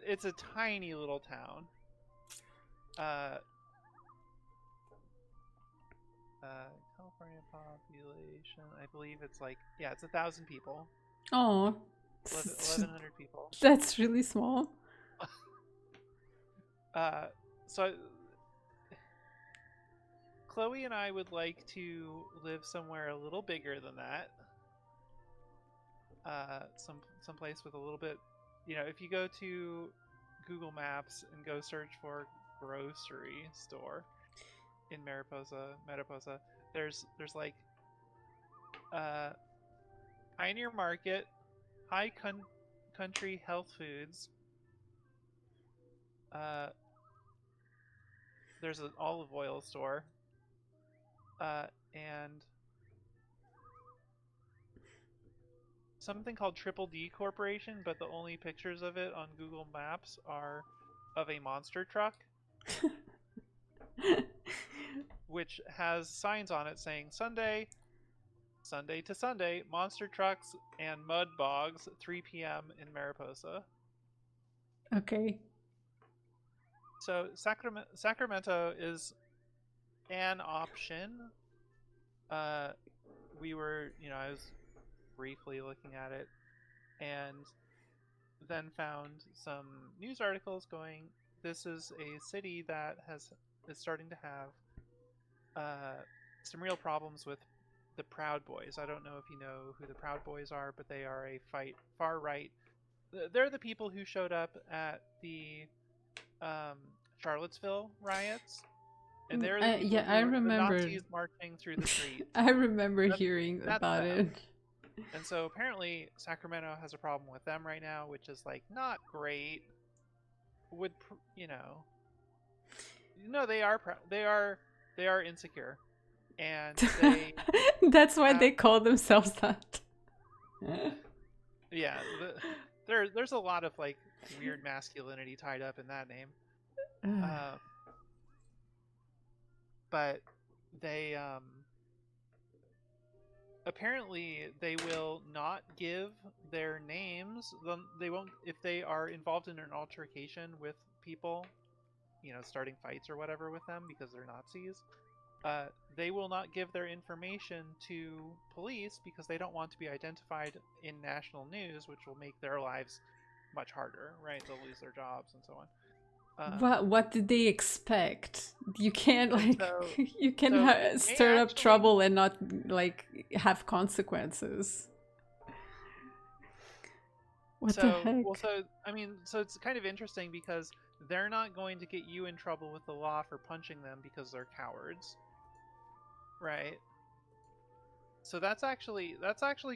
It's a tiny little town. California population, I believe it's like, yeah, it's 1,000 people. Oh, 1,100 people. That's really small. So Chloe and I would like to live somewhere a little bigger than that. Some place with a little bit, if you go to Google Maps and go search for grocery store in Mariposa, there's like Pioneer Market, High Country Health Foods. There's an olive oil store, and something called Triple D Corporation, but the only pictures of it on Google Maps are of a monster truck, which has signs on it saying Sunday to Sunday, monster trucks and mud bogs, 3 p.m. in Mariposa. Okay. So Sacramento is an option. We were, I was briefly looking at it, and then found some news articles going, this is a city that is starting to have some real problems with the Proud Boys. I don't know if you know who the Proud Boys are, but they are a far right. They're the people who showed up at the Charlottesville riots, and they're the people I who were the remember. Nazis marching through the streets. I remember hearing That's about them. it. And so apparently Sacramento has a problem with them right now, which is like not great. Would no, they are insecure, and they That's why have, they call themselves that. yeah. There's a lot of like weird masculinity tied up in that name, but they apparently they will not give their names. They won't if they are involved in an altercation with people, starting fights or whatever with them because they're Nazis. They will not give their information to police because they don't want to be identified in national news, which will make their lives much harder, right? They'll lose their jobs and so on. What did they expect? You can't you can stir up actually, trouble and not like have consequences. What the heck? Well, so it's kind of interesting because they're not going to get you in trouble with the law for punching them because they're cowards, right? So that's actually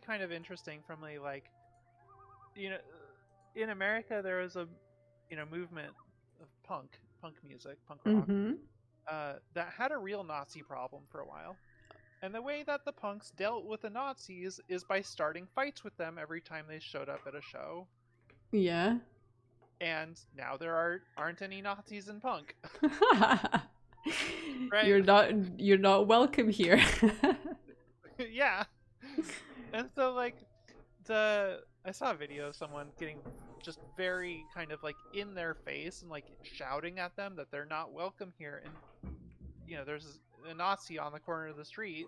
kind of interesting from a like, in America there is a movement of punk music, punk rock, that had a real Nazi problem for a while. And the way that the punks dealt with the Nazis is by starting fights with them every time they showed up at a show. Yeah. And now there aren't any Nazis in punk. Right? You're not welcome here. Yeah. And so like I saw a video of someone getting just very kind of like in their face and like shouting at them that they're not welcome here, and there's a Nazi on the corner of the street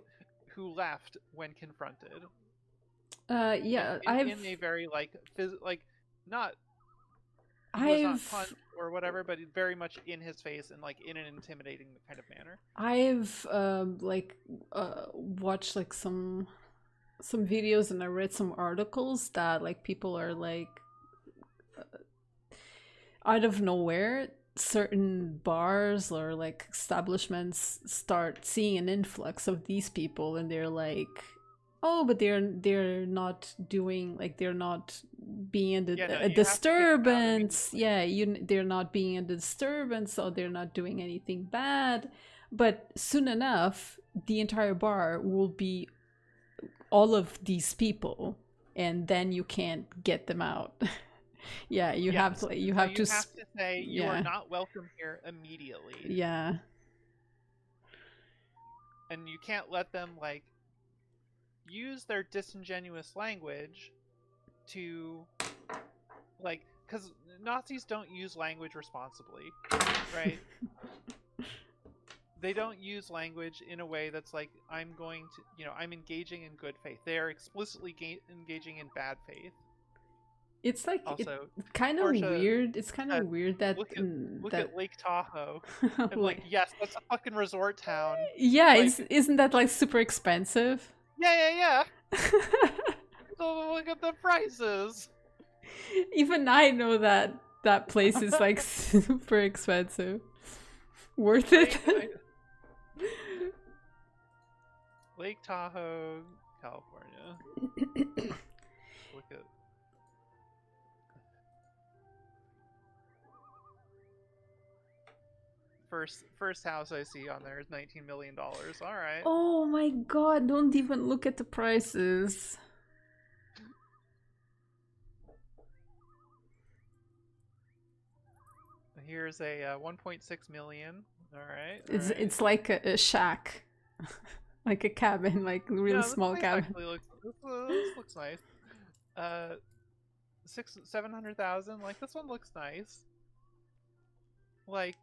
who left when confronted. Yeah, in a very like not he was not punched or whatever, but very much in his face and like in an intimidating kind of manner. I've watched like some videos and I read some articles that like people are like out of nowhere certain bars or like establishments start seeing an influx of these people, and they're like, oh, but they're not doing, like, they're not being Yeah, no, a you have to kick them out disturbance. immediately. Yeah, they're not being a disturbance, so they're not doing anything bad. But soon enough, the entire bar will be all of these people, and then you can't get them out. Yeah, Yes, and you so have you to have to say you are yeah, not welcome here immediately, yeah. and you can't let them like use their disingenuous language to like, because Nazis don't use language responsibly, right? They don't use language in a way that's like, I'm going to, I'm engaging in good faith. They are explicitly engaging in bad faith. It's like it Also, kind of Portia weird. It's kind of said, weird that look that at Lake Tahoe. I'm like, like, yes, that's a fucking resort town. yeah, Like, isn't that like super expensive? yeah. So look at the prices. Even I know that that place is like super expensive. Worth it? Lake Tahoe, California. Look at first house I see on there is $19 million. All right. Oh my god, don't even look at the prices. Here's a 1.6 million. All right. It's like a shack. Like a cabin, like a really No, this small place cabin. actually looks. This looks nice. 700,000. Like, this one looks nice. Like,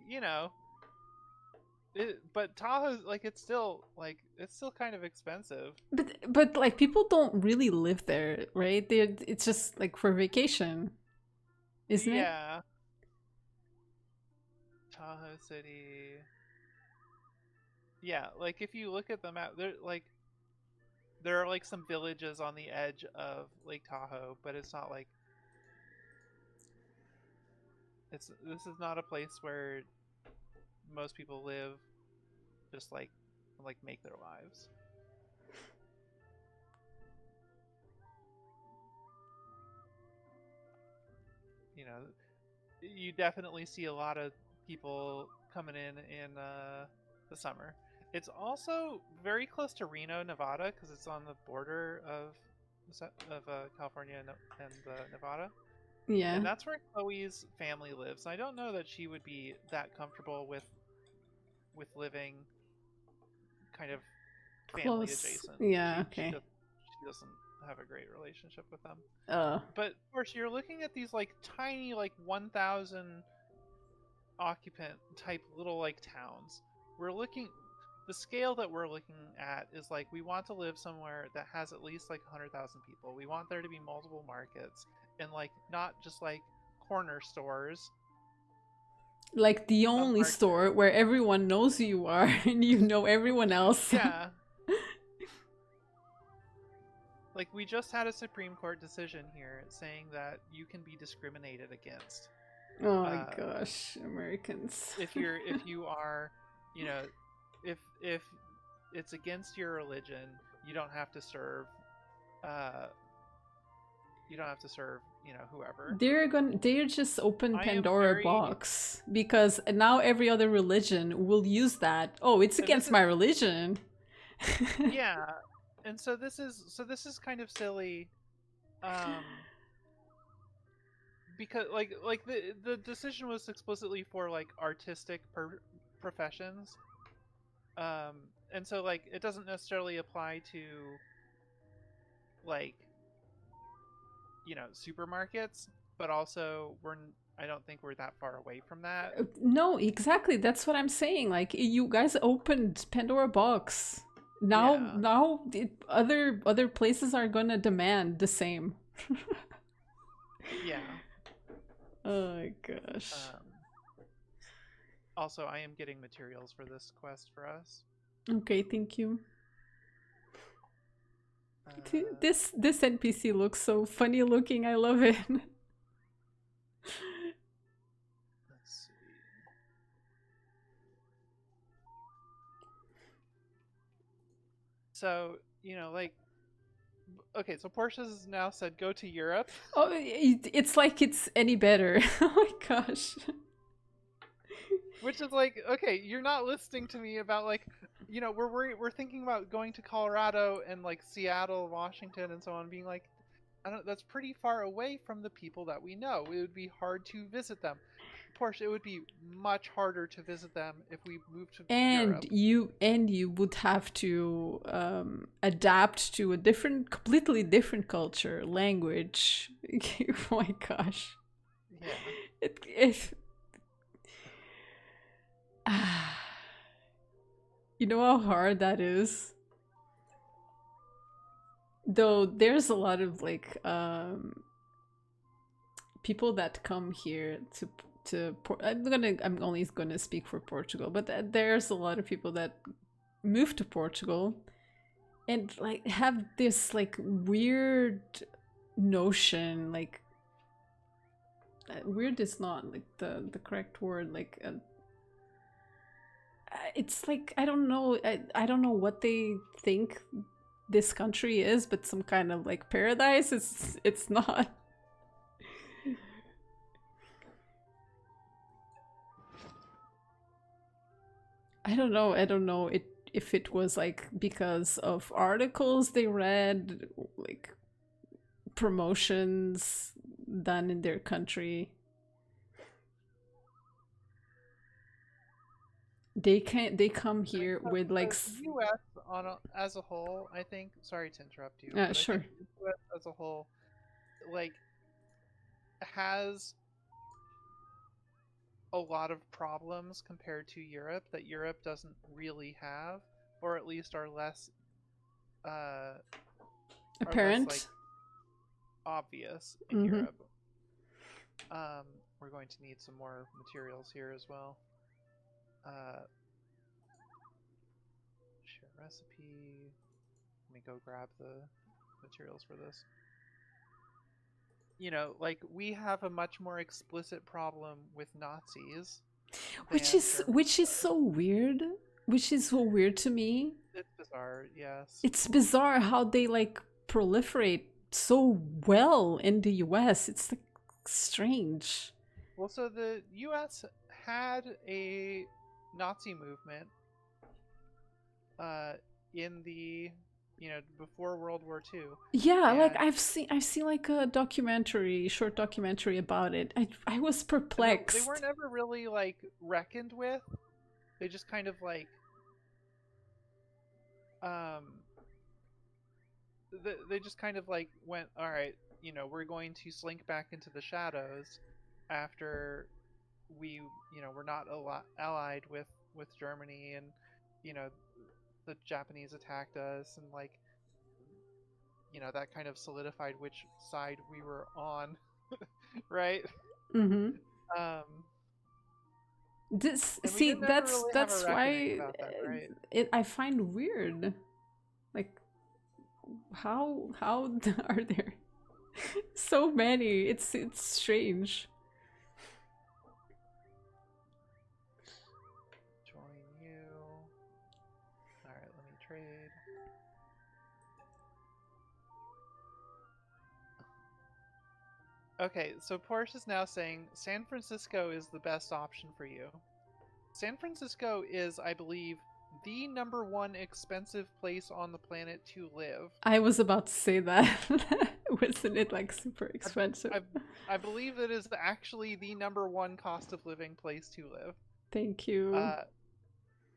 but Tahoe's like, it's still kind of expensive. But like people don't really live there, right? It's just like for vacation, isn't it? Yeah. Tahoe City. Yeah, like if you look at the map, there are like some villages on the edge of Lake Tahoe, but it's not like this is not a place where most people live, just like make their lives. You definitely see a lot of people coming in the summer. It's also very close to Reno, Nevada, because it's on the border of California and Nevada, Yeah, and that's where Chloe's family lives. I don't know that she would be that comfortable with living kind of family close. adjacent. Yeah, okay. She doesn't have a great relationship with them. Uh, But of course, you're looking at these like tiny, like 1,000 occupant type little like towns. The scale that we're looking at is like, we want to live somewhere that has at least like 100,000 people. We want there to be multiple markets, and like not just like corner stores. like the A only market. store where everyone knows who you are and you know everyone else. Yeah. Like, we just had a Supreme Court decision here saying that you can be discriminated against. Oh my gosh, Americans. if you are, if it's against your religion, you don't have to serve whoever. They're just open I am Pandora very box because now every other religion will use that. Oh, it's against my religion. Yeah. And so this is kind of silly, because like the decision was explicitly for like artistic professions, and so like it doesn't necessarily apply to like supermarkets, but also I don't think we're that far away from that. No, exactly. That's what I'm saying. Like you guys opened Pandora box. Yeah. Now other places are gonna demand the same. Yeah. Oh my gosh. Also, I am getting materials for this quest for us. Okay, thank you. This NPC looks so funny looking. I love it. Let's see. So, like, okay, so Portia's now said go to Europe. Oh, it's like it's any better. Oh my gosh. Which is like, okay, you're not listening to me about like, we're thinking about going to Colorado and like Seattle, Washington, and so on, being like, I don't. That's pretty far away from the people that we know. It would be hard to visit them. Portia, it would be much harder to visit them if we moved to And Europe. you would have to adapt to a completely different culture, language. Oh my gosh. Yeah. It you know how hard that is? Though there's a lot of like people that come here I'm only gonna speak for Portugal, but there's a lot of people that move to Portugal and like have this like weird notion, like weird is not like the correct word, like it's like I don't know, I don't know what they think this country is, but some kind of like paradise. It's not. I don't know if it was like because of articles they read, like promotions done in their country. They come I mean, here so with like the U.S. as a whole, I think. Sorry to interrupt you, but I think sure. the U.S. as a whole, like, has a lot of problems compared to Europe that Europe doesn't really have, or at least uh, are less like Apparent. obvious in Mm-hmm. Europe. Um, we're going to need some more materials here as well. Uh, share recipe. Let me go grab the materials for this. Like we have a much more explicit problem with Nazis than Germany Which is does. so weird. Which is so weird to me. It's bizarre, yes. It's bizarre how they like proliferate so well in the US. It's like strange. Well, so the U.S. had a Nazi movement uh, in the before World War II, Yeah, like and I've seen like a documentary, short documentary about it. I was they perplexed. weren't ever really like reckoned with. They just kind of like um, they just kind of like went, all right, we're going to slink back into the shadows after we we're not allied with Germany, and you know the Japanese attacked us, and like that kind of solidified which side we were on, right? Mm-hmm. Um, This and we see didn't ever really have a that's reckoning why about that, right? I find weird. Like how are there so many? It's strange. Join you. All right, let me trade. Okay, so Porsche is now saying San Francisco is the best option for you. San Francisco is, I believe, the number one expensive place on the planet to live. I was about to say that. Wasn't it like super expensive? I, I believe it is actually the number one cost of living place to live. Thank you. Uh,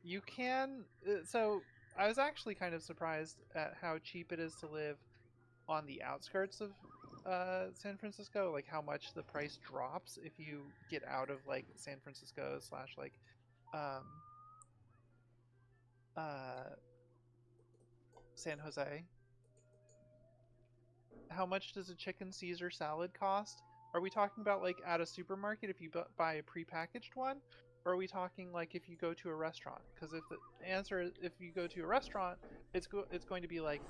you can. So I was actually kind of surprised at how cheap it is to live on the outskirts of San Francisco. Like how much the price drops if you get out of like San Francisco slash like um, uh, San Jose. How much does a chicken Caesar salad cost? Are we talking about like at a supermarket if you buy a prepackaged one? Or are we talking like if you go to a restaurant? Because if the answer is if you go to a restaurant, it's going to be like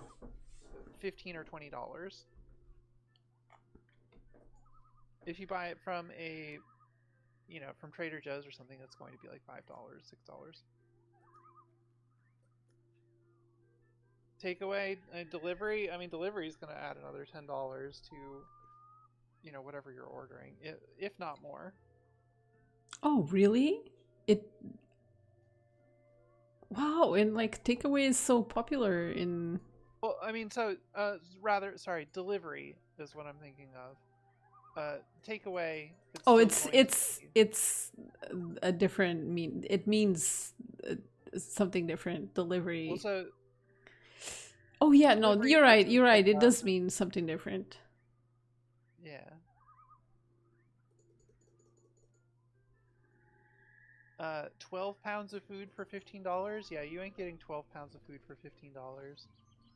$15 or $20. If you buy it from from Trader Joe's or something, that's going to be like $5, $6. takeaway, delivery. I mean, delivery is going to add another $10 to, you know, whatever you're ordering, if not more. Oh, really? It Wow, and like takeaway is so popular in Well, I mean, so rather, sorry, delivery is what I'm thinking of. Takeaway, it's Oh, still it's going to it's be. it's a different mean. It means something different. Well, Delivery. so Oh yeah, no, delivery you're right. versus You're like right. It does mean something different. yeah. 12 pounds of food for $15. Yeah, you ain't getting 12 pounds of food for $15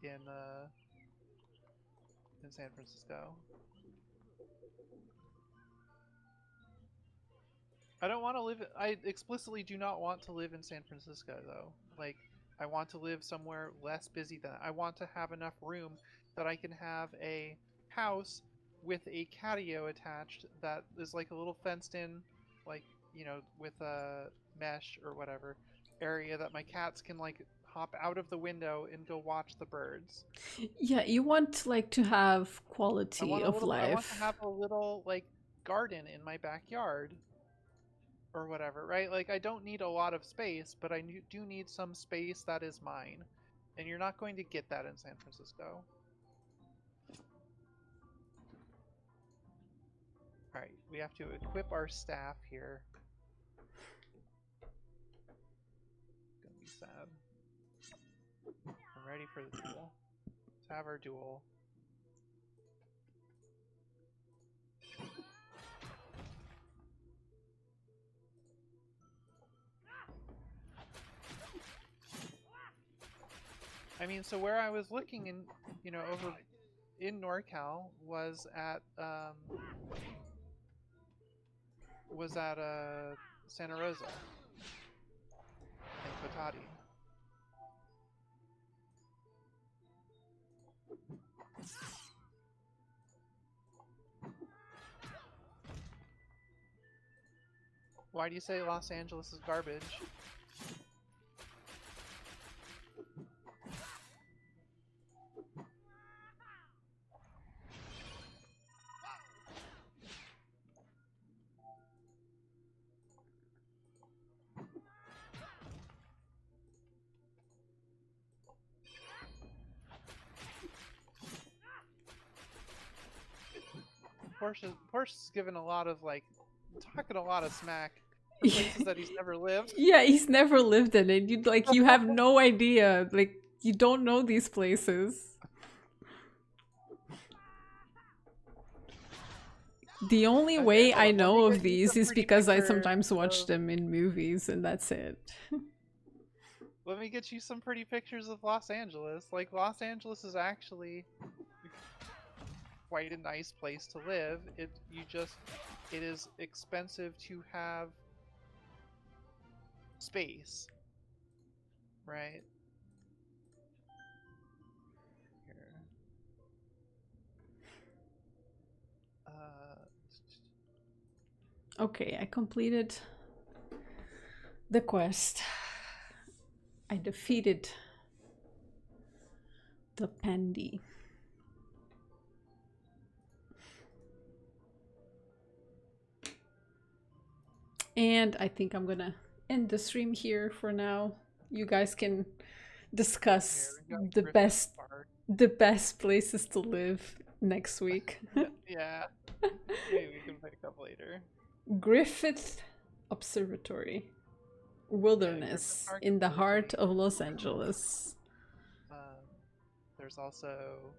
in San Francisco. I don't want to live. I explicitly do not want to live in San Francisco, though. Like, I want to live somewhere less busy than that. I want to have enough room that I can have a house with a catio attached that is like a little fenced in, like, you know, with a mesh or whatever area that my cats can like hop out of the window and go watch the birds. Yeah, you want like to have quality of I want to life. have a little like garden in my backyard or whatever, right? Like, I don't need a lot of space, but I do need some space that is mine. And you're not going to get that in San Francisco. Alright, we have to equip our staff here. It's gonna be sad. I'm ready for the duel. Let's have our duel. I mean, so where I was looking in, you know, over in NorCal was at Santa Rosa and Cotati. Why do you say Los Angeles is garbage? Porsche's given a lot of like talking a lot of smack for places that he's never lived. Yeah, he's never lived in it. You have no idea. Like you don't know these places. The only Okay, way hold I on. Let me know of get you these some is pretty because I pictures sometimes watch of. them in movies and that's it. Let me get you some pretty pictures of Los Angeles. Like, Los Angeles is actually quite a nice place to live. It is expensive to have space, right? Here. Uh, Okay, I completed the quest. I defeated the Pandy. And I think I'm gonna end the stream here for now. You guys can here discuss we got Griffith Park. the best places to live next week. Yeah, maybe we can pick up later. Griffith Observatory. Yeah, Griffith Wilderness Park is in the really heart pretty. of Los Angeles. Um, there's also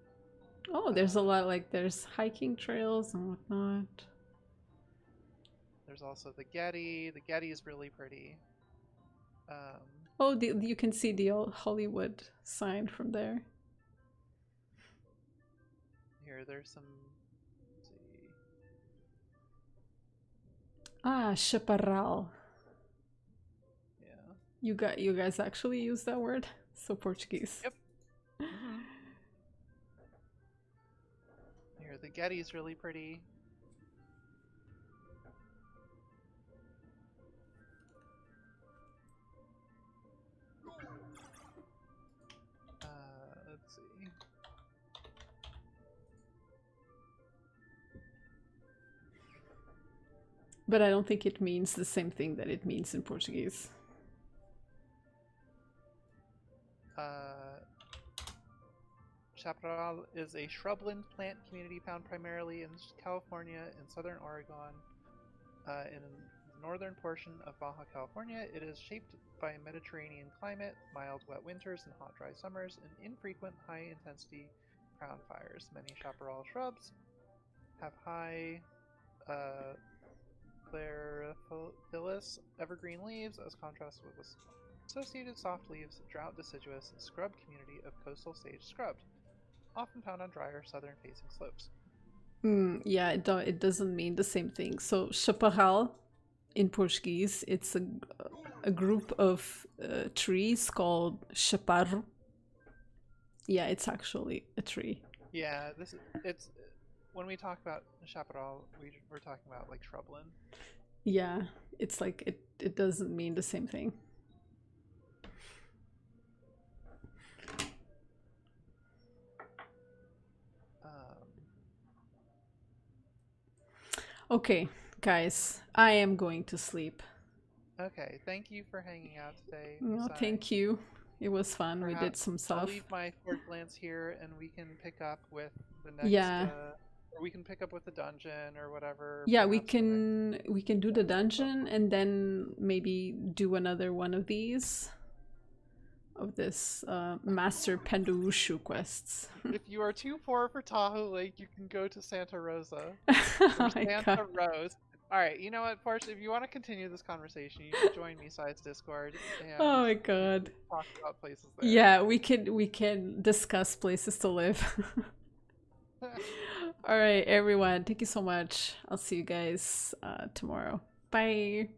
Oh, there's a uh, lot, like there's hiking trails and whatnot. there's also the Getty. The Getty is really pretty. Um, Oh, you can see the old Hollywood sign from there. here there's some. Let's see. Ah, chaparral. Yeah. You guys actually use that word? So Portuguese. Yep. Mm-hmm. Here, the Getty is really pretty. But I don't think it means the same thing that it means in Portuguese. Chaparral is a shrubland plant community found primarily in California and southern Oregon. In the northern portion of Baja California, it is shaped by Mediterranean climate, mild wet winters and hot dry summers, and infrequent high-intensity crown fires. Many chaparral shrubs have high sclerophyllous evergreen leaves, as contrasted with the associated soft leaves, drought deciduous, scrub community of coastal sage scrubbed, often found on drier southern-facing slopes. Yeah, it doesn't mean the same thing. So chaparral in Portuguese, it's a group of trees called chaparro. Yeah, it's actually a tree. Yeah, it's when we talk about chaparral, we're talking about like shrubland. Yeah, it's like it doesn't mean the same thing. Okay, guys, I am going to sleep. Okay, thank you for hanging out today. No, Misai. thank you. It was fun. We did some I'll stuff. leave my Forgelance here, and we can pick up with the next. Yeah. Or we can pick up with the dungeon or whatever. Yeah, we perhaps the next- can do the dungeon and then maybe do another one of these. Of this Master Penduushu quests. If you are too poor for Tahoe Lake, you can go to Santa Rosa. Oh Or my Santa God. Rose. Alright, you know what, Portia, if you want to continue this conversation, you should join Misai's Discord and Oh my God. talk about places there. Yeah, we can discuss places to live. All right, everyone. Thank you so much. I'll see you guys tomorrow. Bye.